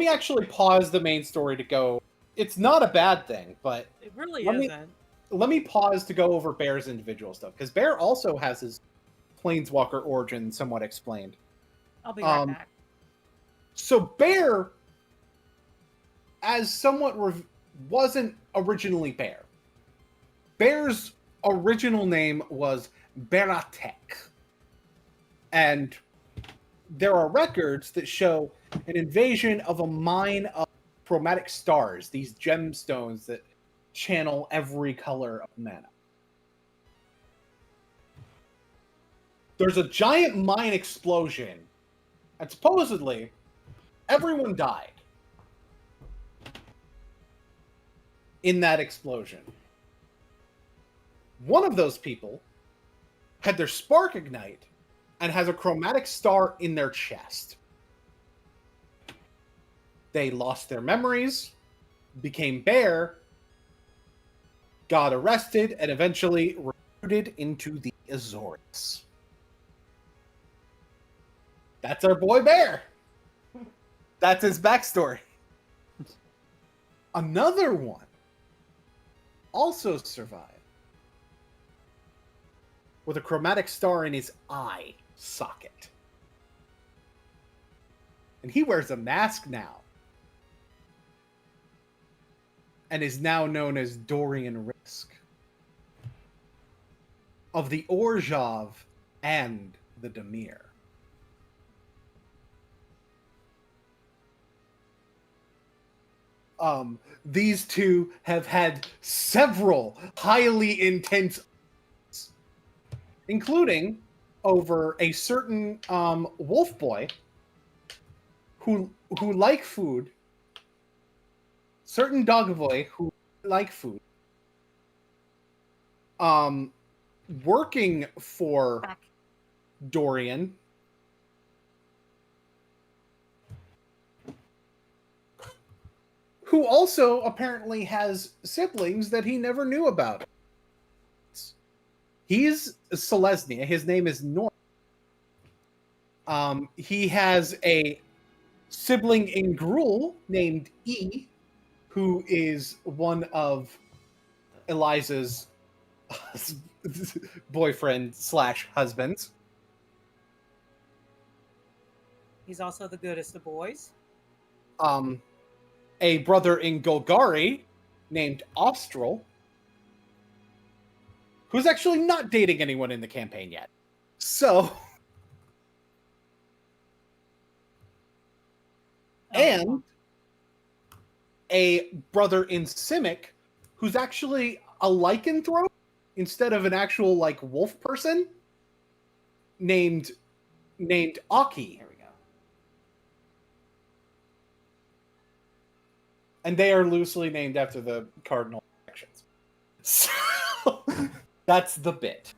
actually pause the main story to go. It's not a bad thing, but It really let isn't. let me pause to go over Bear's individual stuff, because Bear also has his Planeswalker origin somewhat explained. I'll be right back. So Bear, as somewhat wasn't originally Bear. Bear's original name was Beratek. And there are records that show an invasion of a mine of chromatic stars, these gemstones that channel every color of mana. There's a giant mine explosion, and supposedly everyone died in that explosion. One of those people had their spark ignite and has a chromatic star in their chest. They lost their memories, became Bear, got arrested, and eventually recruited into the Azores. That's our boy Bear. That's his backstory. Another one also survived with a chromatic star in his eye socket. And he wears a mask now. And is now known as Dorian Risk. Of the Orzhov and the Dimir. These two have had several highly intense, including over a certain wolf boy who like food, certain dog boy who like food, working for Dorian, who also apparently has siblings that he never knew about. He's Selesnya. His name is Norm. He has a sibling in Gruul named E, who is one of Eliza's boyfriend / husbands. He's also the goodest of boys. A brother in Golgari named Austral, who's actually not dating anyone in the campaign yet. So, and a brother in Simic, who's actually a lycanthrope instead of an actual like wolf person, named Aki. There we go. And they are loosely named after the cardinal actions. So that's the bit.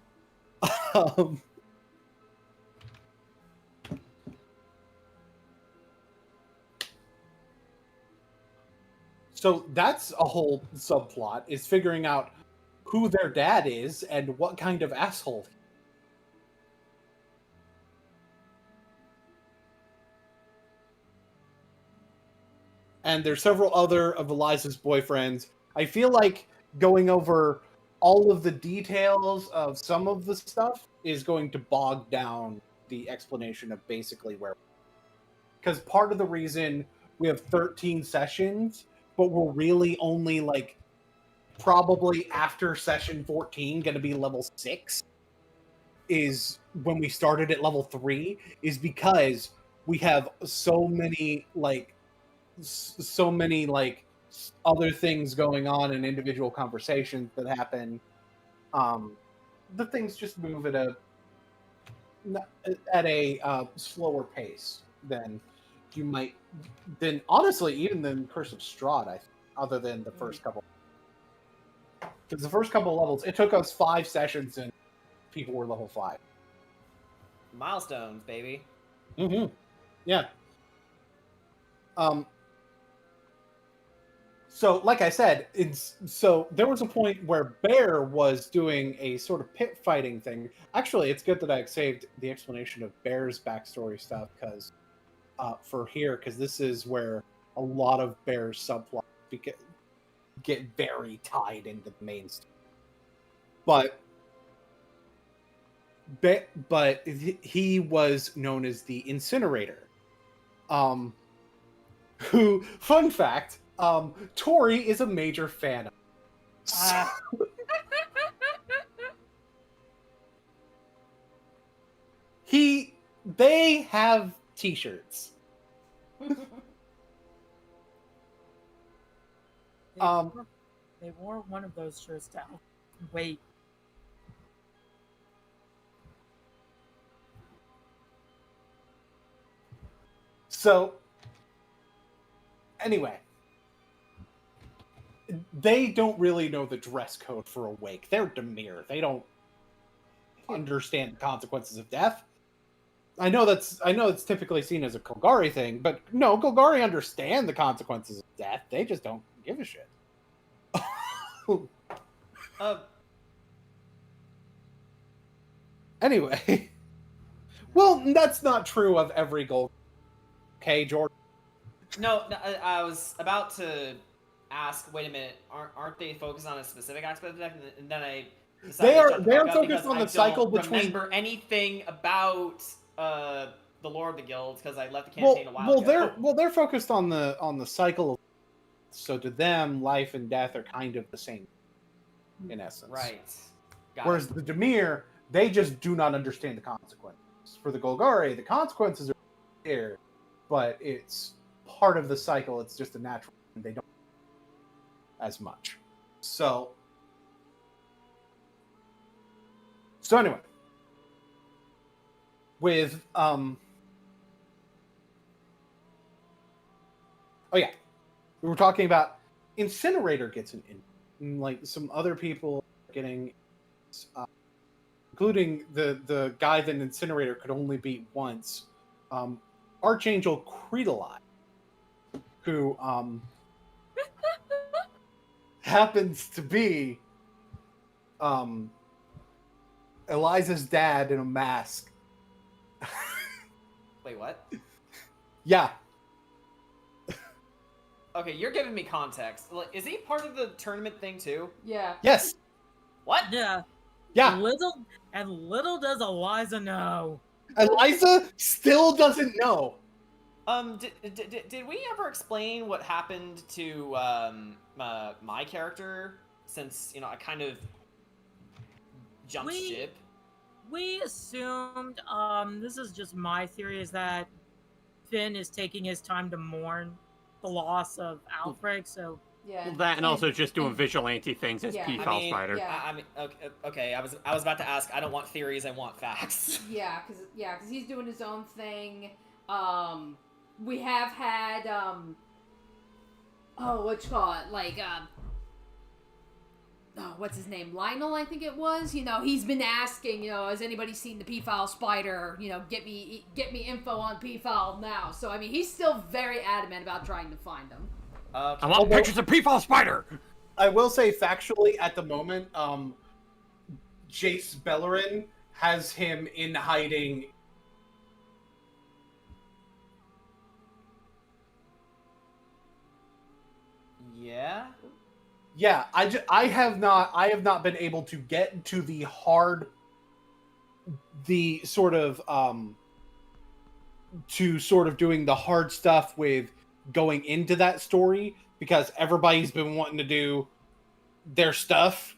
So that's a whole subplot, is figuring out who their dad is and what kind of asshole. And there's several other of Eliza's boyfriends. I feel like going over all of the details of some of the stuff is going to bog down the explanation of basically where. Because part of the reason we have 13 sessions, but we're really only like probably after session 14 going to be level 6, is when we started at level 3, is because we have so many other things going on in individual conversations that happen. The things just move at a slower pace than you might, than honestly even than Curse of Strahd, I think, other than the first couple. Because the first couple of levels, it took us 5 sessions and people were level 5. Milestones, baby. Mm-hmm. Yeah. So, like I said, so there was a point where Bear was doing a sort of pit fighting thing. Actually, it's good that I saved the explanation of Bear's backstory stuff because for here, because this is where a lot of Bear's subplots get very tied into the main story. But he was known as the Incinerator. Who, fun fact, Tori is a major fan of. They have t-shirts. They wore one of those shirts down. Wait. So, anyway, they don't really know the dress code for a wake. They're demure. They don't understand the consequences of death. I know it's typically seen as a Golgari thing, but no, Golgari understand the consequences of death. They just don't give a shit. Anyway, well, that's not true of every Golgari. Okay, Jordan. No, I was about to ask. Wait a minute, aren't they focused on a specific aspect of the deck? And then I decided they are focused on the cycle between. Remember anything about the Lord of the Guilds because I left the campaign a while ago. They're focused on the cycle. So to them, life and death are kind of the same, in essence. Right. Whereas the Dimir, they just do not understand the consequences. For the Golgari, the consequences are there, but it's part of the cycle. It's just a natural, and they don't as much. So anyway, with oh yeah, we were talking about Incinerator gets an in, like some other people getting, including the guy that Incinerator could only beat once, Archangel Creedalai, who happens to be Eliza's dad in a mask. Wait, what? Yeah. Okay, you're giving me context. Like, is he part of the tournament thing too? Yeah. Yes. What? Yeah. Yeah. Little does Eliza know. Eliza still doesn't know. Did we ever explain what happened to my character? Since I kind of jumped ship. We assumed. This is just my theory: is that Finn is taking his time to mourn the loss of Alfred. So yeah, well, that and also just doing vigilante things as Peafowl Spider. Yeah. I mean, okay. I was about to ask. I don't want theories. I want facts. Yeah, because he's doing his own thing. We have had what you call it? Like what's his name? Lionel, I think it was. He's been asking. Has anybody seen the Peafowl Spider? Get me info on Peafowl now. So I mean, he's still very adamant about trying to find him. I want pictures of Peafowl Spider. I will say factually, at the moment, Jace Bellerin has him in hiding. Yeah. Yeah, I have not been able to get to the sort of doing the hard stuff with going into that story because everybody's been wanting to do their stuff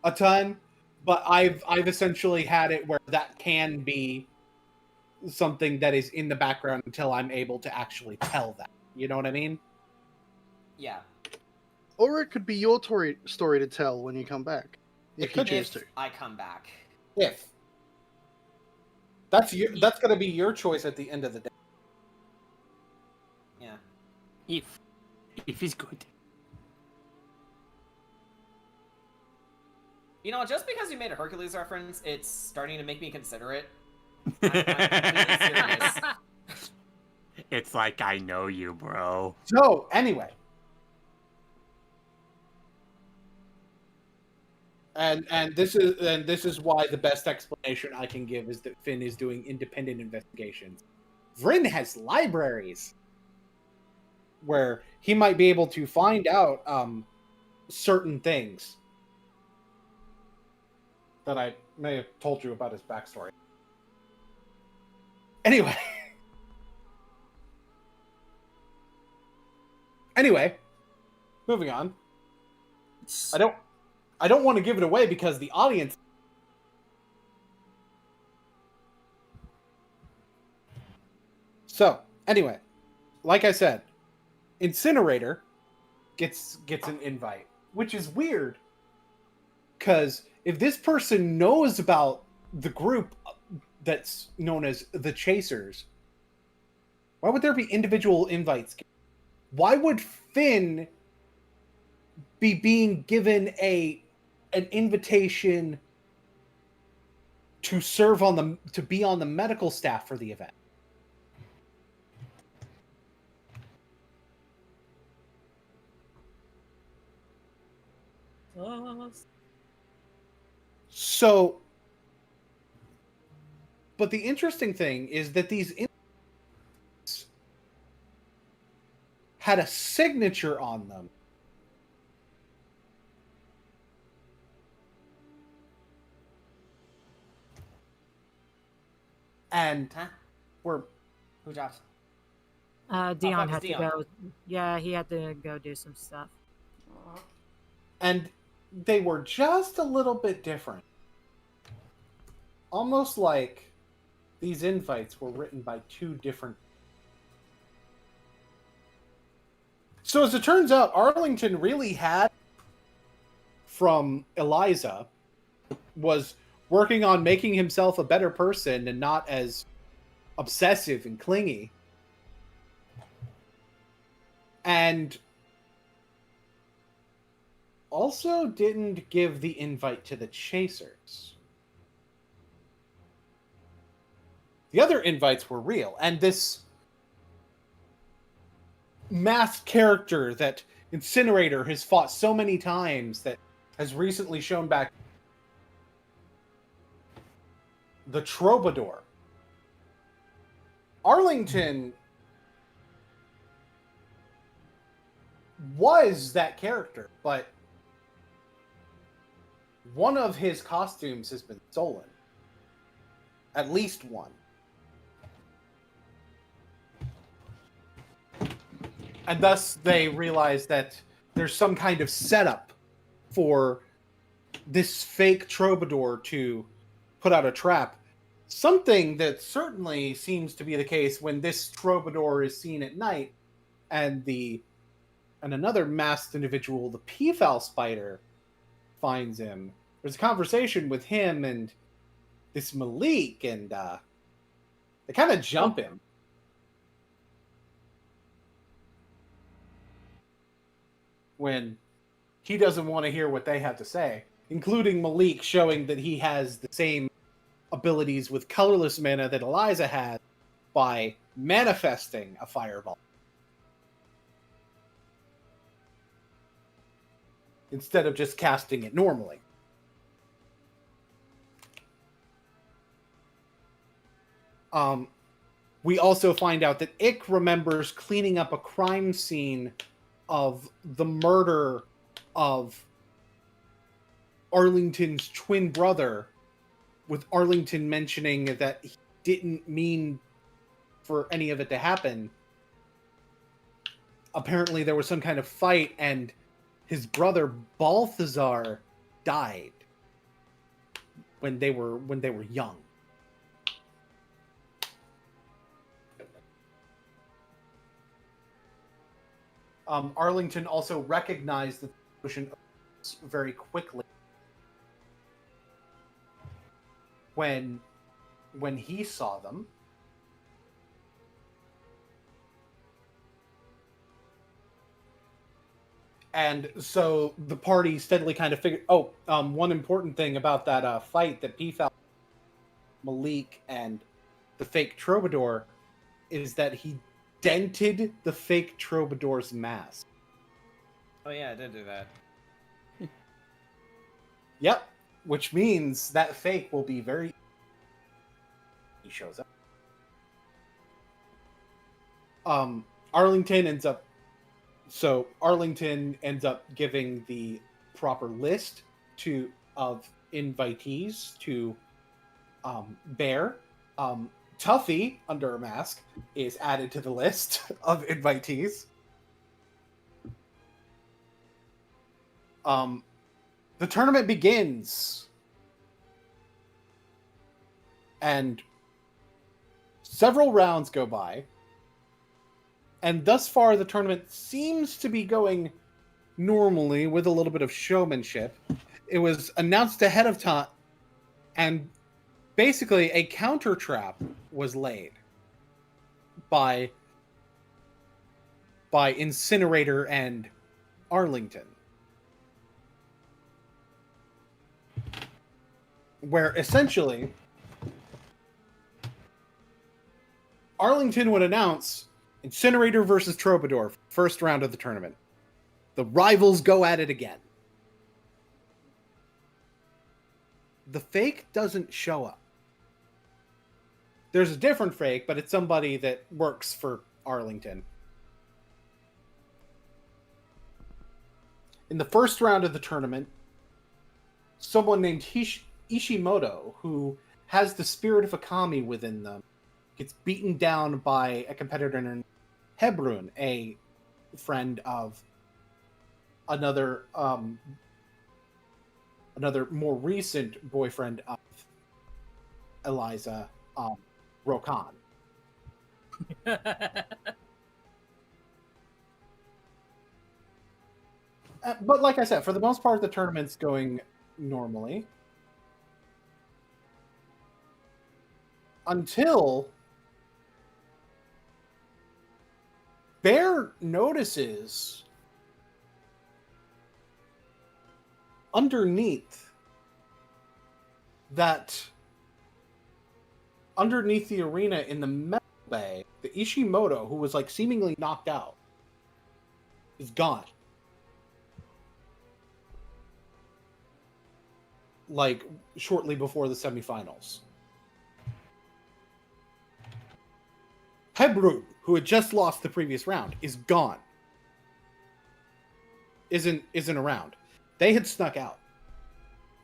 a ton, but I've essentially had it where that can be something that is in the background until I'm able to actually tell that. You know what I mean? Yeah. Or it could be your story to tell when you come back, if you choose to. I come back. If that's going to be your choice at the end of the day. Yeah. If he's good. Just because you made a Hercules reference, it's starting to make me consider it. I'm completely serious. It's like I know you, bro. So, anyway. And this is why the best explanation I can give is that Finn is doing independent investigations. Vryn has libraries where he might be able to find out certain things that I may have told you about his backstory. Anyway. Anyway, moving on. I don't want to give it away because the audience. So, anyway, like I said, Incinerator gets an invite, which is weird because if this person knows about the group that's known as the Chasers, why would there be individual invites? Why would Finn be being given an invitation to serve to be on the medical staff for the event? So, but the interesting thing is that these had a signature on them. And we're... Who dropped? Dion had Dion. to go. Yeah, he had to go do some stuff. And they were just a little bit different. Almost like these invites were written by two different... So as it turns out, Arlington really had, from Eliza, was working on making himself a better person and not as obsessive and clingy. And also didn't give the invite to the Chasers. The other invites were real, and this masked character that Incinerator has fought so many times that has recently shown back, the Troubadour. Arlington was that character, but one of his costumes has been stolen. At least one. And thus they realize that there's some kind of setup for this fake troubadour to put out a trap. Something that certainly seems to be the case when this troubadour is seen at night and another masked individual, the Peafowl Spider, finds him. There's a conversation with him and this Malik, and they kind of jump him. When he doesn't want to hear what they have to say, including Malik showing that he has the same abilities with colorless mana that Eliza had by manifesting a fireball instead of just casting it normally. We also find out that Ick remembers cleaning up a crime scene of the murder of Arlington's twin brother, with Arlington mentioning that he didn't mean for any of it to happen. Apparently there was some kind of fight and his brother Balthazar died when they were young. Arlington also recognized the potion very quickly when he saw them. And so the party steadily kind of figured... one important thing about that fight that Peafowl, Malik, and the fake troubadour is that he dented the fake troubadour's mask. Oh yeah, I did do that. Yep, which means that fake will be very... He shows up. Arlington ends up giving the proper list of invitees to Bear. Tuffy, under a mask, is added to the list of invitees. The tournament begins, and several rounds go by, and thus far the tournament seems to be going normally with a little bit of showmanship. It was announced ahead of time, and basically a counter trap was laid by Incinerator and Arlington, where essentially Arlington would announce Incinerator versus Troubadour, first round of the tournament. The rivals go at it again. The fake doesn't show up. There's a different fake, but it's somebody that works for Arlington. In the first round of the tournament, someone named Ishimoto, who has the spirit of Akami within them, gets beaten down by a competitor named Hebrun, a friend of another more recent boyfriend of Eliza, Rokan. But like I said, for the most part, the tournament's going normally. Until Bear notices underneath the arena in the metal bay, the Ishimoto, who was like seemingly knocked out, is gone. Like shortly before the semifinals. Hebrun, who had just lost the previous round, is gone. Isn't around. They had snuck out.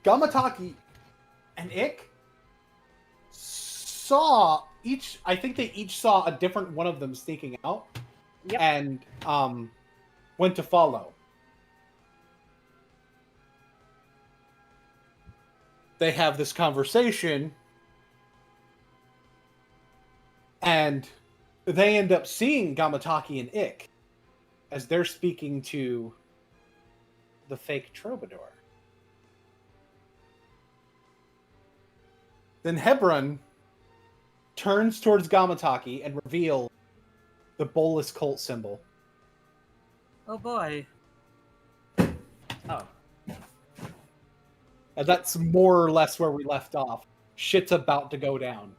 Gamataki and Ik saw each. I think they each saw a different one of them sneaking out, Yep. and went to follow. They have this conversation, and they end up seeing Gamataki and Ik as they're speaking to the fake troubadour. Then Hebrun turns towards Gamataki and reveals the Bolus cult symbol. Oh boy. Oh. And that's more or less where we left off. Shit's about to go down.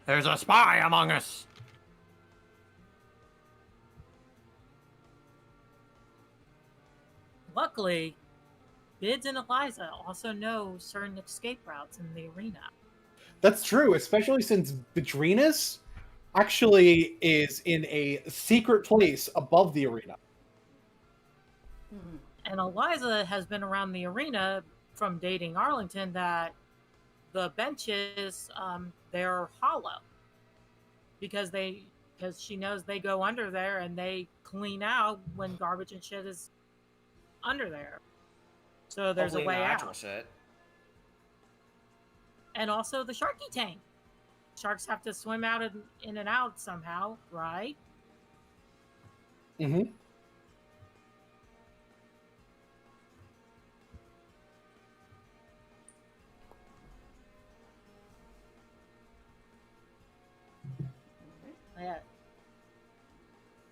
There's a spy among us. Luckily, Bids and Eliza also know certain escape routes in the arena. That's true, especially since Bedrinas actually is in a secret place above the arena. Mhm. And Eliza has been around the arena from dating Arlington that the benches, they're hollow. Because she knows they go under there and they clean out when garbage and shit is under there. So there's Hopefully a way no actual out. shit. And also the sharky tank. Sharks have to swim out in and out somehow, right? Mm-hmm. Yeah.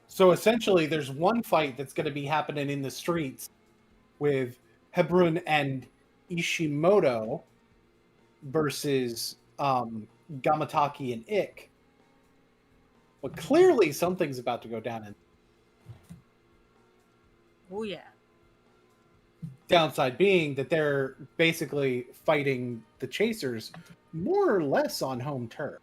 So essentially, there's one fight that's going to be happening in the streets with Hebrun and Ishimoto versus Gamataki and Ik. But clearly something's about to go down. And Oh yeah. downside being that they're basically fighting the chasers more or less on home turf.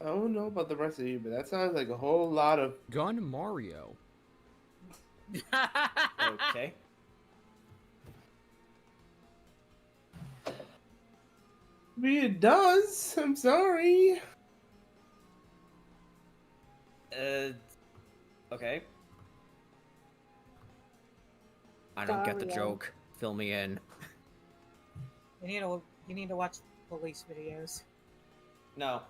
I don't know about the rest of you, but that sounds like a whole lot of Gun Mario. Okay. I mean, it does. I'm sorry. Okay. I don't get the Mario. joke. Fill me in. You need to watch police videos. No.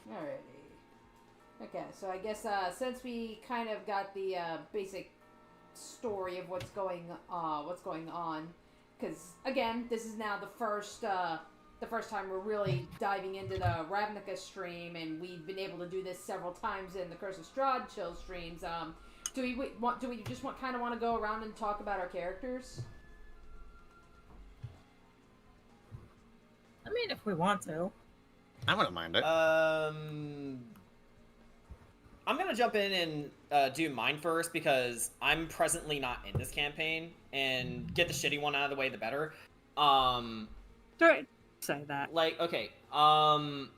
Alrighty. Okay, so I guess since we kind of got the basic story of what's going on, because again, this is now the first time we're really diving into the Ravnica stream, and we've been able to do this several times in the Curse of Strahd Chill streams. Do we just want to go around and talk about our characters? I mean, if we want to. I wouldn't mind it. I'm gonna jump in and do mine first because I'm presently not in this campaign, and get the shitty one out of the way, the better. Don't say that. Like, okay, honestly,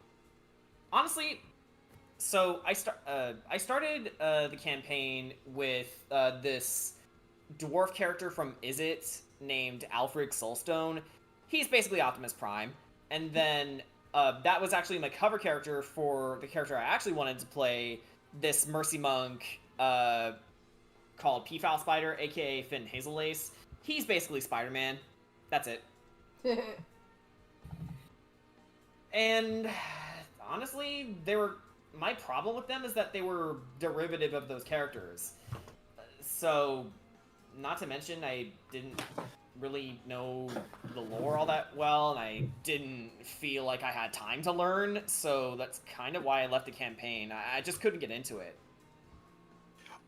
so I started the campaign with this dwarf character from Is It named Alfred Soulstone. He's basically Optimus Prime, and then that was actually my cover character for the character I actually wanted to play, this Mercy Monk called Peafowl Spider, aka Finn Hazellace. He's basically Spider-Man. That's it. And honestly, my problem with them is that they were derivative of those characters. So, not to mention, I didn't really know the lore all that well, and I didn't feel like I had time to learn, so that's kind of why I left the campaign. I just couldn't get into it.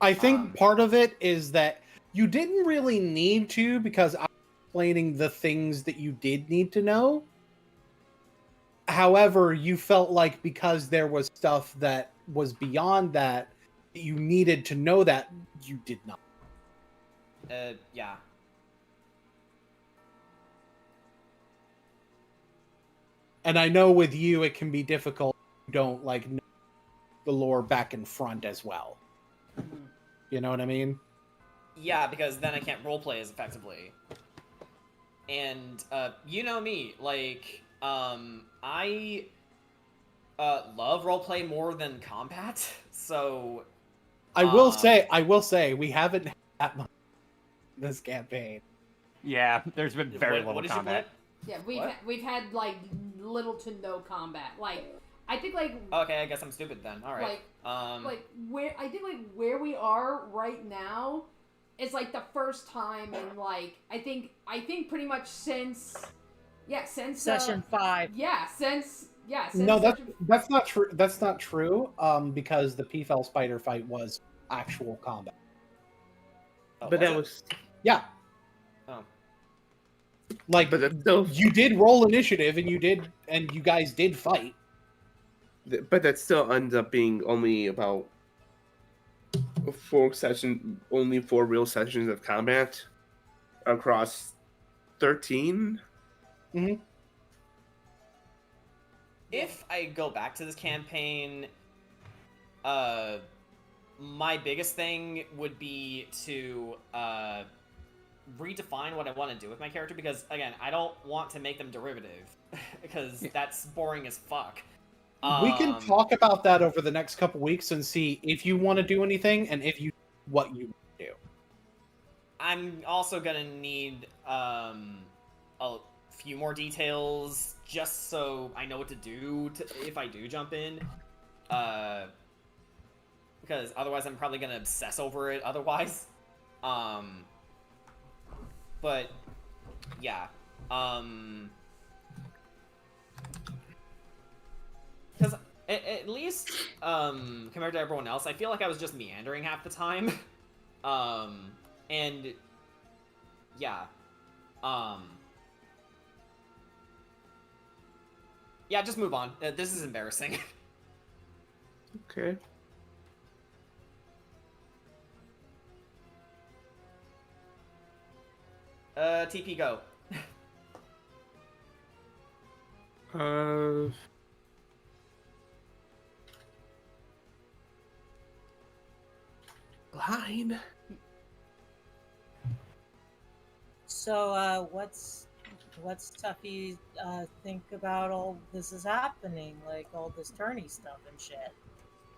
I think part of it is that you didn't really need to, because I'm explaining the things that you did need to know. However, you felt like because there was stuff that was beyond that, you needed to know that you did not. Yeah. And I know with you it can be difficult. You don't like know the lore back and front as well. You know what I mean? Yeah, because then I can't roleplay as effectively. And you know me, like I love roleplay more than combat. So I will say we haven't had that much in this campaign. Yeah, there's been very little what is combat. Yeah, we've had like little to no combat. Like I think like okay, I guess I'm stupid then. All right. Where we are right now is like the first time in like I think pretty much since Session 5. Since No, session... that's not true. That's not true. Because the Peafowl Spider fight was actual combat. Oh, but that was yeah. Oh. Like, but that's still you did roll initiative, and you guys did fight. But that still ends up being only about 4 real sessions of combat across 13. Mm-hmm. If I go back to this campaign, my biggest thing would be to redefine what I want to do with my character, because again, I don't want to make them derivative because that's boring as fuck. We can talk about that over the next couple weeks and see if you want to do anything and what you do. I'm also gonna need a few more details just so I know what to do if I do jump in. Because otherwise I'm probably gonna obsess over it otherwise. But yeah. at least compared to everyone else, I feel like I was just meandering half the time. And yeah. Yeah, just move on. This is embarrassing. Okay. TP go. Line. So, what's Tuffy think about all this is happening, like all this tourney stuff and shit?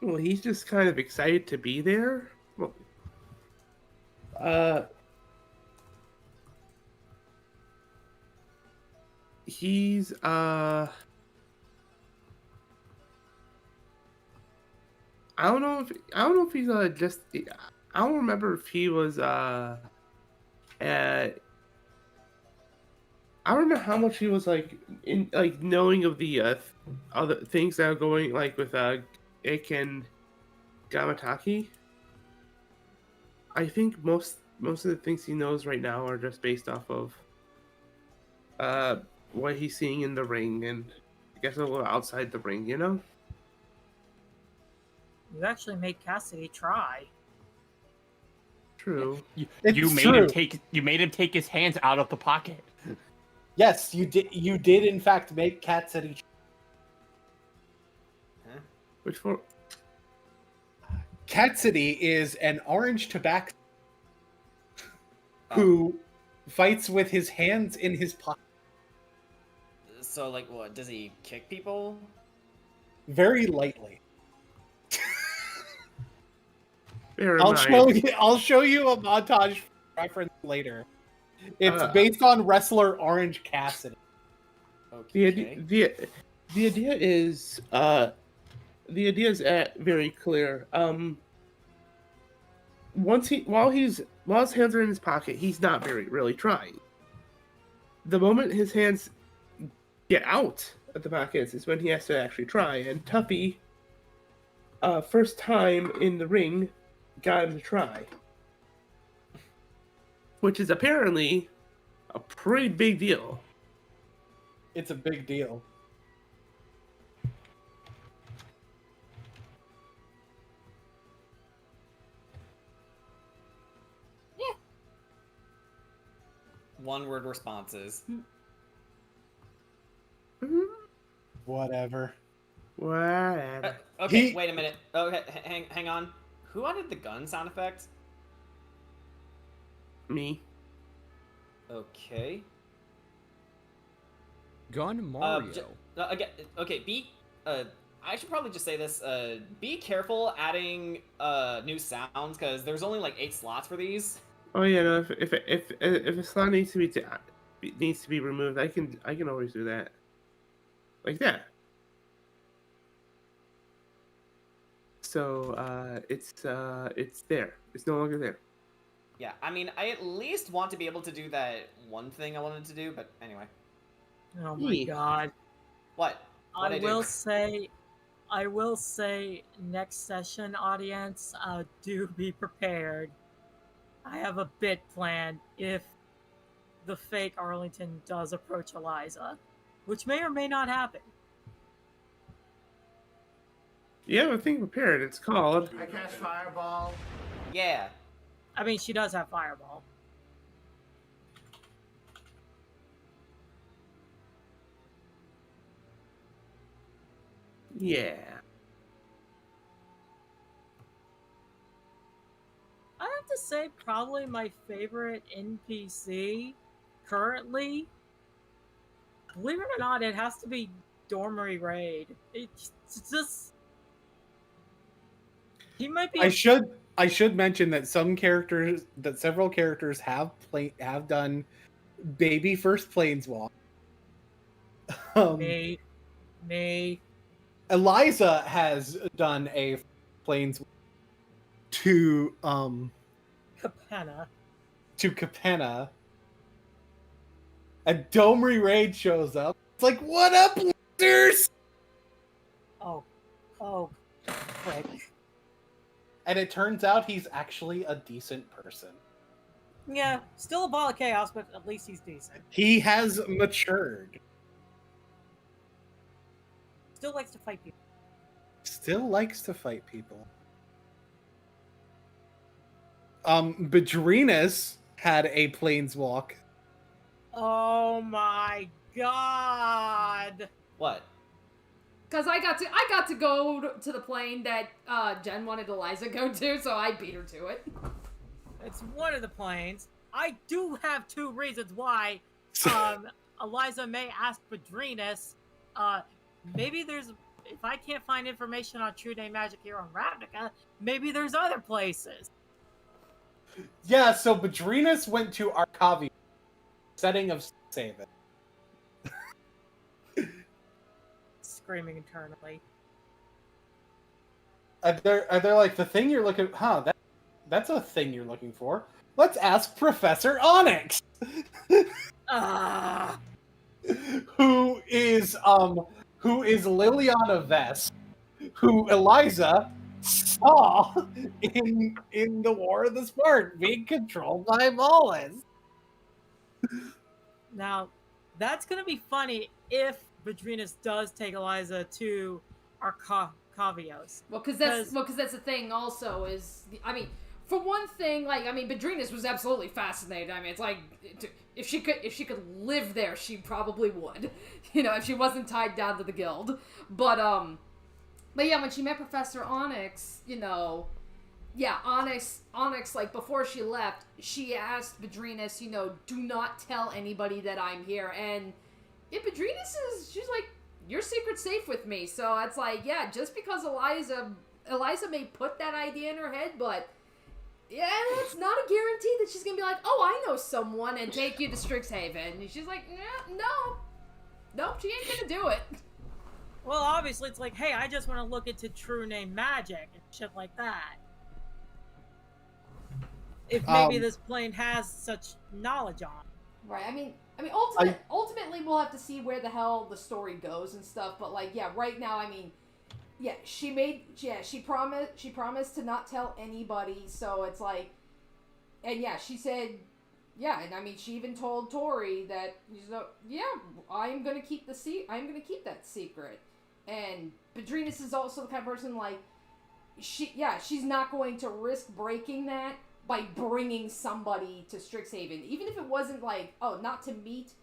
Well, he's just kind of excited to be there. Well, he's I don't know if he's just I don't remember if he was at I don't know how much he was like in like knowing of the other things that are going like with Ik and Gamataki. I think most of the things he knows right now are just based off of what he's seeing in the ring and I guess a little outside the ring, you know? You actually made Cassidy try. True. You made him take his hands out of the pocket. Yes, you did. You did in fact make Cat City. Which for? Cat City is an orange tobacco who fights with his hands in his pocket. So, like, what? Does he kick people? Very lightly. I'll show you a montage reference later. It's based on wrestler Orange Cassidy. Okay. The idea is very clear. While his hands are in his pocket, he's not really trying. The moment his hands get out of the pockets is when he has to actually try. And Tuffy, first time in the ring, got him to try. Which is apparently a pretty big deal. It's a big deal. Yeah. One-word responses. Whatever. Okay, wait a minute. Okay, hang on. Who added the gun sound effect? Me. Okay. Gun Mario. Again, okay, I should probably just say this. Be careful adding new sounds because there's only like 8 slots for these. Oh yeah, no. If a slot needs to be removed, I can always do that. Like that. So it's there. It's no longer there. Yeah, I mean, I at least want to be able to do that one thing I wanted to do, but anyway. Oh my god. What? I will say, next session, audience, do be prepared. I have a bit planned if the fake Arlington does approach Eliza, which may or may not happen. You have a thing prepared. It's called. I cast Fireball. Yeah. I mean, she does have Fireball. Yeah. I have to say, probably my favorite NPC currently. Believe it or not, it has to be Dormery Raid. It's just. He might be. I should mention that several characters have done baby first planeswalk. Me. Eliza has done a planeswalk to Capenna. A Domri Raid shows up. It's like, what up, losers? Oh, Oh, frick. And it turns out he's actually a decent person. Yeah, still a ball of chaos, but at least he's decent. He has matured. Still likes to fight people. Still likes to fight people. Bedrinas had a planeswalk. Oh my god! What? Because I got to go to the plane that Jen wanted Eliza go to, so I beat her to it. It's one of the planes. I do have two reasons why Eliza may ask Bedrinas. Maybe there's... If I can't find information on True Name Magic here on Ravnica, maybe there's other places. Yeah, so Bedrinas went to Arcavi, setting of Saven. Screaming internally. They're like, the thing you're looking... that's a thing you're looking for. Let's ask Professor Onyx! Who is Liliana Vest, who Eliza saw in the War of the Spark being controlled by Volus. Now, that's gonna be funny if Bedrinas does take Eliza to Arcavios. Well, because that's the thing. Also, is I mean, for one thing, like Bedrinas was absolutely fascinated. I mean, it's like if she could live there, she probably would. You know, if she wasn't tied down to the guild. But yeah, when she met Professor Onyx, you know, yeah, Onyx, like before she left, she asked Bedrinas, you know, do not tell anybody that I'm here. And yeah, she's like, your secret's safe with me. So it's like, yeah, just because Eliza may put that idea in her head, but yeah, it's not a guarantee that she's gonna be like, oh, I know someone and take you to Strixhaven. And she's like, no, she ain't gonna do it. Well, obviously, it's like, hey, I just want to look into True Name Magic and shit like that. If maybe this plane has such knowledge on. Right. I mean, ultimately, we'll have to see where the hell the story goes and stuff. But like, yeah, right now, I mean, yeah, she promised to not tell anybody. So it's like, and yeah, she said, yeah, and I mean, she even told Tori that, yeah, I'm gonna keep that secret. And Bedrinas is also the kind of person like, she's not going to risk breaking that by bringing somebody to Strixhaven, even if it wasn't like, oh, not to meet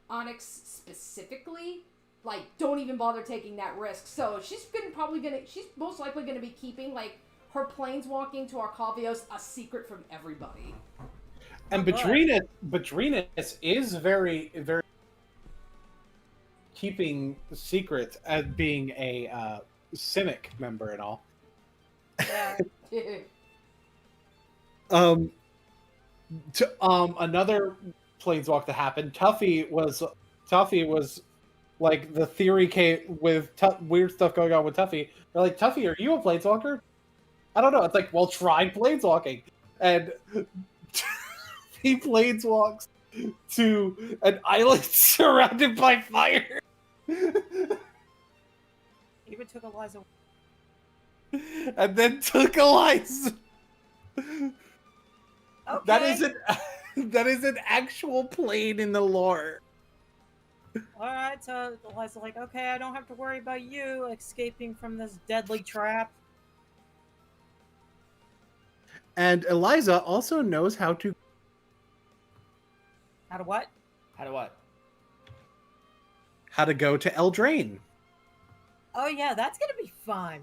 Onyx specifically. Like, don't even bother taking that risk. So she's most likely gonna be keeping like her planeswalking to Arcavios a secret from everybody. And Bedrinas is very, very keeping secrets as being a Cynic member and all. Yeah. Another planeswalk that happened. Tuffy was like, the theory came with weird stuff going on with Tuffy. They're like, Tuffy, are you a planeswalker? I don't know. It's like, well, try planeswalking, and he planeswalks to an island surrounded by fire. Even took Eliza. And then took Eliza. Okay. That is an actual plane in the lore. Alright, so Eliza's like, okay, I don't have to worry about you escaping from this deadly trap. And Eliza also knows how to... How to what? How to what? How to go to Eldraine. Oh yeah, that's gonna be fun.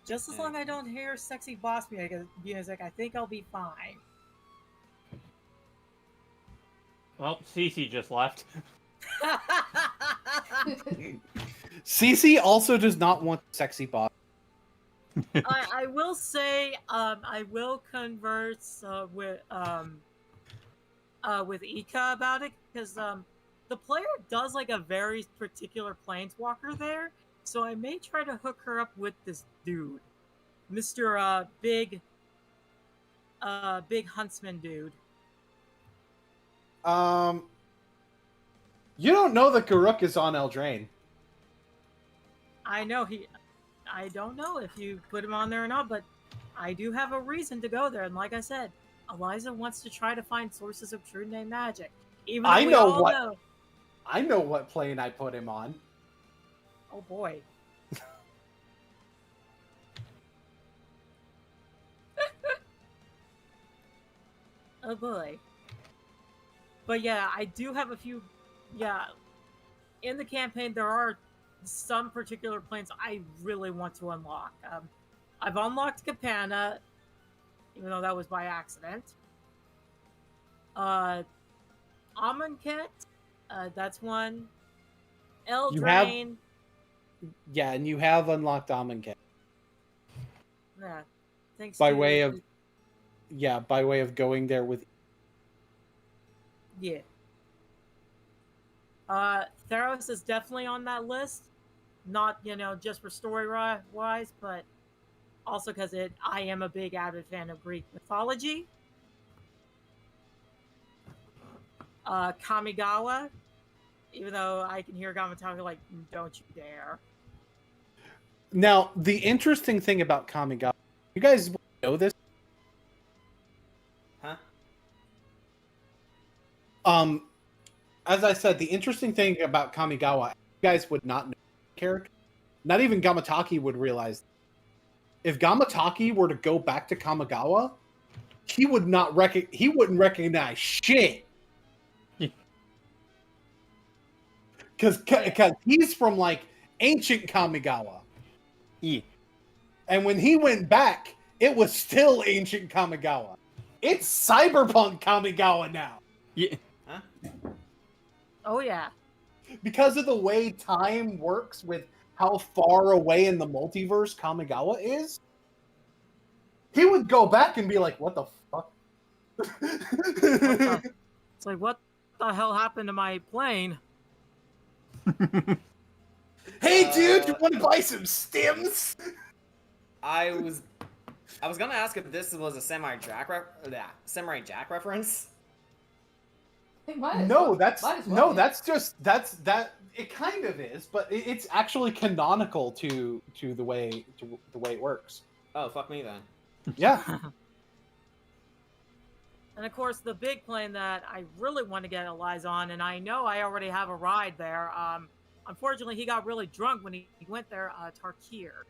Just as long as I don't hear sexy boss music, I think I'll be fine. Well, Cece just left. Cece also does not want sexy boss. I will say, I will converse with Ika about it, because the player does like a very particular planeswalker there, so I may try to hook her up with this dude, Mr. Big Huntsman dude. You don't know that Garruk is on Eldraine. I know he. I don't know if you put him on there or not, but I do have a reason to go there. And like I said, Eliza wants to try to find sources of true name magic. Even though I we know all what know. I know what plane I put him on. Oh boy. Oh boy. But yeah, I do have a few. Yeah, in the campaign, there are some particular planes I really want to unlock. I've unlocked Capana, even though that was by accident. Amonkhet, that's one. Eldraine. Yeah, and you have unlocked Amonkhet. Yeah, thanks by to way of going there with. Yeah. Theros is definitely on that list. Not, just for story wise, but also because I am a big avid fan of Greek mythology. Kamigawa, even though I can hear Gamataka like, don't you dare. Now, the interesting thing about Kamigawa, you guys know this? Huh? As I said, the interesting thing about Kamigawa, you guys would not know the character. Not even Gamataki would realize. If Gamataki were to go back to Kamigawa, he would not he wouldn't recognize shit. Because he's from like ancient Kamigawa. Yeah. And when he went back, it was still ancient Kamigawa. It's cyberpunk Kamigawa now. Yeah. Huh? Oh yeah. Because of the way time works with how far away in the multiverse Kamigawa is, he would go back and be like, what the fuck? It's like, what the hell happened to my plane? Hey dude, you want to buy some stims? I was gonna ask if this was a Samurai Jack reference. No, that's it kind of is, but it's actually canonical to the way it works. Oh, fuck me then. Yeah. And of course, the big plane that I really want to get Eliza on, and I know I already have a ride there. Unfortunately, he got really drunk when he went there. Tarkir.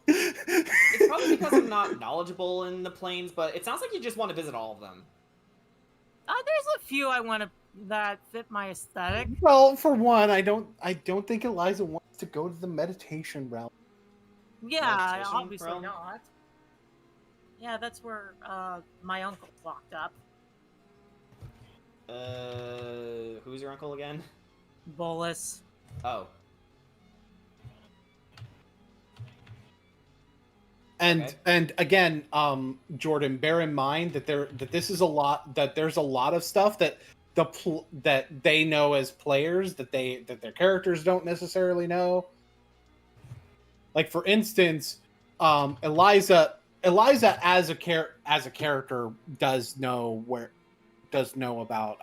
It's probably because I'm not knowledgeable in the planes, but it sounds like you just want to visit all of them. There's a few I want to that fit my aesthetic. Well, for one, I don't think Eliza wants to go to the meditation realm. Yeah, Meditation obviously realm? not. Yeah, that's where my uncle's locked up. Who's your uncle again? Bolus. Oh. And again, Jordan, bear in mind that there's a lot of stuff that that they know as players that their characters don't necessarily know. Like for instance, Eliza as a character does know about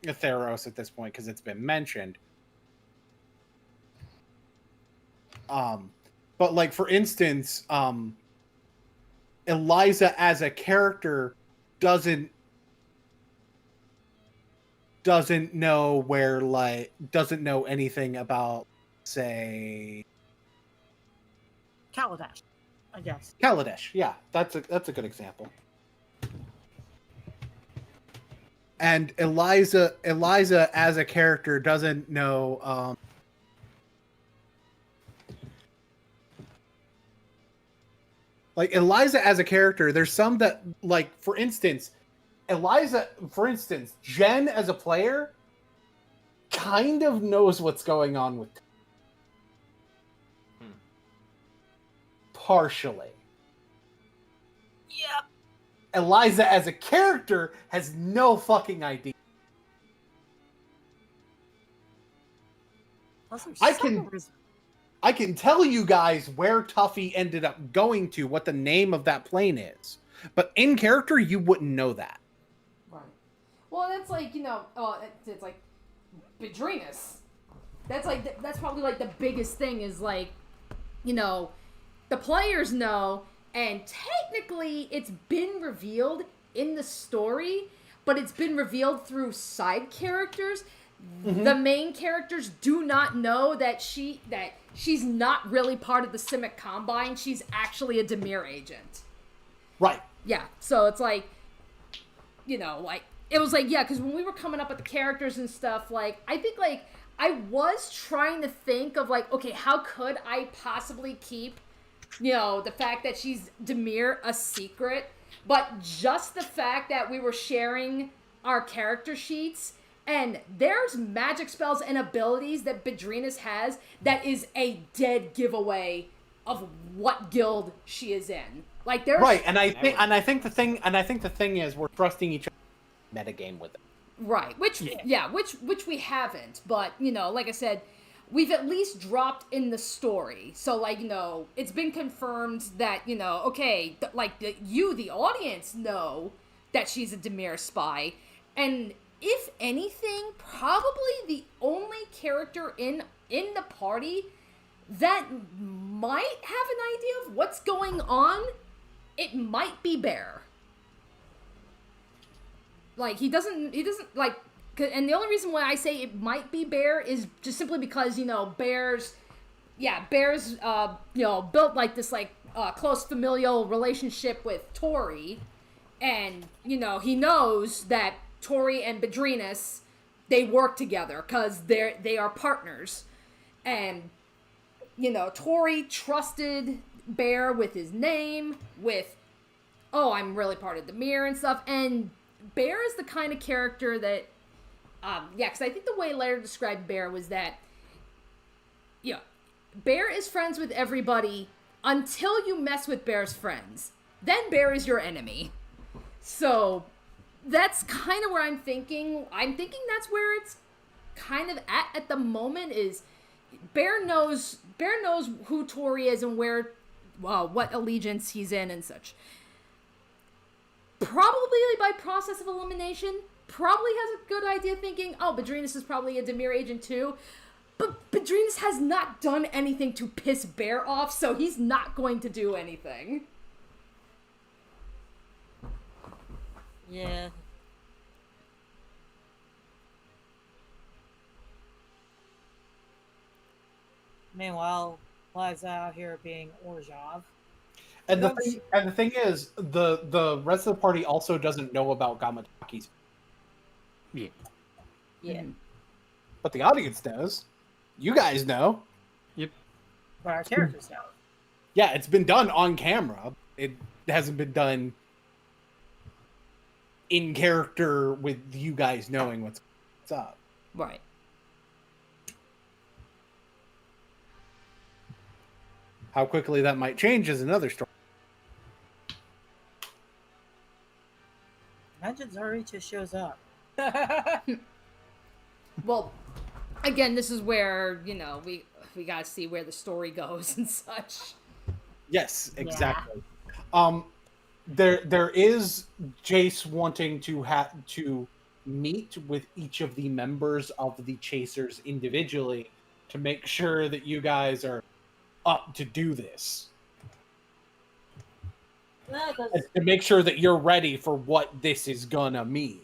Theros at this point because it's been mentioned. But like for instance, Eliza as a character doesn't know anything about, say, Kaladesh, I guess. Kaladesh, yeah, that's a good example. And Eliza as a character doesn't know like Eliza as a character, there's some that, like, for instance, Jen as a player kind of knows what's going on with partially. Yep. Eliza as a character has no fucking idea. I can tell you guys where Tuffy ended up going to, what the name of that plane is. But in character, you wouldn't know that. Right. Well, that's like, it's like Bedrinus. That's probably like the biggest thing is like you know, the players know, and technically it's been revealed in the story, but it's been revealed through side characters. The main characters do not know that she's not really part of the Simic Combine. She's actually a Demir agent. Right. Yeah, so it's like, you know, like, it was like, yeah, because when we were coming up with the characters and stuff, like, I think, like, I was trying to think of, like, okay, how could I possibly keep, you know, the fact that she's Demir a secret, but just the fact that we were sharing our character sheets, and there's magic spells and abilities that Bedrinas has that is a dead giveaway of what guild she is in. Like, there's Right, and I think the thing is we're trusting each other metagame with it. Right, which we haven't, but you know, like I said, we've at least dropped in the story. So like, you know, it's been confirmed that, you know, okay, the audience know that she's a Demir spy, and if anything, probably the only character in the party that might have an idea of what's going on, it might be Bear. Like, he doesn't, like, and the only reason why I say it might be Bear is just simply because, you know, Bear's, you know, built, like, this, like, close familial relationship with Tori, and, you know, he knows that Tori and Bedrinas, they work together, because they are partners, and, you know, Tori trusted Bear with his name, with, oh, I'm really part of the mirror and stuff, and Bear is the kind of character that, because I think the way Laird described Bear was that, yeah, Bear is friends with everybody until you mess with Bear's friends. Then Bear is your enemy. So, that's kind of where I'm thinking. I'm thinking that's where it's kind of at the moment, is Bear knows who Tori is and where, what allegiance he's in and such. Probably by process of elimination, probably has a good idea thinking, oh, Bedrinas is probably a Demir agent too. But Bedrinas has not done anything to piss Bear off, so he's not going to do anything. Yeah. Meanwhile, Liza out here being Orzhov. And the thing is, the rest of the party also doesn't know about Gamataki's. Yeah. Yeah. But the audience knows. You guys know. Yep. But our characters know. Yeah, it's been done on camera. It hasn't been done in character with you guys knowing what's up. Right. How quickly that might change is another story. Imagine Zari just shows up. Well, again, this is where, you know, we gotta see where the story goes and such. Yes, exactly. Yeah. There is Jace wanting to meet with each of the members of the Chasers individually to make sure that you guys are up to do this. To make sure that you're ready for what this is gonna mean.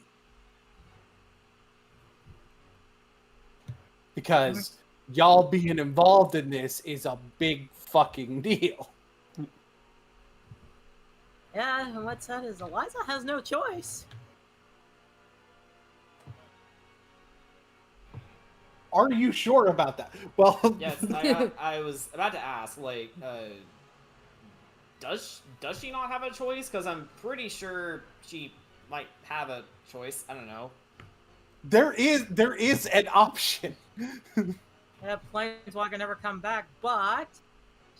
Because y'all being involved in this is a big fucking deal. Yeah, and what's that is Eliza has no choice. Are you sure about that? Well, yes, I was about to ask, like, does she not have a choice? Because I'm pretty sure she might have a choice. I don't know. There is an option. Yeah, Planeswalker never come back, but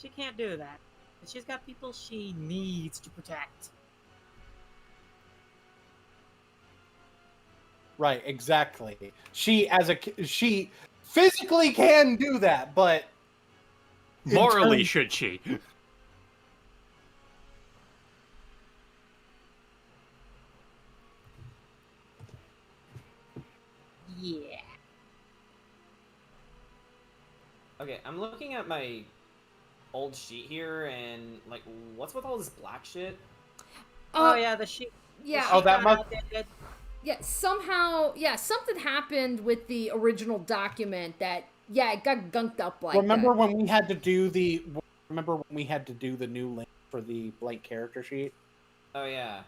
she can't do that. She's got people she needs to protect. Right, exactly. She physically can do that, but morally should she? Yeah. Okay, I'm looking at my old sheet here, and like, what's with all this black shit? Oh yeah, the sheet. Yeah. Oh, that must. Yeah, somehow, something happened with the original document that, it got gunked up like Remember that. when we had to do the? Remember when we had to do the new link for the blank character sheet? Oh yeah.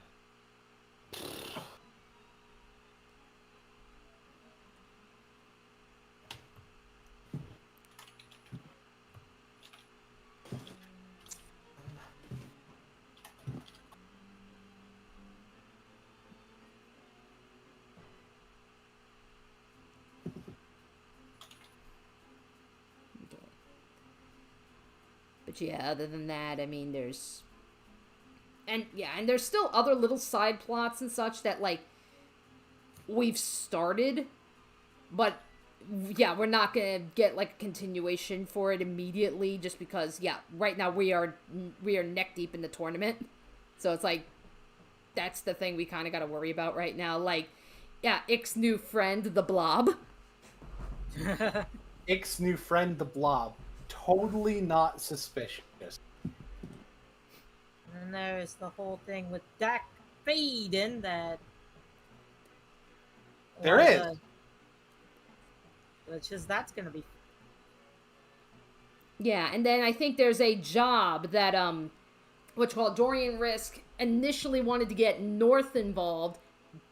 But yeah, other than that, I mean, there's... And there's still other little side plots and such that, like, we've started, but yeah, we're not gonna get like a continuation for it immediately, just because right now we are neck deep in the tournament, so it's like that's the thing we kind of got to worry about right now. Like, Ick's new friend, the Blob. Ick's new friend, the Blob. Totally not suspicious. And there's the whole thing with Dak Faden that. There is. That's gonna be. Yeah, and then I think there's a job that what's called Dorian Risk initially wanted to get North involved.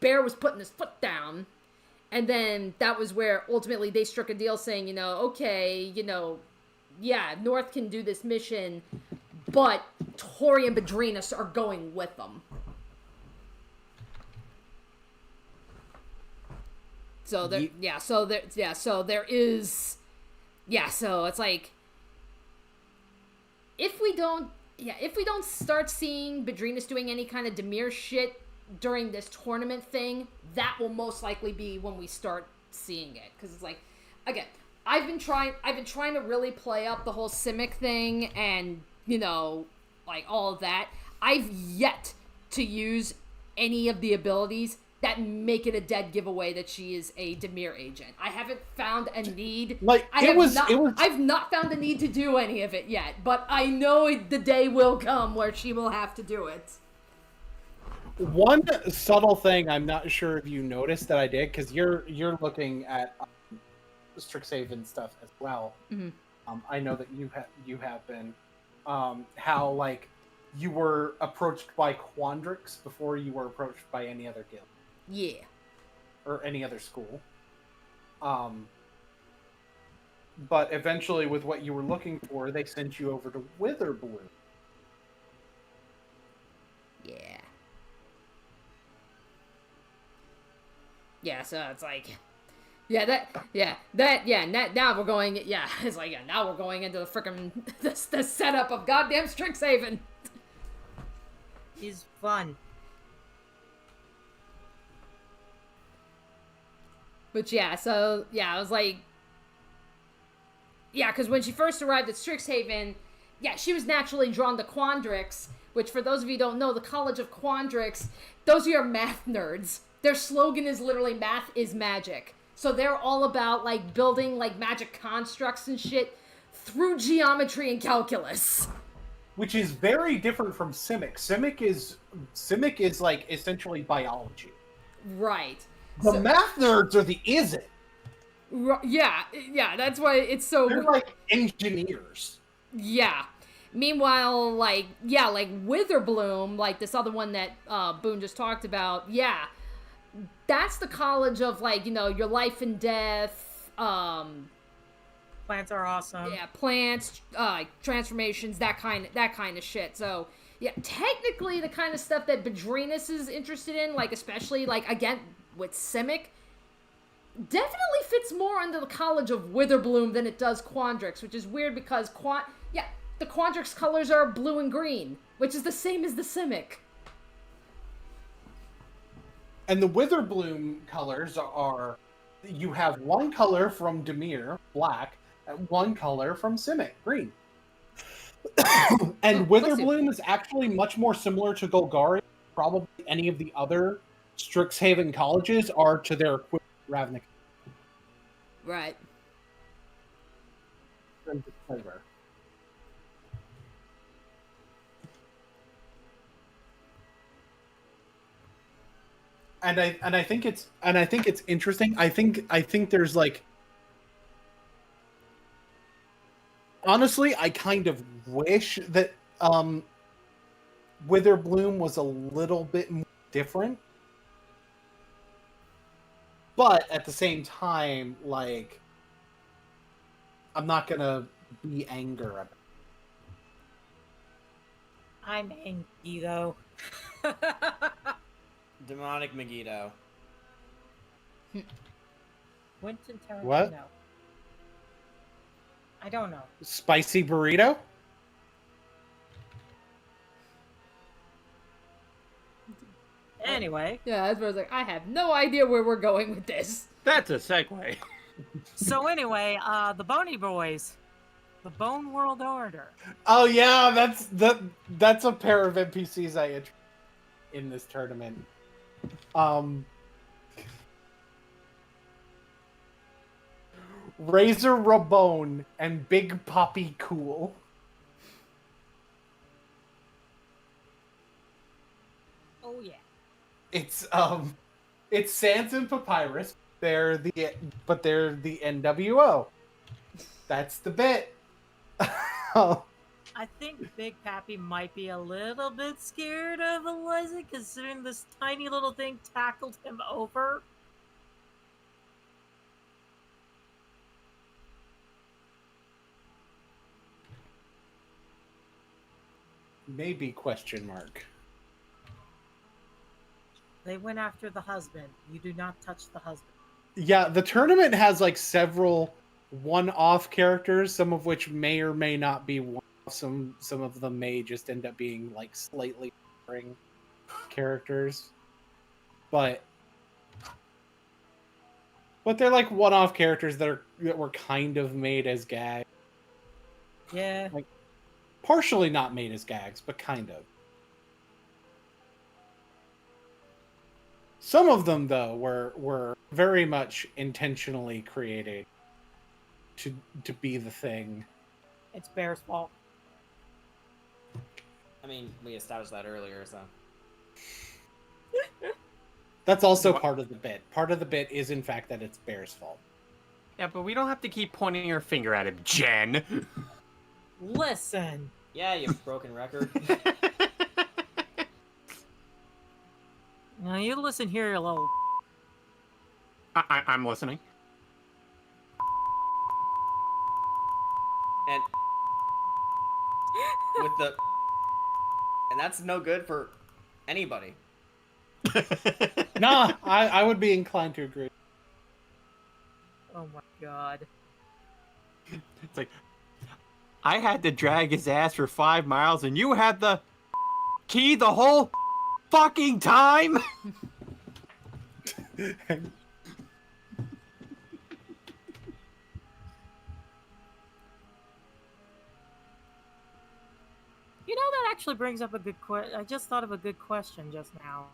Bear was putting his foot down, and then that was where ultimately they struck a deal saying, okay, North can do this mission, but Tori and Bedrinas are going with them. So there, so there is, so it's like, if we don't start seeing Bedrinas doing any kind of Demir shit during this tournament thing, that will most likely be when we start seeing it. Because it's like, again, I've been trying to really play up the whole Simic thing and, like all of that. I've yet to use any of the abilities that make it a dead giveaway that she is a Demir agent. I haven't found a need. I've not found a need to do any of it yet, but I know the day will come where she will have to do it. One subtle thing I'm not sure if you noticed that I did, because you're looking at Strixhaven stuff as well. Mm-hmm. I know that you have been. How like you were approached by Quandrix before you were approached by any other guild. Yeah. Or any other school. But eventually, with what you were looking for, they sent you over to Witherbloom. Yeah. Yeah, so it's like... now we're going... Yeah, it's like, now we're going into the frickin' the setup of goddamn Strixhaven. He's fun. But I was like... Yeah, because when she first arrived at Strixhaven, she was naturally drawn to Quandrix, which, for those of you who don't know, the College of Quandrix, those are your math nerds. Their slogan is literally, math is magic. So they're all about, like, building, like, magic constructs and shit through geometry and calculus. Which is very different from Simic. Simic is like, essentially biology. Right. The math nerds are the isn't. Yeah, that's why it's so... They're like engineers. Yeah. Meanwhile, like Witherbloom, like this other one that Boone just talked about, that's the college of, like, your life and death. Plants are awesome. Yeah, plants, transformations, that kind of shit. So, technically the kind of stuff that Bedrinas is interested in, like, especially, like, again, with Simic, definitely fits more under the College of Witherbloom than it does Quandrix, which is weird because the Quandrix colors are blue and green, which is the same as the Simic. And the Witherbloom colors are, you have one color from Demir, black, and one color from Simic, green. And Witherbloom is actually much more similar to Golgari, probably any of the other Strixhaven colleges are to their equivalent Ravnica. Right. I think it's interesting. I think there's like, honestly, I kind of wish that Witherbloom was a little bit more different. But at the same time, like, I'm not gonna be angry about it. I'm angry though. Demonic Megiddo. Quentin Tarantino. What? I don't know. Spicy burrito? Anyway. Yeah, that's where I was like, I have no idea where we're going with this. That's a segue. So anyway, the Bony Boys. The Bone World Order. Oh yeah, that's a pair of NPCs I introduced in this tournament. Razor Rabone and Big Poppy Cool. Oh yeah. It's Sans and Papyrus. They're the NWO. That's the bit. I think Big Pappy might be a little bit scared of Eliza, considering this tiny little thing tackled him over. Maybe question mark. They went after the husband. You do not touch the husband. Yeah, the tournament has like several one-off characters, some of which may or may not be one. Some of them may just end up being like slightly boring characters, but they're like one-off characters that were kind of made as gags. Yeah. Like partially not made as gags, but kind of. Some of them though were very much intentionally created to be the thing. It's Bear's fault. I mean, we established that earlier, so. That's also part of the bit. Part of the bit is, in fact, that it's Bear's fault. Yeah, but we don't have to keep pointing your finger at him, Jen. Listen. Yeah, you broken record. Now you listen here, you little. I'm listening. And with the, and that's no good for anybody. Nah, I would be inclined to agree. Oh my god. It's like, I had to drag his ass for 5 miles and you had the key the whole fucking time? You know, that actually brings up a good question. I just thought of a good question just now.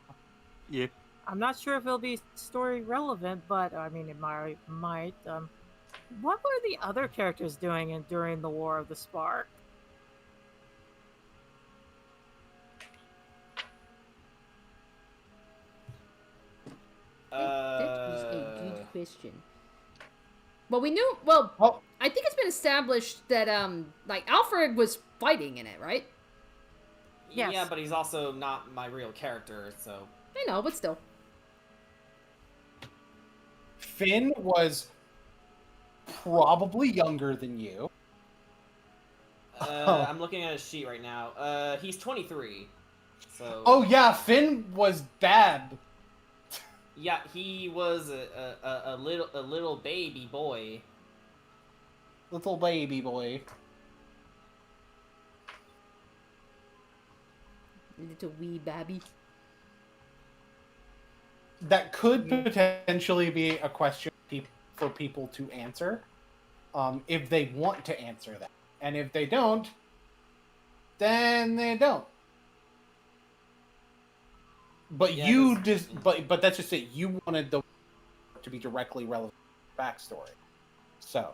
Yeah. I'm not sure if it'll be story relevant, but I mean, it might. What were the other characters doing during the War of the Spark? That is a good question. Well, we knew. Well, I think it's been established that like Alfred was fighting in it, right? Yes. Yeah, but he's also not my real character, so. I know, but still. Finn was probably younger than you. I'm looking at his sheet right now. He's 23. So. Oh yeah, Finn was bad. Yeah, he was a little baby boy. Little baby boy. Little wee babby. That could potentially be a question for people to answer, if they want to answer that, and if they don't, then they don't. But Yeah, you just, but that's just it. You wanted the to be directly relevant to the backstory, so.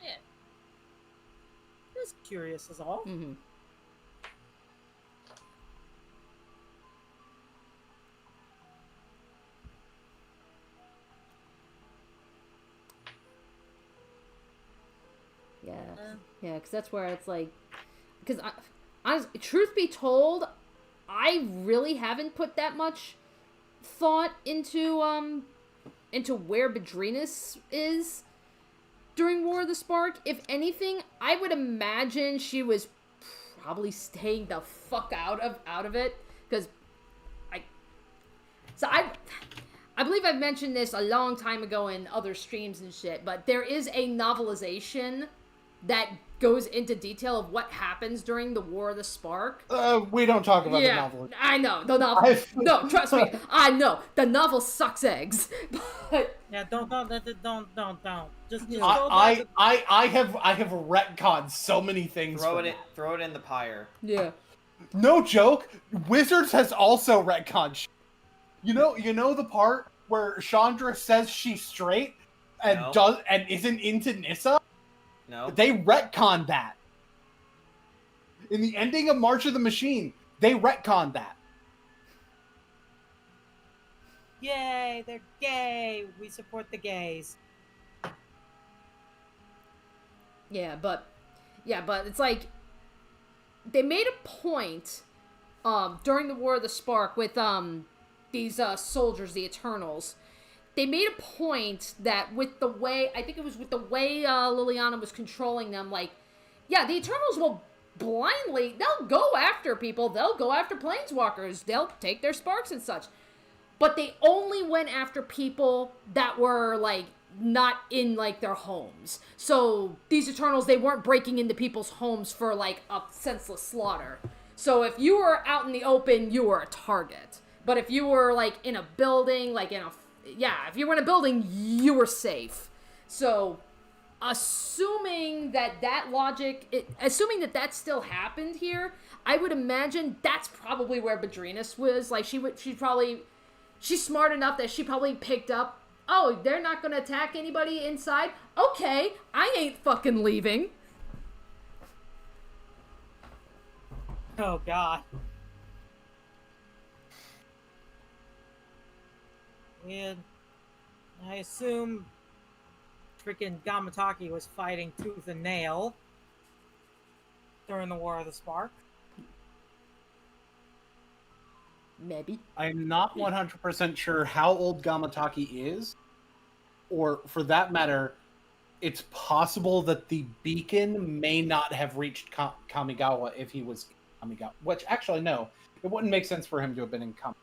Yeah. Just curious is all. Mm-hmm. Yeah, yeah, because that's where it's like, because truth be told, I really haven't put that much thought into where Bedrenas is during War of the Spark. If anything, I would imagine she was probably staying the fuck out of it, because I believe I've mentioned this a long time ago in other streams and shit, but there is a novelization that goes into detail of what happens during the War of the Spark. We don't talk about the novel. I know the novel. No, trust me, I know the novel sucks eggs. But yeah, don't. Just go I have retconned so many things. Throw it in the pyre. Yeah. No joke. Wizards has also retconned. You know the part where Chandra says she's straight and isn't into Nissa? No. They retconned that. In the ending of March of the Machine, they retconned that. Yay, they're gay. We support the gays. Yeah, but it's like they made a point during the War of the Spark with these soldiers, the Eternals. They made a point that with the way Liliana was controlling them, like, yeah, the Eternals will they'll go after people, they'll go after planeswalkers, they'll take their sparks and such. But they only went after people that were, like, not in, like, their homes. So these Eternals, they weren't breaking into people's homes for, like, a senseless slaughter. So if you were out in the open, you were a target. But if you were, like, in a building, if you were in a building, you were safe. So, assuming that that still happened here, I would imagine that's probably where Bedrenas was. Like, she's smart enough that she probably picked up, oh, they're not gonna attack anybody inside? Okay, I ain't fucking leaving. Oh, God. And I assume freaking Gamataki was fighting tooth and nail during the War of the Spark. Maybe. I'm not 100% sure how old Gamataki is, or for that matter, it's possible that the beacon may not have reached Kamigawa if he was in Kamigawa. Which, actually, no. It wouldn't make sense for him to have been in Kamigawa.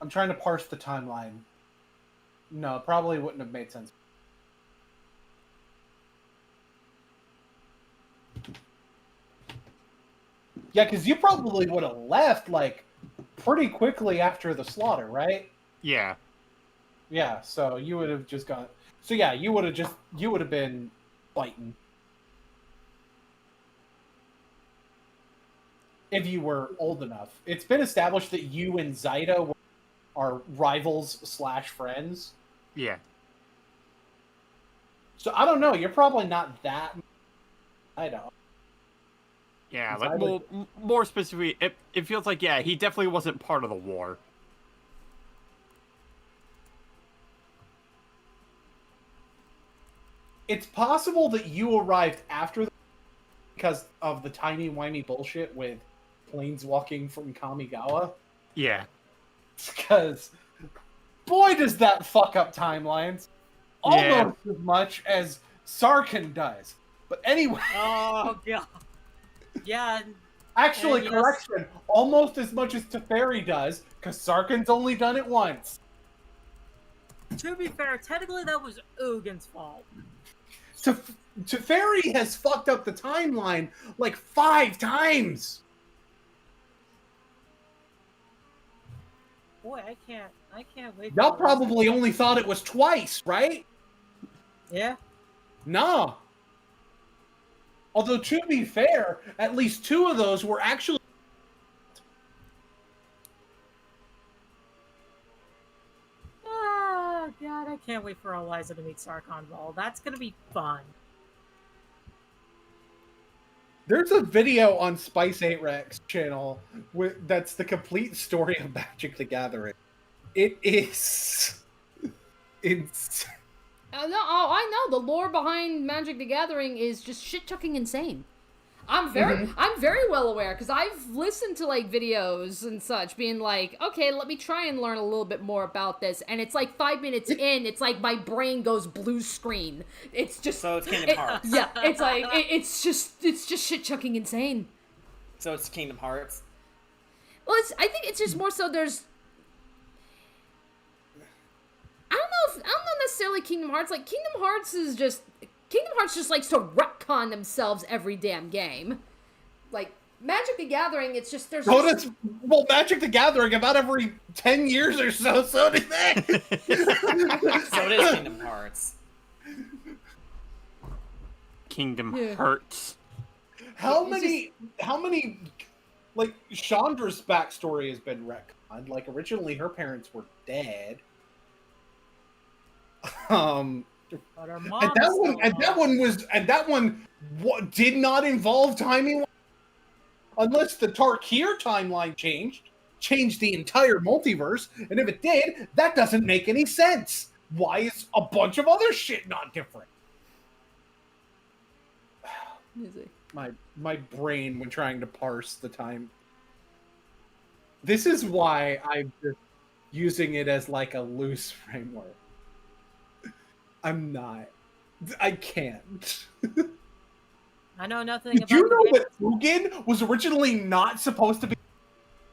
I'm trying to parse the timeline. No, it probably wouldn't have made sense. Yeah, because you probably would have left, like, pretty quickly after the slaughter, right? Yeah. Yeah, so you would have just gone... So yeah, you would have been fighting. If you were old enough. It's been established that you and Zaida are rivals/friends. Yeah. So I don't know. You're probably not that. I know. Yeah, like more specifically, it feels like he definitely wasn't part of the war. It's possible that you arrived after because of the timey-wimey bullshit with planeswalking from Kamigawa. Yeah. Because, boy, does that fuck up timelines. Almost as much as Sarkhan does. But anyway. Oh, God. Yeah. Actually, correction. Almost as much as Teferi does, because Sarkhan's only done it once. To be fair, technically that was Ugin's fault. Teferi has fucked up the timeline like 5 times. Boy, I can't wait. Y'all probably only thought it was twice, right? Yeah. No. Although, to be fair, at least 2 of those were actually... Oh, God, I can't wait for Eliza to meet Sarkhan Ball. That's going to be fun. There's a video on Spice 8 Rex channel that's the complete story of Magic the Gathering. It is... I know the lore behind Magic the Gathering is just shit-chucking insane. I'm very well aware because I've listened to like videos and such, being like, okay, let me try and learn a little bit more about this, and it's like 5 minutes in, it's like my brain goes blue screen. It's just So it's Kingdom Hearts. Yeah, it's like it's just shit-chucking insane. So it's Kingdom Hearts. Well, I think it's just more so there's. I don't know necessarily Kingdom Hearts. Like Kingdom Hearts just likes to retcon themselves every damn game. Like Magic the Gathering, it's just there's. Well, Magic the Gathering about every 10 years or so. So do they. So it is Kingdom Hearts. Kingdom Hearts. How many? Like Chandra's backstory has been retconned. Like originally, her parents were dead. And that one did not involve timing, unless the Tarkir timeline changed the entire multiverse. And if it did, that doesn't make any sense. Why is a bunch of other shit not different? My brain when trying to parse the time. This is why I'm just using it as like a loose framework. I'm not. I can't. I know nothing Did about you know that Ugin was originally not supposed to be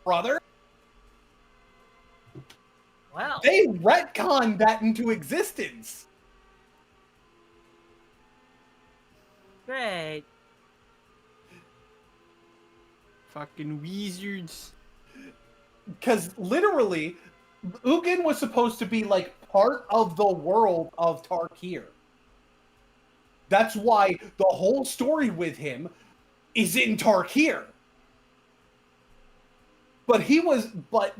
brother? Wow. They retconned that into existence. Great. Fucking wizards. Because literally, Ugin was supposed to be like part of the world of Tarkir. That's why the whole story with him is in Tarkir. But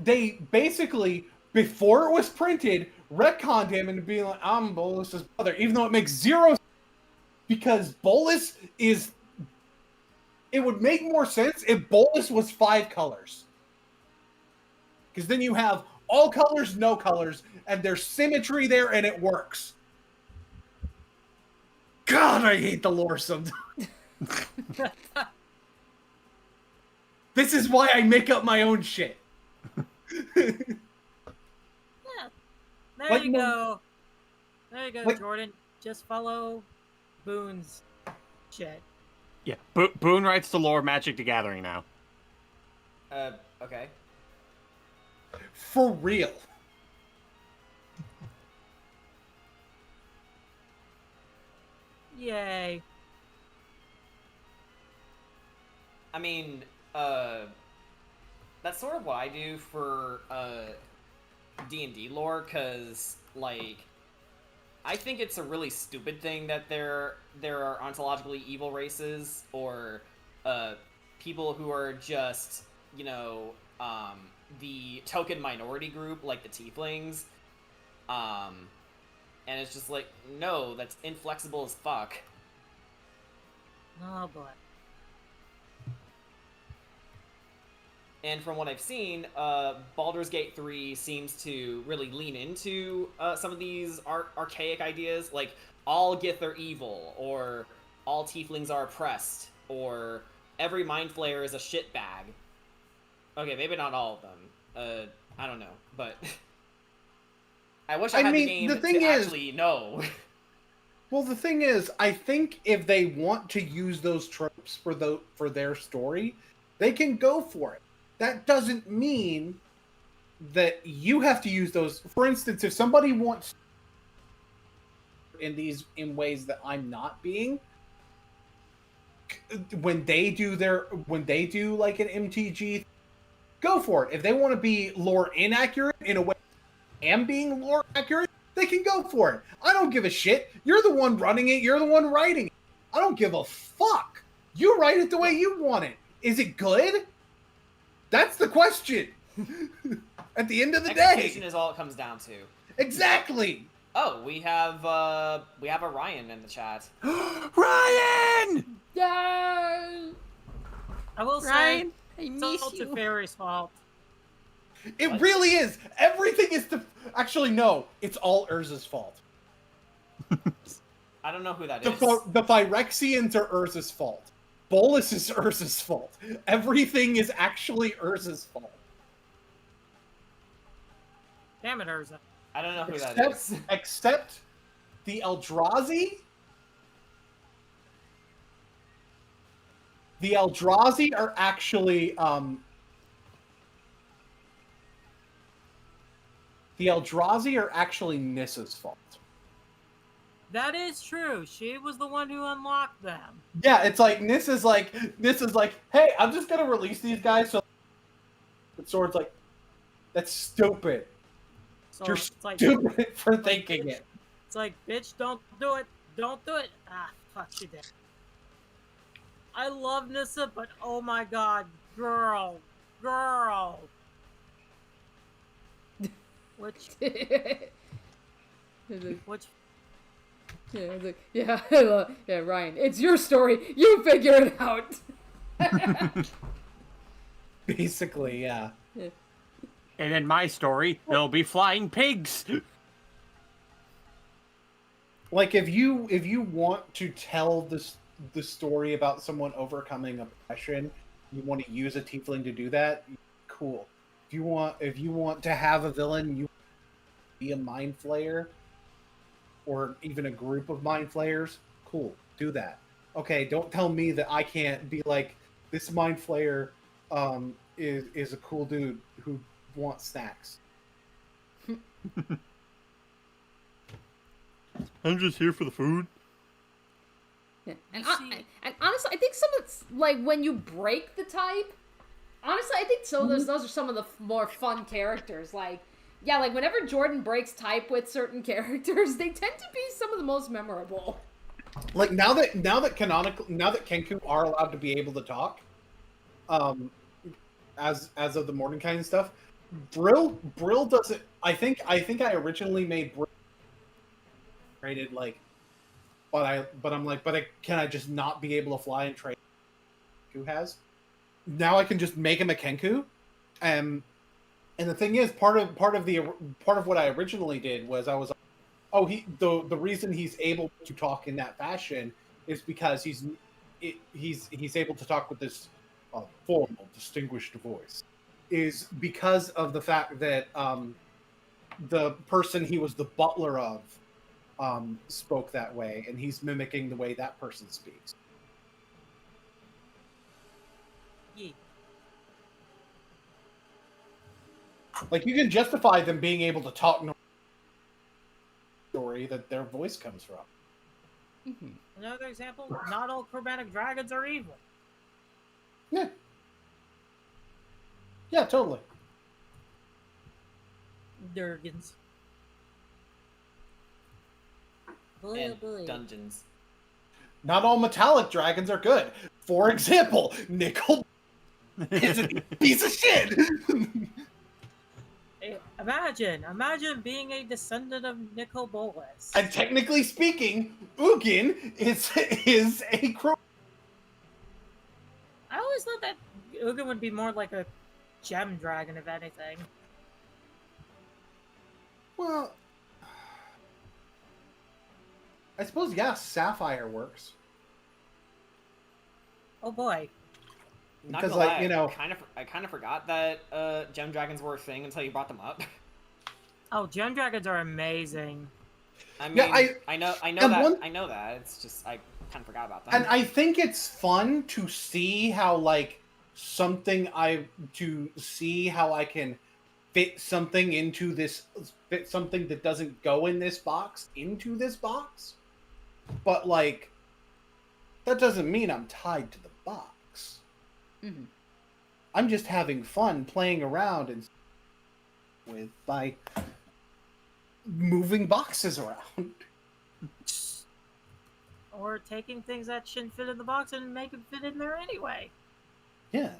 they basically, before it was printed, retconned him into being like, I'm Bolus's brother, even though it makes zero sense, because Bolus is. It would make more sense if Bolus was 5 colors. Because then you have all colors, no colors, and there's symmetry there, and it works. God, I hate the lore sometimes. This is why I make up my own shit. There you go. There you go, Jordan. Just follow Boone's shit. Yeah, Boone writes the lore of Magic the Gathering now. Okay. For real. Yay. I mean, that's sort of what I do for D&D lore, because like I think it's a really stupid thing that there are ontologically evil races or people who are just, you know, the token minority group like the tieflings. And it's just like, no, that's inflexible as fuck. Oh boy. And from what I've seen, Baldur's Gate 3 seems to really lean into some of these archaic ideas, like all Gith are evil, or all tieflings are oppressed, or every mind flayer is a shitbag. Okay, maybe not all of them. I don't know, but I wish I had the game to actually know. Well, the thing is, I think if they want to use those tropes for their story, they can go for it. That doesn't mean that you have to use those. For instance, if somebody wants in ways that I'm not being, when they do like an MTG, go for it. If they want to be lore inaccurate in a way I am being lore accurate, they can go for it. I don't give a shit. You're the one running it. You're the one writing it. I don't give a fuck. You write it the way you want it. Is it good? That's the question. At the end of the day, execution is all it comes down to. Exactly. Oh, we have a Ryan in the chat. Ryan! Yay! I will Ryan, say, I it's miss all you. to Fairy's fault. It really is. Everything is actually no. It's all Urza's fault. I don't know who that The, is. the Phyrexians are Urza's fault. Bolus is Urza's fault. Everything is actually Urza's fault. Damn it, Urza. I don't know who that Except, is. except the Eldrazi. The Eldrazi are actually Nissa's fault. That is true. She was the one who unlocked them. Yeah, it's like Nissa's like, hey, I'm just gonna release these guys. So the Sword's like, that's stupid. So You're it's like, stupid for thinking it. It's like, bitch, don't do it. Don't do it. Ah, fuck, she did. I love Nissa, but oh my god, girl. Which, yeah, yeah, Ryan, it's your story. You figure it out. Basically, yeah. And in my story, there'll be flying pigs. Like if you want to tell the story about someone overcoming oppression, you want to use a tiefling to do that, cool. If you want to have a villain, you be a mind flayer, or even a group of mind flayers, cool, do that. Okay, don't tell me that I can't be like, this mind flayer is a cool dude who wants snacks. I'm just here for the food. Yeah. And honestly, I think some of it's like when you break the type. Honestly, I think those are some of the more fun characters. Like, yeah, like whenever Jordan breaks type with certain characters, they tend to be some of the most memorable. Like now that Kenku are allowed to be able to talk, as of the Mordenkainen stuff, Brill doesn't. I think I originally made Brill rated like, but can I just not be able to fly and trade? Who has? Now I can just make him a Kenku, and the thing is, part of what I originally did was I was, the reason he's able to talk in that fashion is because he's able to talk with this formal, distinguished voice, is because of the fact that the person he was the butler of spoke that way, and he's mimicking the way that person speaks. Yeah. Like, you can justify them being able to talk story that their voice comes from. Mm-hmm. Another example, not all chromatic dragons are evil. Yeah. Yeah, totally. Durgans. And dungeons. Not all metallic dragons are good. For example, Nickel is a piece of shit. Imagine being a descendant of Nicol Bolas. And technically speaking, Ugin is a crow. I always thought that Ugin would be more like a gem dragon, if anything. Well, I suppose, yeah, Sapphire works. Oh boy. Not Because, gonna like, lie, you know, I kind of forgot that gem dragons were a thing until you brought them up. Oh, gem dragons are amazing. I mean, yeah, I know and that. I know that. It's just I kind of forgot about them. and I think it's fun to see how, like, to see how I can fit something that doesn't go in this box into this box. But, like, that doesn't mean I'm tied to the box. Mm-hmm. I'm just having fun playing around and by moving boxes around. Or taking things that shouldn't fit in the box and make them fit in there anyway. Yeah.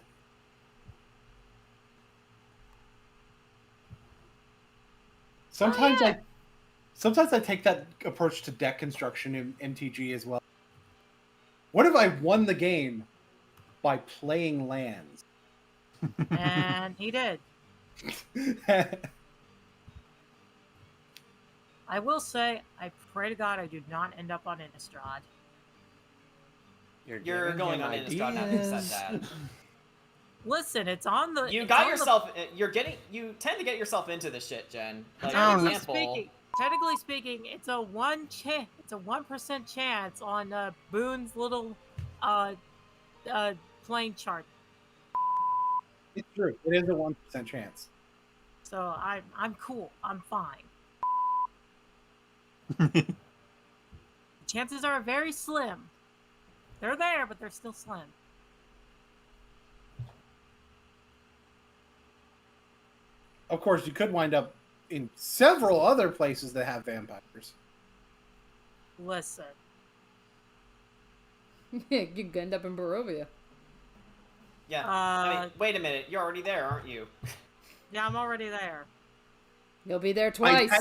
Sometimes I take that approach to deck construction in MTG as well. What if I won the game by playing lands? And he did. I will say, I pray to God I do not end up on Innistrad. You're giving going him on Innistrad now that you said ideas. that. Listen, it's on the. You it's got on yourself. You tend to get yourself into this shit, Jen. Like, for don't know. example, Technically speaking, it's a 1% chance on Boone's little uh playing chart. It's true. It is a 1% chance. So I'm cool. I'm fine. Chances are very slim. They're there, but they're still slim. Of course, you could wind up in several other places that have vampires. Listen. You could end up in Barovia. yeah. I mean, wait a minute. You're already there, aren't you? Yeah, I'm already there. You'll be there twice.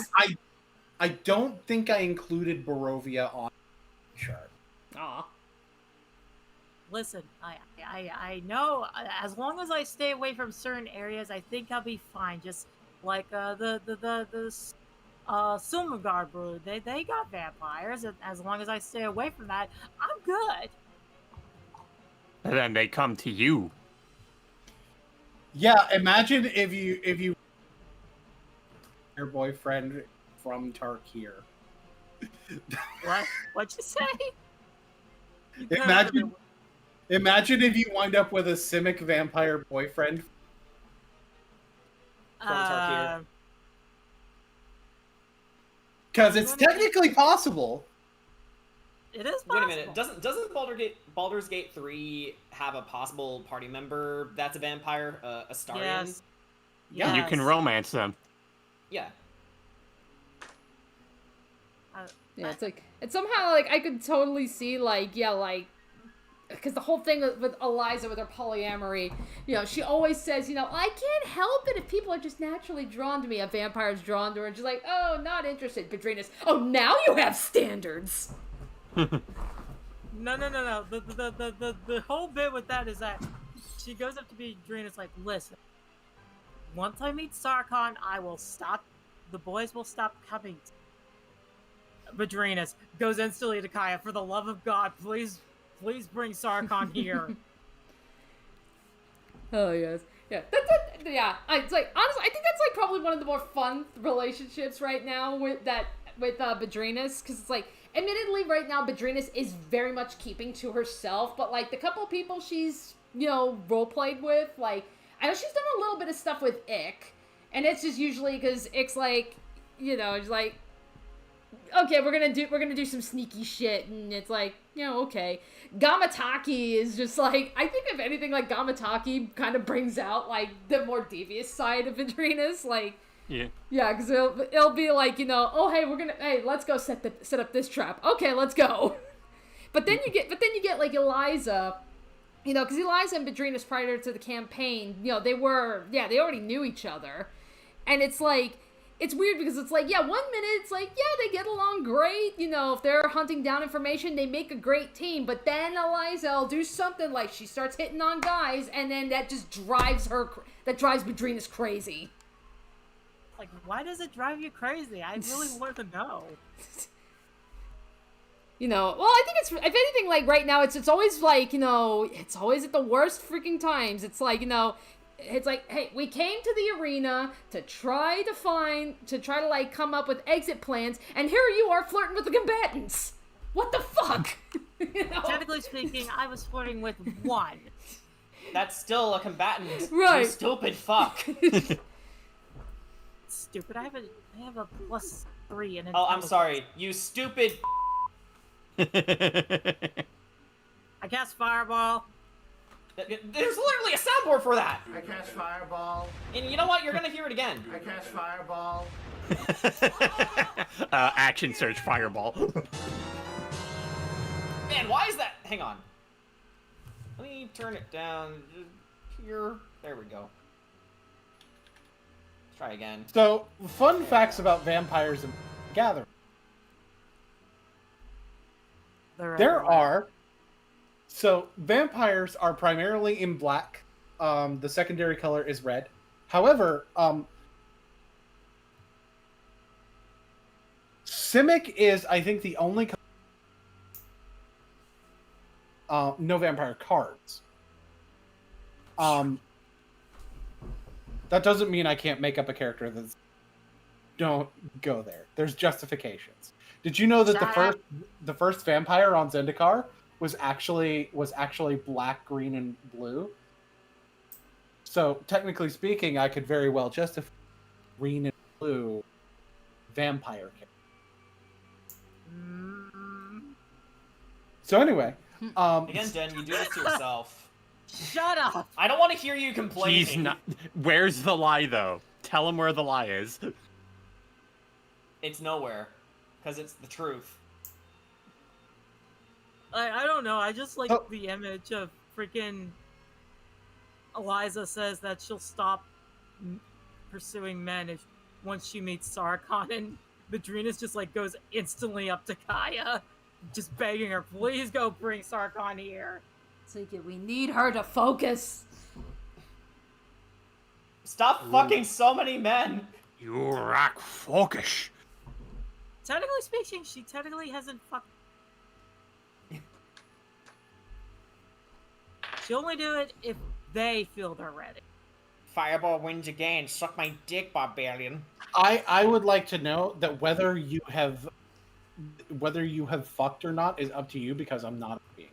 I don't think I included Barovia on the chart. Aw. Listen, I know as long as I stay away from certain areas, I think I'll be fine. Just like the Silmagard brood, they got vampires. And as long as I stay away from that, I'm good. And then they come to you. Yeah, imagine if you your boyfriend from Tarkir. What'd you say? Imagine if you wind up with a Simic vampire boyfriend From Tarkir. because it's technically possible. It is possible. Wait a minute. Doesn't Baldur's Gate 3 have a possible party member that's a vampire, a Starian? Yes. Yeah, you can romance them. Yeah. Yeah, it's somehow like I could totally see because the whole thing with Eliza with her polyamory, she always says, I can't help it if people are just naturally drawn to me. A vampire's drawn to her, and she's like, oh, not interested. Padrinas, oh, now you have standards. No. The whole bit with that is that she goes up to Padrinas like, listen, once I meet Sarkon, the boys will stop coming. Padrinas goes instantly to Kaya, for the love of God, please bring Sarkon here. Oh yes, yeah. That's it. Yeah, it's like honestly, I think that's like probably one of the more fun relationships right now with Badrinas, because it's like, admittedly, right now Badrinas is very much keeping to herself, but like the couple of people she's role played with, like I know she's done a little bit of stuff with Ick, and it's just usually because Ick's like, it's like, okay, we're gonna do some sneaky shit, and it's like, okay. Gamataki is just like, I think if anything, like Gamataki kind of brings out like the more devious side of Adrena's, like, yeah, because it'll be like, oh hey, let's go set up this trap. Okay, let's go. But then you get like Eliza, because Eliza and Badrinas prior to the campaign, they already knew each other, and it's like. It's weird because it's like, 1 minute it's like, they get along great. If they're hunting down information, they make a great team. But then Eliza will do something like she starts hitting on guys, and then that just drives Badrinas crazy. Like, why does it drive you crazy? I really want to know. Well, I think it's, if anything, like right now, it's always like, it's always at the worst freaking times. It's like, it's like, hey, we came to the arena to try to like come up with exit plans, and here you are flirting with the combatants. What the fuck? Technically speaking, I was flirting with one. That's still a combatant. Right. You stupid fuck. Stupid. I have a +3 in it. Oh, I'm sorry. You stupid. I cast Fireball. There's literally a soundboard for that. I cast Fireball. And you know what? You're gonna hear it again. I cast Fireball. Action search fireball. Man, why is that? Hang on. Let me turn it down here. There we go. Let's try again. So, fun facts about vampires and Gathering. There are. So, vampires are primarily in black. The secondary color is red. However, Simic is, I think, the only no vampire cards. That doesn't mean I can't make up a character that's. Don't go there. There's justifications. Did you know that the first vampire on Zendikar was actually black, green, and blue? So technically speaking, I could very well justify green and blue vampire character. So anyway, Again, Den, you do this to yourself. Shut up! I don't want to hear you complaining. He's not. Where's the lie, though? Tell him where the lie is. It's nowhere, because it's the truth. I don't know. I just like the image of freaking Eliza says that she'll stop pursuing men if once she meets Sarkon, and Madrina's just like goes instantly up to Kaya, just begging her, please go bring Sarkon here. Take it. We need her to focus. Stop fucking so many men. You rock focus. Technically speaking, she technically hasn't fucked. She'll only do it if they feel they're ready. Fireball wins again. Suck my dick, barbarian. I would like to know that whether you have fucked or not is up to you, because I'm not a being.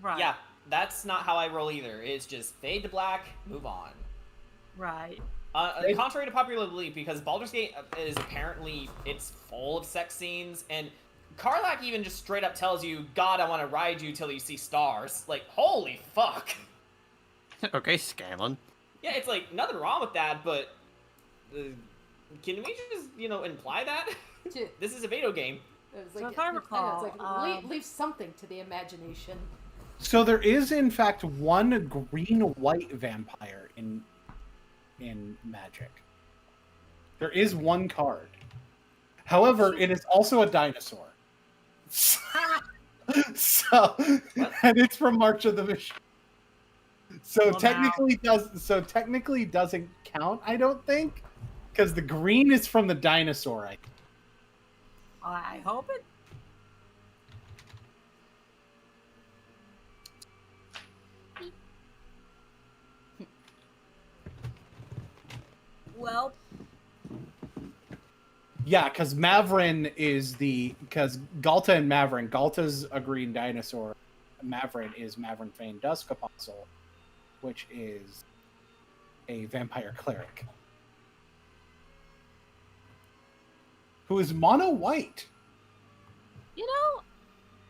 Right. Yeah, that's not how I roll either. It's just fade to black, move on. Right. Contrary to popular belief, because Baldur's Gate is apparently, it's full of sex scenes, and Karlach even just straight up tells you, God, I want to ride you till you see stars. Like, holy fuck. Okay, Scanlan. Yeah, it's like, nothing wrong with that, but can we just, imply that? This is a video game. Like, so if I recall, it's like, leave something to the imagination. So there is, in fact, one green-white vampire in Magic. There is one card. However, it is also a dinosaur. So and it's from March of the Mission. So technically doesn't count, I don't think, because the green is from the dinosaur. I hope it. Well. Yeah, because Mavrin is because Galta and Mavrin. Galta's a green dinosaur. Mavrin is Mavrin Fane Dusk Apostle, which is a vampire cleric. Who is mono white. You know,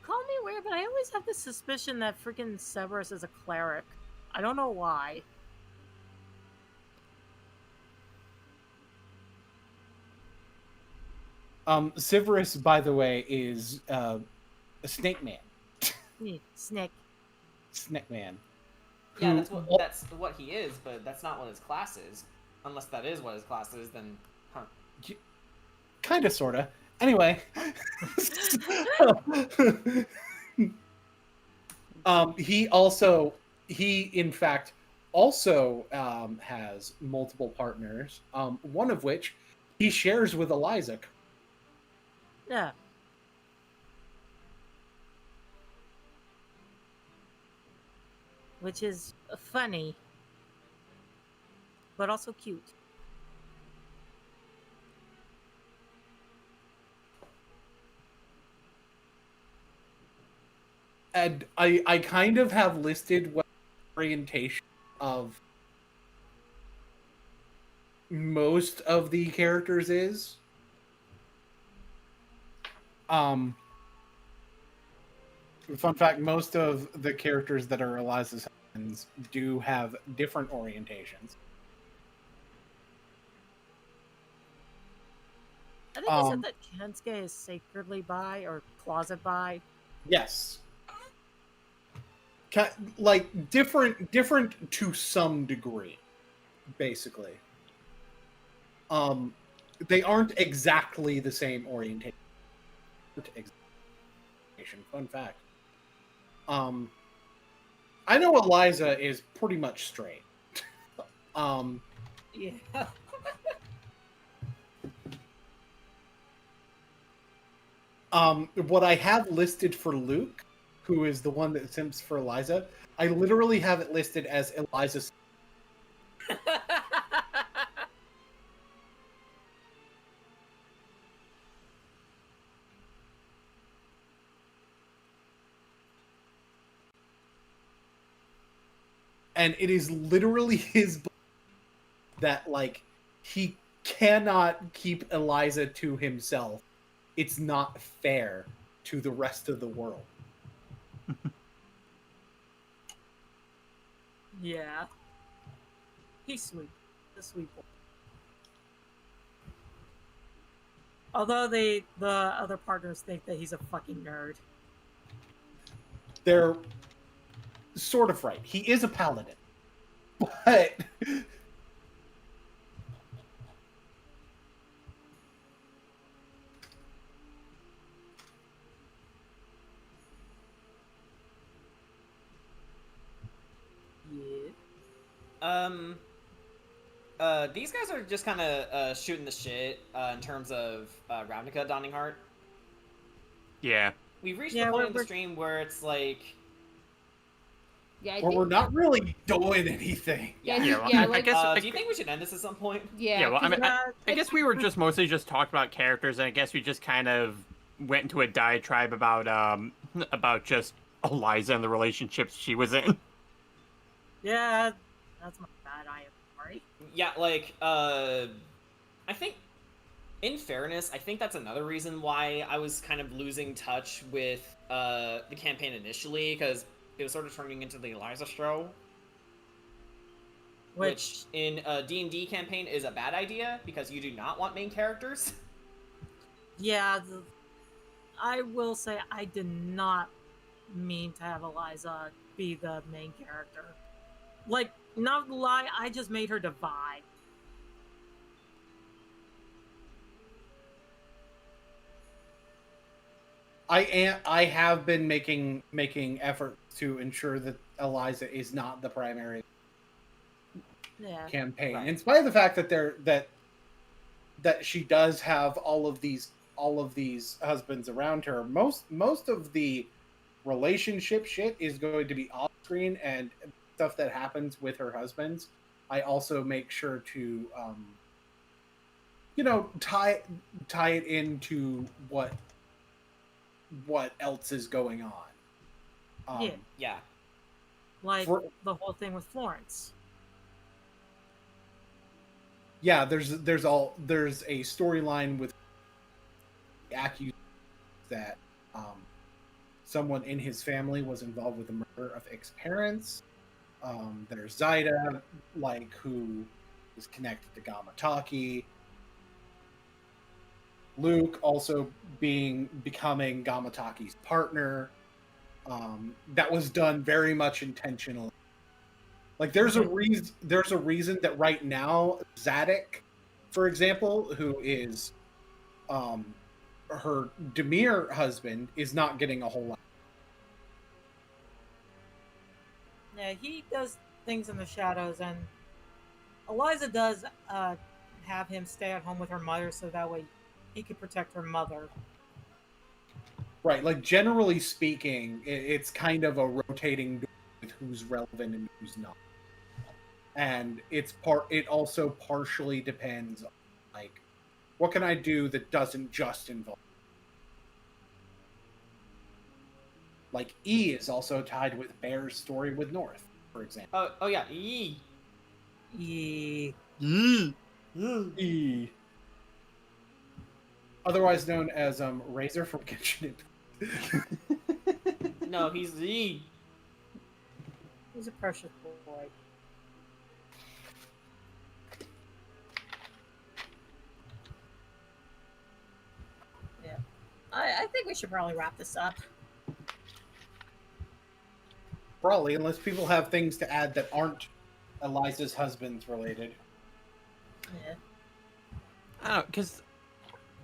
call me weird, but I always have this suspicion that freaking Severus is a cleric. I don't know why. Severus, by the way, is a snake man. Snake. Snake man. Yeah, that's what he is, but that's not what his class is. Unless that is what his class is, then, huh? Kinda, sorta. Anyway. He in fact also has multiple partners. One of which he shares with Eliza. Yeah. Which is funny, but also cute. And I kind of have listed what orientation of most of the characters is. Fun fact, most of the characters that are Eliza's husbands do have different orientations. I think you said that Kensuke is sacredly bi or closet bi. Yes. Like, different to some degree, basically. They aren't exactly the same orientation. Fun fact. I know Eliza is pretty much straight. Yeah. What I have listed for Luke, who is the one that simps for Eliza, I literally have it listed as Eliza's. And it is literally his belief that, like, he cannot keep Eliza to himself. It's not fair to the rest of the world. Yeah. He's sweet. The sweet boy. Although the other partners think that he's a fucking nerd. They're sort of right. He is a paladin. But these guys are just kind of shooting the shit in terms of Ravnica donning heart. Yeah. We've reached the point in the stream where it's like, yeah, we're not really doing anything. I do you think we should end this at some point? Yeah, well, I mean, I guess we were just mostly just talking about characters, and I guess we just kind of went into a diatribe about just Eliza and the relationships she was in. Yeah, that's my bad. I am sorry. Yeah, like, I think, in fairness, I think that's another reason why I was kind of losing touch with the campaign initially, because it was sort of turning into the Eliza show. Which in a D&D campaign is a bad idea, because you do not want main characters. Yeah, I will say I did not mean to have Eliza be the main character. Like, not gonna lie, I just made her divide. I have been making efforts to ensure that Eliza is not the primary campaign, right. In spite of the fact that that she does have all of these husbands around her. Most of the relationship shit is going to be off screen, and stuff that happens with her husbands, I also make sure to tie it into what else is going on. Yeah. Like the whole thing with Florence. Yeah, there's a storyline with accused that someone in his family was involved with the murder of ex-parents. There's Zaida, like, who is connected to Gamataki. Luke also becoming Gamataki's partner. That was done very much intentionally. Like, there's a reason that right now Zadok, for example, who is her Demir husband, is not getting a whole lot. Yeah, he does things in the shadows, and Eliza does have him stay at home with her mother, so that way he could protect her mother. Right, like, generally speaking, it's kind of a rotating door with who's relevant and who's not. And it also partially depends on, like, what can I do that doesn't just involve. Like, E is also tied with Bear's story with North, for example. Oh yeah, E. Otherwise known as Razor from Genshin Impact. No, he's E. He's a precious boy. Yeah. I think we should probably wrap this up. Probably, unless people have things to add that aren't Eliza's husband's related. Yeah. I don't know, because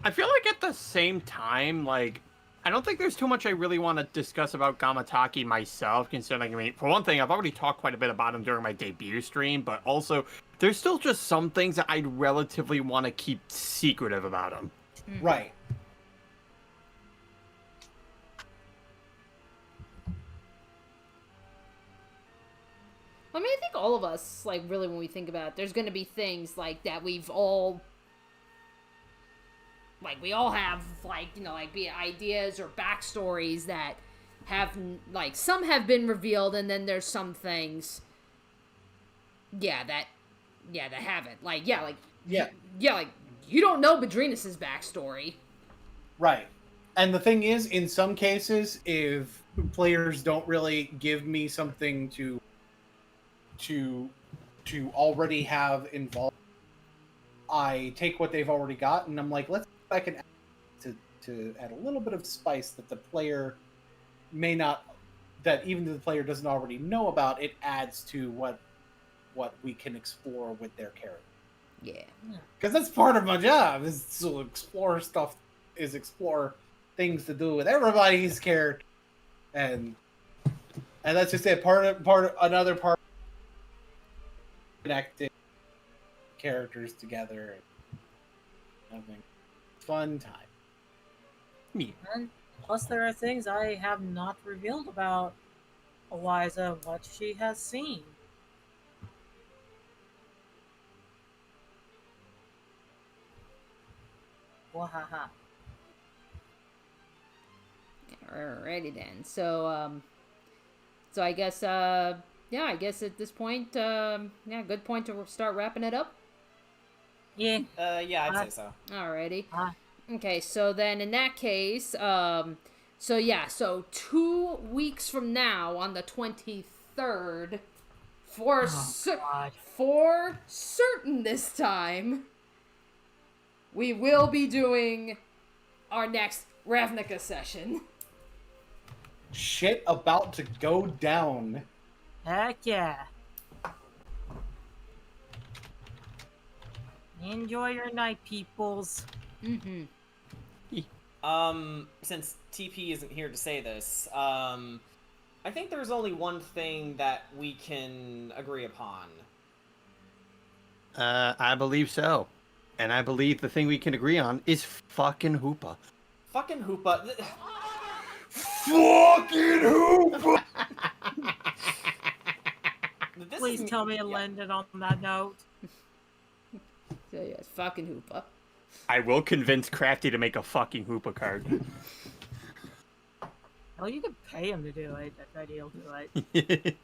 I feel like at the same time, like, I don't think there's too much I really want to discuss about Gamataki myself, considering, I mean, for one thing, I've already talked quite a bit about him during my debut stream, but also, there's still just some things that I'd relatively want to keep secretive about him. Right. I mean, I think all of us, like, really, when we think about it, there's going to be things, like, that we've all, like, we all have, like, you know, like, be it ideas or backstories that have, like, some have been revealed, and then there's some things, that haven't. Like, like, you don't know Bedrinus' backstory. Right. And the thing is, in some cases, if players don't really give me something to already have involved, I take what they've already got and I'm like, let's see if I can add to add a little bit of spice that the player may not, that even the player doesn't already know about. It adds to what we can explore with their character. Yeah. Because that's part of my job, is to explore things to do with everybody's character, and that's just it. Another part connecting characters together and having fun time. And plus, there are things I have not revealed about Eliza, what she has seen. Wahaha. Alrighty then. So I guess, I guess at this point, good point to start wrapping it up. Yeah. Yeah, I'd say so. Alrighty. Okay, so then in that case, so 2 weeks from now, on the 23rd, for certain this time, we will be doing our next Ravnica session. Shit about to go down. Heck yeah. Enjoy your night, peoples. Mm-hmm. Since TP isn't here to say this, I think there's only one thing that we can agree upon. I believe so. And I believe the thing we can agree on is fucking Hoopa. Fucking Hoopa. Fucking Hoopa! Please tell me it landed on that note. So yes, fucking Hoopa. I will convince Crafty to make a fucking Hoopa card. Well, you could pay him to do it. I bet he'll do it.